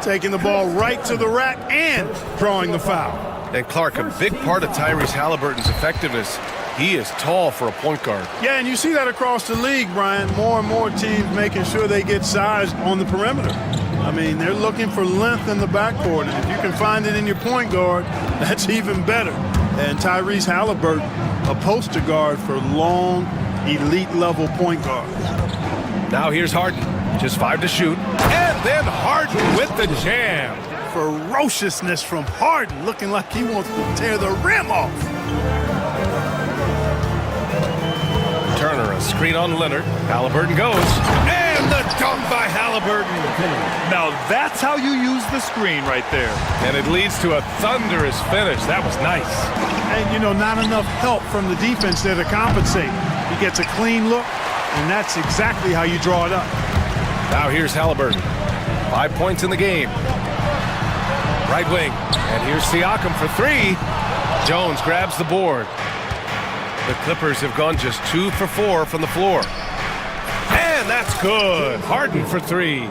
taking the ball right to the rack and drawing the foul. And Clark, a big part of Tyrese Halliburton's effectiveness, he is tall for a point guard. Yeah, and you see that across the league, Brian. More and more teams making sure they get size on the perimeter. I mean, they're looking for length in the backcourt, and if you can find it in your point guard, that's even better. And Tyrese Halliburton, a poster guard for long, elite-level point guards. Now here's Harden, just 5 to shoot, and then Harden with the jam. Ferociousness from Harden, looking like he wants to tear the rim off. Turner, a screen on Leonard. Halliburton goes, and the dunk by Halliburton. Now that's how you use the screen right there. And it leads to a thunderous finish. That was nice. And, you know, not enough help from the defense there to compensate. He gets a clean look, and that's exactly how you draw it up. Now here's Halliburton. 5 points in the game. Right wing. And here's Siakam for 3. Jones grabs the board. The Clippers have gone just 2 for 4 from the floor. And that's good. Harden for 3.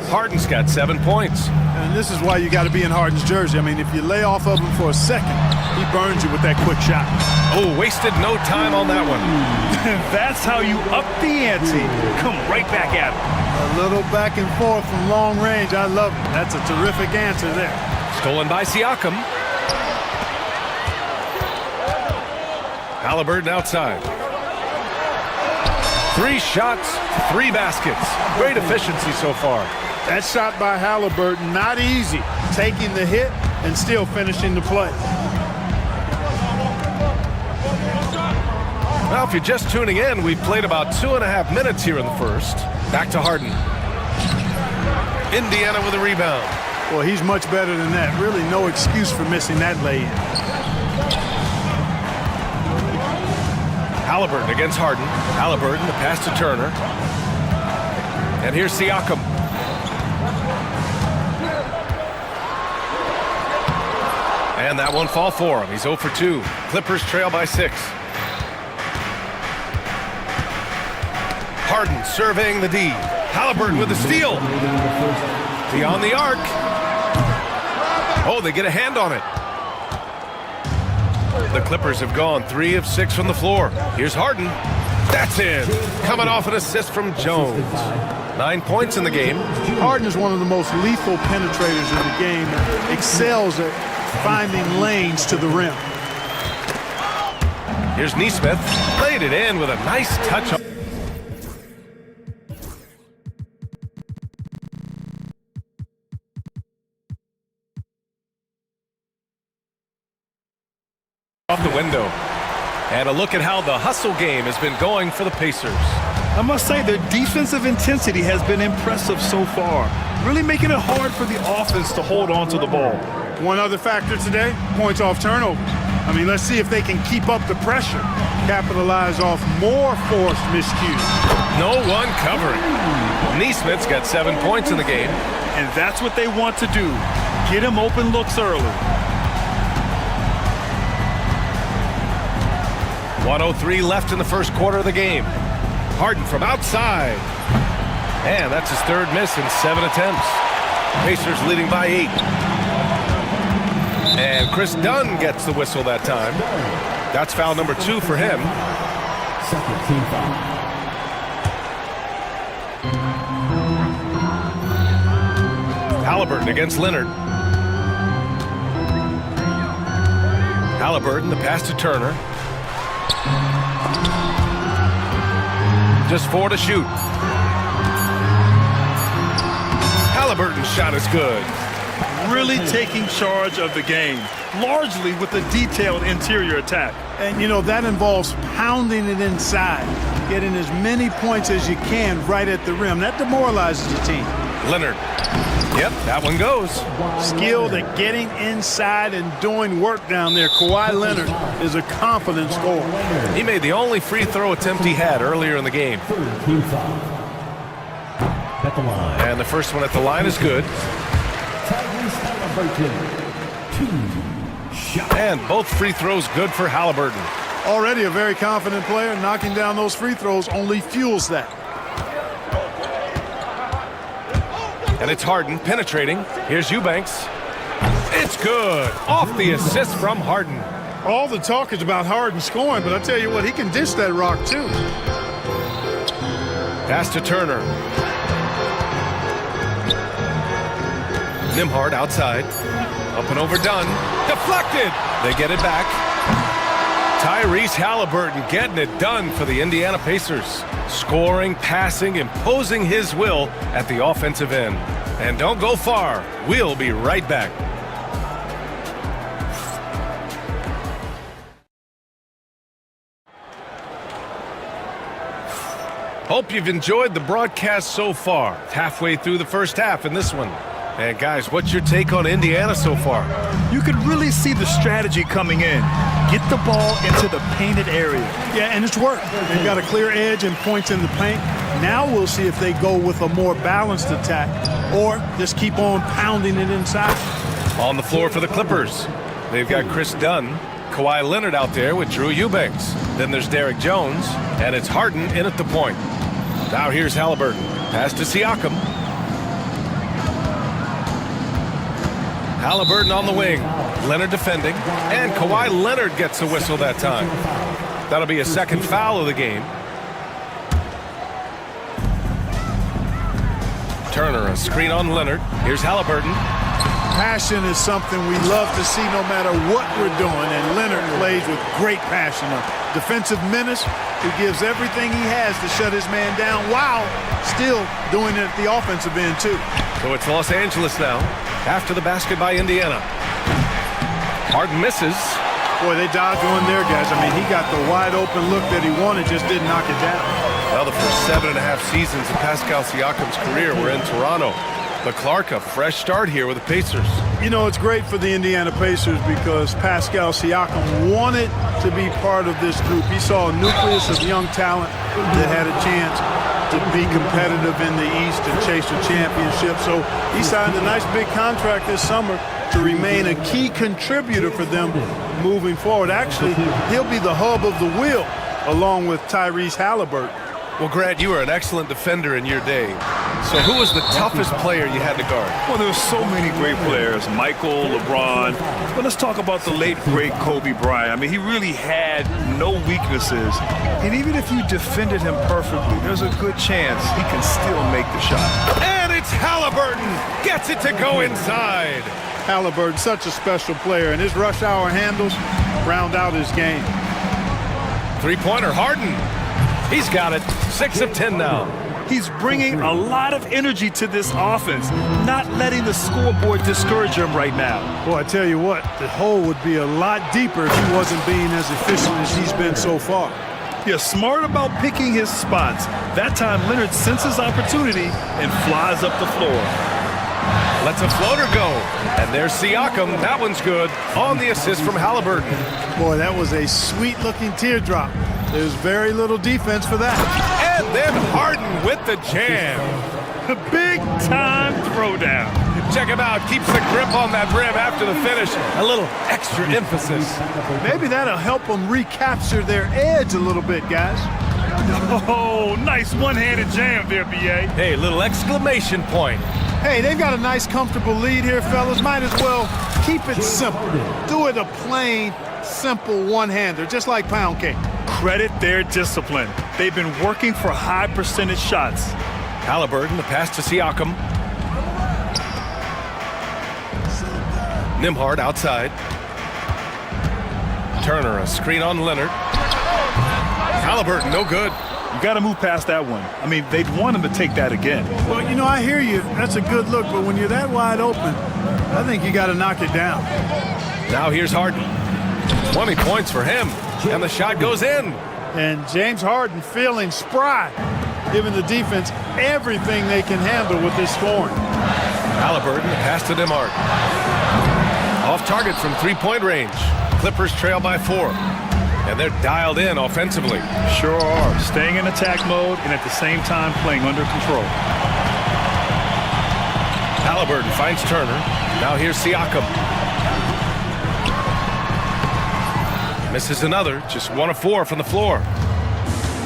Harden's got 7 points. And this is why you got to be in Harden's jersey. I mean, if you lay off of him for a second, he burns you with that quick shot. Oh, wasted no time on that one. That's how you up the ante. Come right back at him. A little back and forth from long range. I love it. That's a terrific answer there. Stolen by Siakam. Halliburton outside. 3 shots, 3 baskets. Great efficiency so far. That shot by Halliburton, not easy. Taking the hit and still finishing the play. Well, if you're just tuning in, we've played about 2.5 minutes here in the first. Back to Harden. Indiana with a rebound. Well, he's much better than that. Really no excuse for missing that lay-in. Halliburton against Harden. Halliburton, the pass to Turner. And here's Siakam. And that one fall for him. He's 0 for 2. Clippers trail by 6. Harden surveying the D. Halliburton with the steal. Beyond the arc. Oh, they get a hand on it. The Clippers have gone 3 of 6 from the floor. Here's Harden. That's in. Coming off an assist from Jones. 9 points in the game. Harden is one of the most lethal penetrators in the game. Excels at finding lanes to the rim. Here's Nesmith. Played it in with a nice touch. Off the window. And a look at how the hustle game has been going for the Pacers. I must say their defensive intensity has been impressive so far, really making it hard for the offense to hold on to the ball. One other factor today, points off turnovers. I mean, let's see if they can keep up the pressure, capitalize off more forced miscues. No one covering. Nesmith's got 7 points in the game. And that's what they want to do. Get him open looks early. 1:03 left in the first quarter of the game. Harden from outside. And that's his 3rd miss in 7 attempts. Pacers leading by 8. And Chris Dunn gets the whistle that time. That's foul number 2 for him. Second team foul. Halliburton against Leonard. Halliburton, the pass to Turner. Just 4 to shoot. Halliburton's shot is good. Really taking charge of the game, largely with a detailed interior attack. And, you know, that involves pounding it inside, getting as many points as you can right at the rim. That demoralizes the team. Leonard. Yep, that one goes. Skilled at getting inside and doing work down there. Kawhi Leonard is a confident scorer. He made the only free throw attempt he had earlier in the game. And the first one at the line is good. And both free throws good for Halliburton. Already a very confident player. Knocking down those free throws only fuels that. And it's Harden penetrating. Here's Eubanks. It's good. Off the assist from Harden. All the talk is about Harden scoring, but I tell you what, he can dish that rock too. Pass to Turner. Nembhard outside. Up and overdone. Deflected. They get it back. Tyrese Halliburton getting it done for the Indiana Pacers. Scoring, passing, imposing his will at the offensive end. And don't go far. We'll be right back. Hope you've enjoyed the broadcast so far. Halfway through the first half in this one. And guys, what's your take on Indiana so far? You can really see the strategy coming in. Get the ball into the painted area. Yeah, and it's worked. They've got a clear edge and points in the paint. Now we'll see if they go with a more balanced attack or just keep on pounding it inside. On the floor for the Clippers, they've got Chris Dunn, Kawhi Leonard out there with Drew Eubanks. Then there's Derek Jones, and it's Harden in at the point. Now here's Halliburton. Pass to Siakam. Halliburton on the wing. Leonard defending. And Kawhi Leonard gets a whistle that time. That'll be a second foul of the game. Turner, a screen on Leonard. Here's Halliburton. Passion is something we love to see no matter what we're doing, and Leonard plays with great passion. A defensive menace who gives everything he has to shut his man down while still doing it at the offensive end too. So it's Los Angeles now, after the basket by Indiana. Harden misses. Boy, they dodged one there, guys. I mean, he got the wide open look that he wanted, just didn't knock it down. Well, the first 7.5 seasons of Pascal Siakam's career were in Toronto. But Clark, a fresh start here with the Pacers. You know, it's great for the Indiana Pacers because Pascal Siakam wanted to be part of this group. He saw a nucleus of young talent that had a chance to be competitive in the East and chase a championship. So he signed a nice big contract this summer to remain a key contributor for them moving forward. Actually, he'll be the hub of the wheel along with Tyrese Halliburton. Well, Grant, you were an excellent defender in your day. So who was the toughest player you had to guard? Well, there were so many great players. Michael, LeBron. But let's talk about the late, great Kobe Bryant. I mean, he really had no weaknesses. And even if you defended him perfectly, there's a good chance he can still make the shot. And it's Halliburton. Gets it to go inside. Halliburton, such a special player, and his rush hour handles round out his game. Three-pointer, Harden. He's got it. 6 of 10 now. He's bringing a lot of energy to this offense, not letting the scoreboard discourage him right now. Boy, I tell you what, the hole would be a lot deeper if he wasn't being as efficient as he's been so far. You're smart about picking his spots. That time, Leonard senses opportunity and flies up the floor. Lets a floater go. And there's Siakam. That one's good. On the assist from Halliburton. Boy, that was a sweet-looking teardrop. There's very little defense for that. And then Harden with the jam. The big-time throwdown. Check him out. Keeps the grip on that rim after the finish. A little extra emphasis. Maybe that'll help them recapture their edge a little bit, guys. Oh, nice one-handed jam there, B.A. Hey, little exclamation point. Hey, they've got a nice, comfortable lead here, fellas. Might as well keep it simple. Do it a plain, simple one-hander, just like pound cake. Credit their discipline. They've been working for high percentage shots. Halliburton, the pass to Siakam. Nembhard outside. Turner, a screen on Leonard. Halliburton, no good. You got to move past that one. I mean, they'd want him to take that again. Well, you know, I hear you. That's a good look, but when you're that wide open, I think you got to knock it down. Now here's Harden. 20 points for him, and the shot goes in. And James Harden feeling spry, giving the defense everything they can handle with this scoring. Halliburton, pass to Demart. Off target from three-point range. Clippers trail by 4. And they're dialed in offensively. Sure are. Staying in attack mode and at the same time playing under control. Halliburton finds Turner. Now here's Siakam. Misses another. Just 1 of 4 from the floor.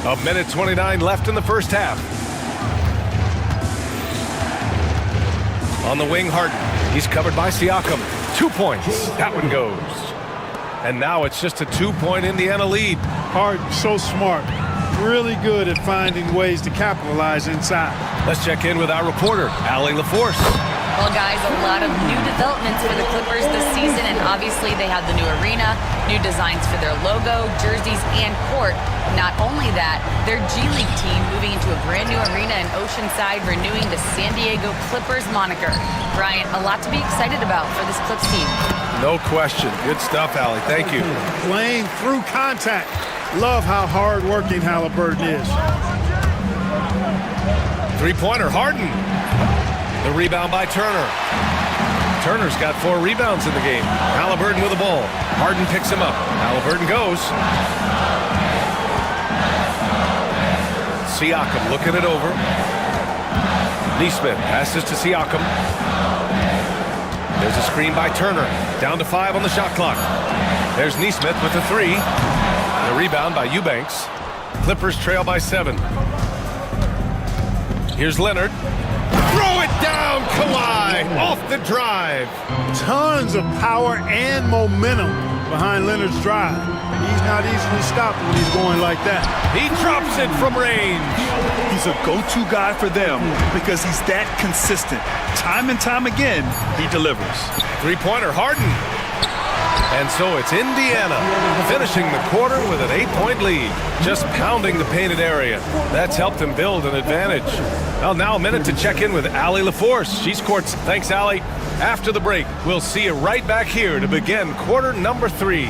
A minute 29 left in the first half. On the wing, Harden. He's covered by Siakam. 2 points. That one goes. And now it's just a 2-point Indiana lead. Harden, so smart. Really good at finding ways to capitalize inside. Let's check in with our reporter, Allie LaForce. Well, guys, a lot of new developments for the Clippers this season, and obviously they have the new arena, new designs for their logo, jerseys, and court. Not only that, their G League team moving into a brand new arena in Oceanside, renewing the San Diego Clippers moniker. Brian, a lot to be excited about for this Clips team. No question. Good stuff, Allie. Thank you. Playing through contact. Love how hard-working Halliburton is. Three-pointer, Harden. The rebound by Turner. Turner's got 4 rebounds in the game. Halliburton with the ball. Harden picks him up. Halliburton goes. Siakam looking it over. Neesmith passes to Siakam. There's a screen by Turner. Down to 5 on the shot clock. There's Neesmith with the 3. The rebound by Eubanks. Clippers trail by 7. Here's Leonard. Throw it down, Kawhi, off the drive. Tons of power and momentum behind Leonard's drive. He's not easily stopped when he's going like that. He drops it from range. He's a go-to guy for them because he's that consistent. Time and time again, he delivers. Three-pointer, Harden. And so it's Indiana finishing the quarter with an 8-point lead, just pounding the painted area. That's helped them build an advantage. Well, now a minute to check in with Allie LaForce. She's courts. Thanks, Allie. After the break, we'll see you right back here to begin quarter number 3.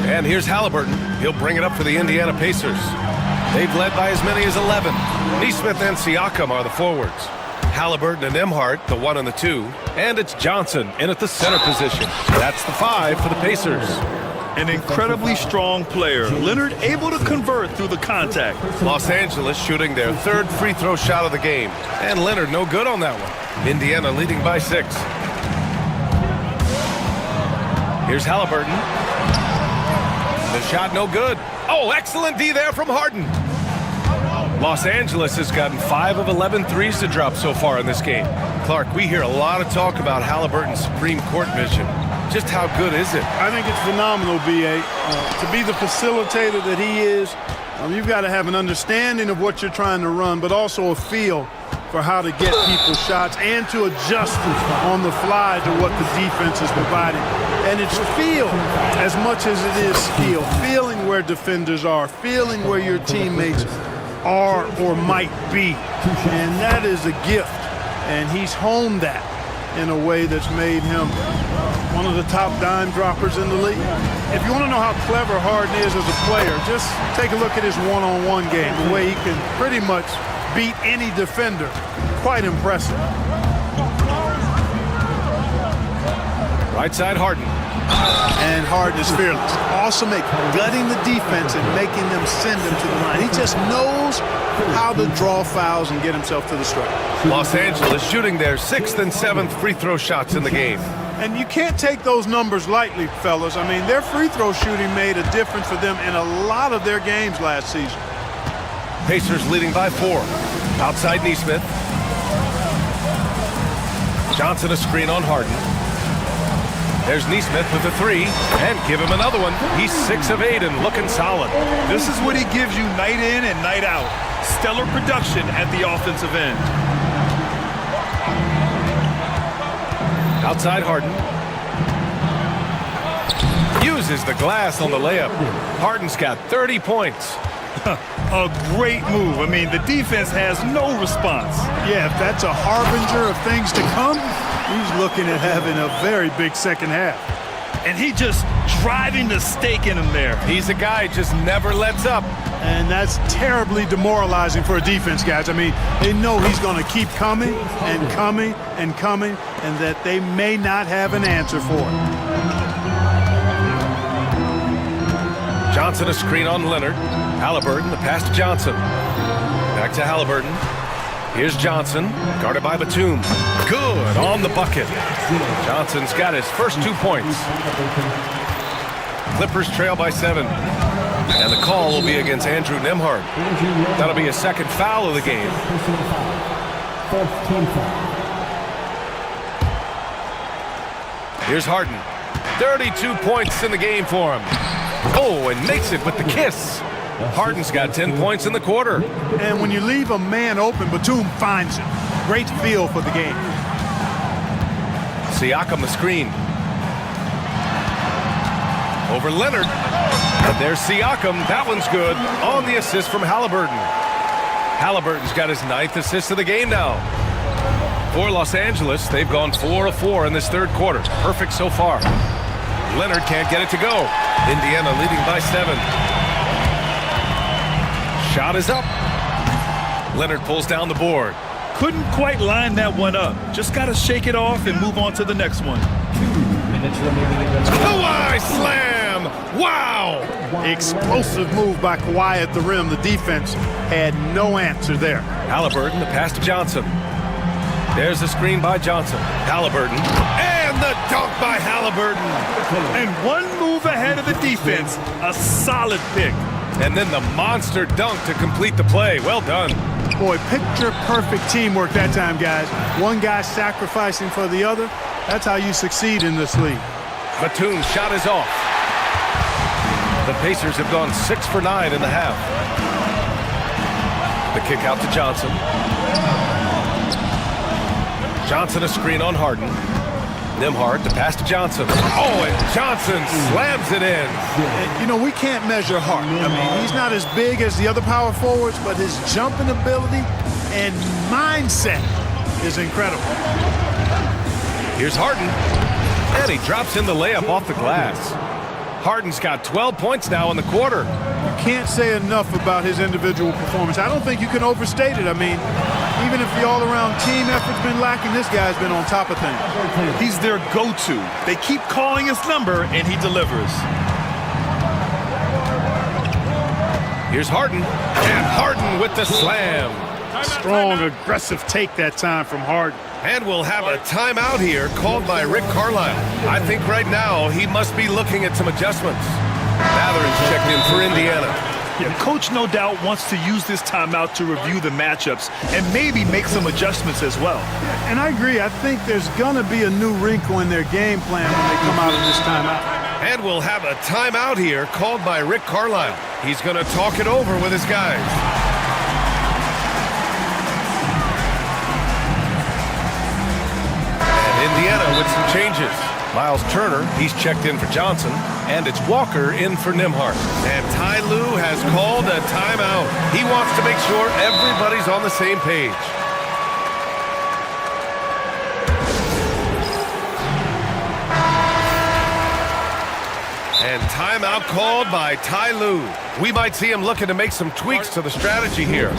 And here's Halliburton. He'll bring it up for the Indiana Pacers. They've led by as many as 11. Neesmith and Siakam are the forwards. Halliburton and Emhart, the 1 and the 2. And it's Johnson in at the center position. That's the 5 for the Pacers. An incredibly strong player. Leonard able to convert through the contact. Los Angeles shooting their 3rd free throw shot of the game. And Leonard no good on that one. Indiana leading by 6. Here's Halliburton. The shot no good. Oh, excellent D there from Harden. Los Angeles has gotten 5 of 11 threes to drop so far in this game. Clark, we hear a lot of talk about Halliburton's supreme court vision. Just how good is it? I think it's phenomenal, B.A. To be the facilitator that he is, you've got to have an understanding of what you're trying to run, but also a feel for how to get people shots and to adjust on the fly to what the defense is providing. And it's feel as much as it is skill. Feeling where defenders are, feeling where your teammates are or might be. And that is a gift. And he's honed that in a way that's made him one of the top dime droppers in the league. If you want to know how clever Harden is as a player, just take a look at his one-on-one game, the way he can pretty much beat any defender. Quite impressive. Right side, Harden. And Harden is fearless. Awesome at gutting the defense and making them send him to the line. He just knows how to draw fouls and get himself to the stripe. Los Angeles shooting their 6th and 7th free throw shots in the game. And you can't take those numbers lightly, fellas. I mean, their free throw shooting made a difference for them in a lot of their games last season. Pacers leading by 4. Outside Neesmith. Johnson a screen on Harden. There's Neesmith with the 3, and give him another one. He's 6 of 8 and looking solid. This is what he gives you night in and night out. Stellar production at the offensive end. Outside Harden. Uses the glass on the layup. Harden's got 30 points. A great move. I mean, the defense has no response. Yeah, if that's a harbinger of things to come, he's looking at having a very big second half. And he just driving the stake in him there. He's a guy who just never lets up. And that's terribly demoralizing for a defense, guys. I mean, they know he's going to keep coming and coming and coming, and that they may not have an answer for it. Johnson a screen on Leonard. Halliburton, the pass to Johnson. Back to Halliburton. Here's Johnson, guarded by Batum. Good on the bucket. Johnson's got his first 2 points. Clippers trail by 7. And the call will be against Andrew Nembhard. That'll be a second foul of the game. Here's Harden. 32 points in the game for him. Oh, and makes it with the kiss. Harden's got 10 points in the quarter. And when you leave a man open, Batum finds it. Great feel for the game. Siakam the screen. Over Leonard. And there's Siakam. That one's good. On the assist from Halliburton. Halliburton's got his 9th assist of the game now. For Los Angeles, they've gone 4 of 4 in this third quarter. Perfect so far. Leonard can't get it to go. Indiana leading by 7. Shot is up. Leonard pulls down the board. Couldn't quite line that one up. Just got to shake it off and move on to the next one. Kawhi slam! Wow! Explosive move by Kawhi at the rim. The defense had no answer there. Halliburton, the pass to Johnson. There's the screen by Johnson. Halliburton. And the dunk by Halliburton. And one move ahead of the defense. A solid pick. And then the monster dunk to complete the play. Well done. Boy, picture-perfect teamwork that time, guys. One guy sacrificing for the other. That's how you succeed in this league. Batum's shot is off. The Pacers have gone 6 for 9 in the half. The kick out to Johnson. Johnson a screen on Harden. Nembhard, the pass to Johnson. Oh, and Johnson slams it in. You know, we can't measure Harden. I mean, he's not as big as the other power forwards, but his jumping ability and mindset is incredible. Here's Harden. And he drops in the layup off the glass. Harden's got 12 points now in the quarter. You can't say enough about his individual performance. I don't think you can overstate it. I mean, even if the all-around team effort's been lacking, this guy's been on top of things. He's their go-to. They keep calling his number, and he delivers. Here's Harden. And Harden with the slam. Strong, aggressive take that time from Harden. And we'll have a timeout here called by Rick Carlisle. I think right now he must be looking at some adjustments. Mather's checked in for Indiana. Yeah, coach no doubt wants to use this timeout to review the matchups and maybe make some adjustments as well. And I agree. I think there's going to be a new wrinkle in their game plan when they come out of this timeout. And we'll have a timeout here called by Rick Carlisle. He's going to talk it over with his guys. And Indiana with some changes. Miles Turner, he's checked in for Johnson, and it's Walker in for Nimhart. And Ty Lue has called a timeout. He wants to make sure everybody's on the same page. And timeout called by Ty Lue. We might see him looking to make some tweaks to the strategy here.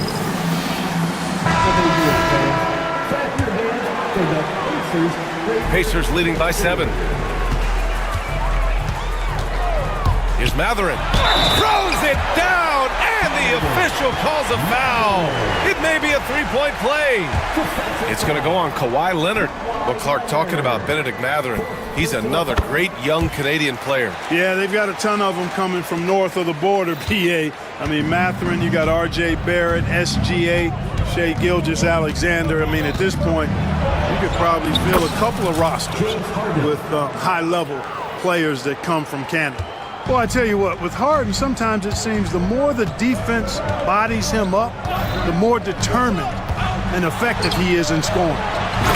Pacers leading by 7. Here's Matherin. Throws it down, and the official calls a foul. It may be a three-point play. It's going to go on Kawhi Leonard. Well, Clark, talking about Benedict Matherin, he's another great young Canadian player. Yeah, they've got a ton of them coming from north of the border, PA. I mean, Matherin, you got R.J. Barrett, SGA, Shai Gilgeous-Alexander. I mean, at this point, you could probably fill a couple of rosters with high-level players that come from Canada. Well, I tell you what, with Harden, sometimes it seems the more the defense bodies him up, the more determined and effective he is in scoring.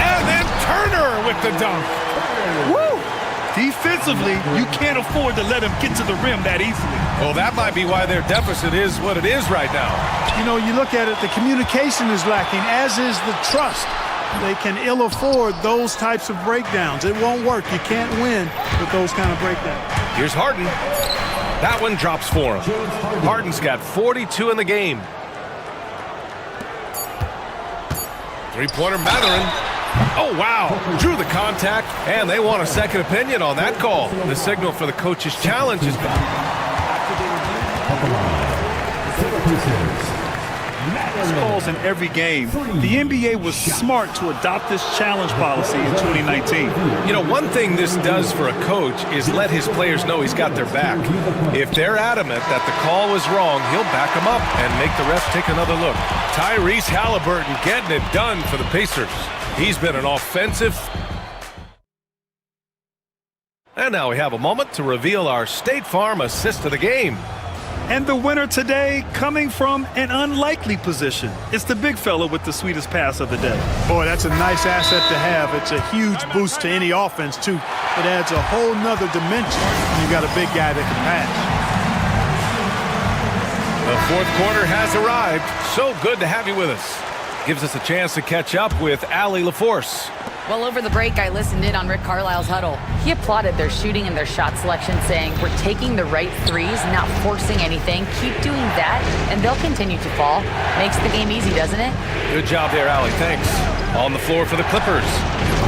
And then Turner with the dunk. Woo! Defensively, you can't afford to let him get to the rim that easily. Well, that might be why their deficit is what it is right now. You know, you look at it, the communication is lacking, as is the trust. They can ill afford those types of breakdowns. It won't work. You can't win with those kind of breakdowns. Here's Harden. That one drops for him. Harden's got 42 in the game. Three-pointer Matherin. Oh, wow. Drew the contact, and they want a second opinion on that call. The signal for the coach's challenge is gone. Calls in every game. The NBA was smart to adopt this challenge policy in 2019. You know, one thing this does for a coach is let his players know he's got their back. If they're adamant that the call was wrong, he'll back them up and make the refs take another look. Tyrese Halliburton getting it done for the Pacers. He's been an offensive. And now we have a moment to reveal our State Farm assist of the game. And the winner today coming from an unlikely position. It's the big fella with the sweetest pass of the day. Boy, that's a nice asset to have. It's a huge boost to any offense, too. It adds a whole nother dimension when you got a big guy that can pass. The fourth quarter has arrived. So good to have you with us. Gives us a chance to catch up with Allie LaForce. Well, over the break, I listened in on Rick Carlisle's huddle. He applauded their shooting and their shot selection, saying, we're taking the right threes, not forcing anything. Keep doing that, and they'll continue to fall. Makes the game easy, doesn't it? Good job there, Allie. Thanks. On the floor for the Clippers.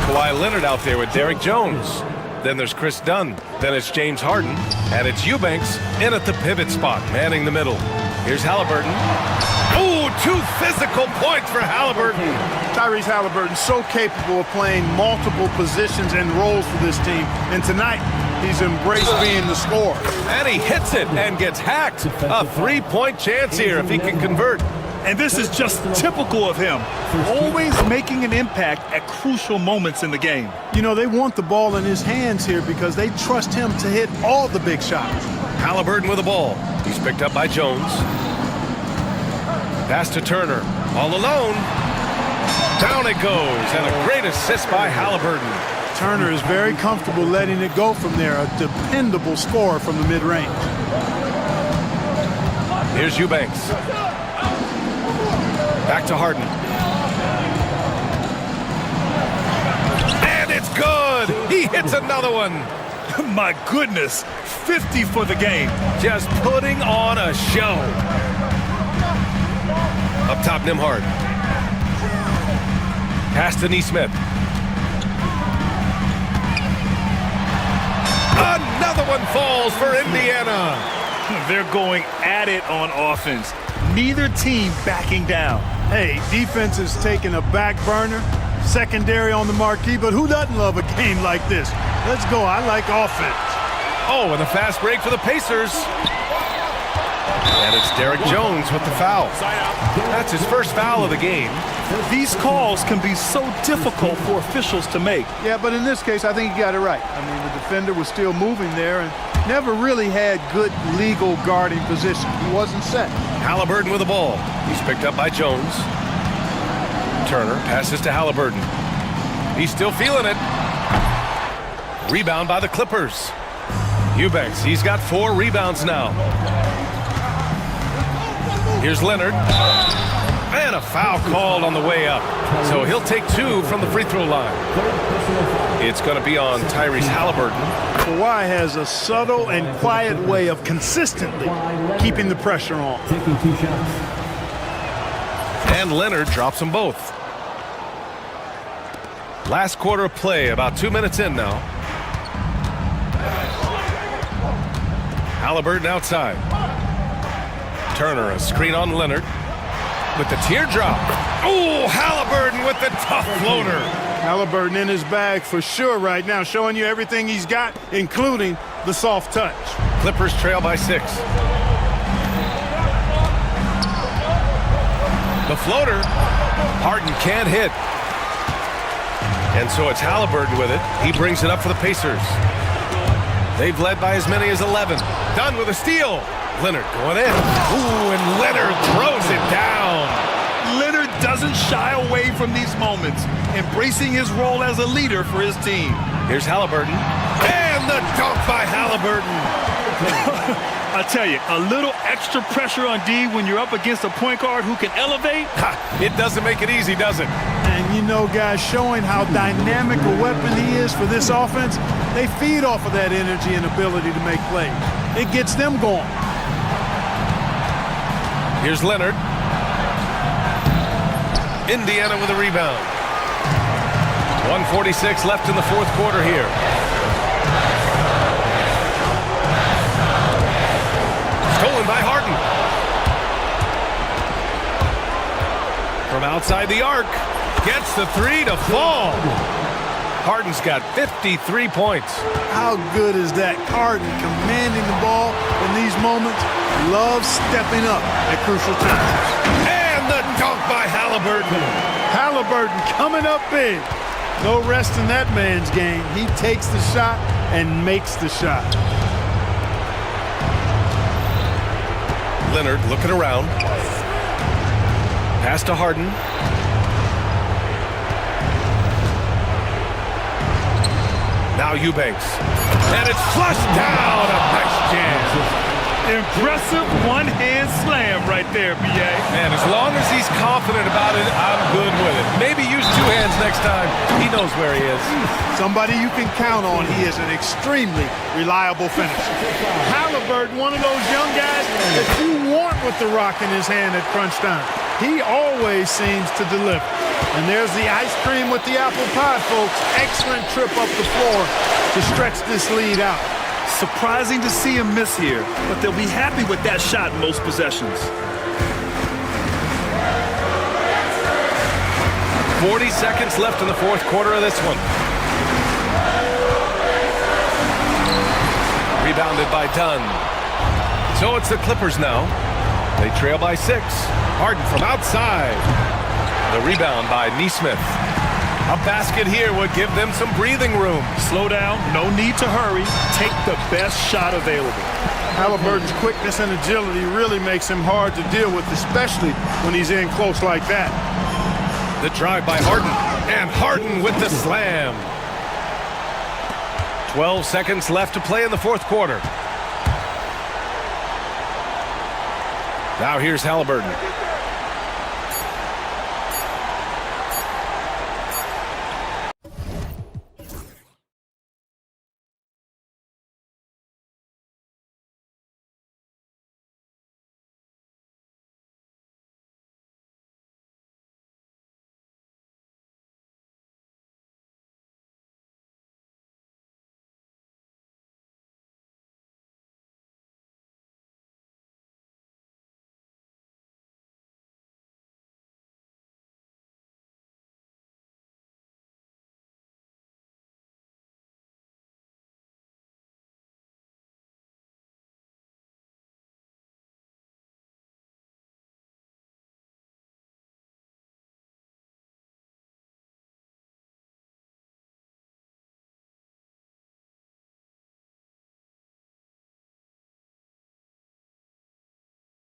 Kawhi Leonard out there with Derek Jones. Then there's Chris Dunn. Then it's James Harden. And it's Eubanks in at the pivot spot, manning the middle. Here's Halliburton. Ooh, 2 physical points for Halliburton. Tyrese Halliburton so capable of playing multiple positions and roles for this team. And tonight, he's embraced being the scorer. And he hits it and gets hacked. A 3-point chance here if he can convert. And this is just typical of him. Always making an impact at crucial moments in the game. You know, they want the ball in his hands here because they trust him to hit all the big shots. Halliburton with the ball. He's picked up by Jones. Pass to Turner. All alone. Down it goes. And a great assist by Halliburton. Turner is very comfortable letting it go from there. A dependable scorer from the mid-range. Here's Eubanks. Back to Harden. And it's good. He hits another one. My goodness. 50 for the game. Just putting on a show. Up top, Nimhart. Pass to Nesmith. Another one falls for Indiana. They're going at it on offense. Neither team backing down. Hey, defense is taking a back burner, secondary on the marquee, but who doesn't love a game like this? Let's go. I like offense. Oh, and a fast break for the Pacers. And it's Derek Jones with the foul. That's his first foul of the game. These calls can be so difficult for officials to make. Yeah, but in this case, I think he got it right. I mean, the defender was still moving there and never really had good legal guarding position. He wasn't set. Halliburton with the ball. He's picked up by Jones. Turner passes to Halliburton. He's still feeling it. Rebound by the Clippers. Eubanks, he's got 4 rebounds now. Here's Leonard. And a foul called on the way up. So he'll take 2 from the free throw line. It's going to be on Tyrese Halliburton. Kawhi has a subtle and quiet way of consistently keeping the pressure on. And Leonard drops them both. Last quarter of play, about 2 minutes in now. Halliburton outside. Turner, a screen on Leonard. With the teardrop. Oh, Halliburton with the tough floater. Halliburton in his bag for sure right now, showing you everything he's got, including the soft touch. Clippers trail by 6. The floater. Harden can't hit. And so it's Halliburton with it. He brings it up for the Pacers. They've led by as many as 11. Dunn with a steal. Leonard going in. Ooh, and Leonard throws it down. Leonard doesn't shy away from these moments, embracing his role as a leader for his team. Here's Halliburton. And the dunk by Halliburton. I tell you, a little extra pressure on D when you're up against a point guard who can elevate. It doesn't make it easy, does it? And you know, guys, showing how dynamic a weapon he is for this offense, they feed off of that energy and ability to make plays. It gets them going. Here's Leonard. Indiana with a rebound. 1:46 left in the fourth quarter here. Stolen by Harden. From outside the arc. Gets the 3 to fall. Harden's got 53 points. How good is that? Harden commanding the ball in these moments. Loves stepping up at crucial times. And the dunk by Halliburton. Halliburton coming up big. No rest in that man's game. He takes the shot and makes the shot. Leonard looking around. Pass to Harden. Now Eubanks. And it's flushed down. A nice jam. Impressive one-hand slam right there, B.A. Man, as long as he's confident about it, I'm good with it. Maybe use 2 hands next time. He knows where he is. Somebody you can count on. He is an extremely reliable finisher. Halliburton, one of those young guys that you want with the rock in his hand at crunch time. He always seems to deliver. And there's the ice cream with the apple pie, folks. Excellent trip up the floor to stretch this lead out. Surprising to see him miss here, but they'll be happy with that shot in most possessions. 40 seconds left in the fourth quarter of this one. Rebounded by Dunn. So it's the Clippers now. They trail by 6. Harden from outside. The rebound by Nesmith. A basket here would give them some breathing room. Slow down, no need to hurry. Take the best shot available. Halliburton's quickness and agility really makes him hard to deal with, especially when he's in close like that. The drive by Harden. And Harden with the slam. 12 seconds left to play in the fourth quarter. Now here's Halliburton.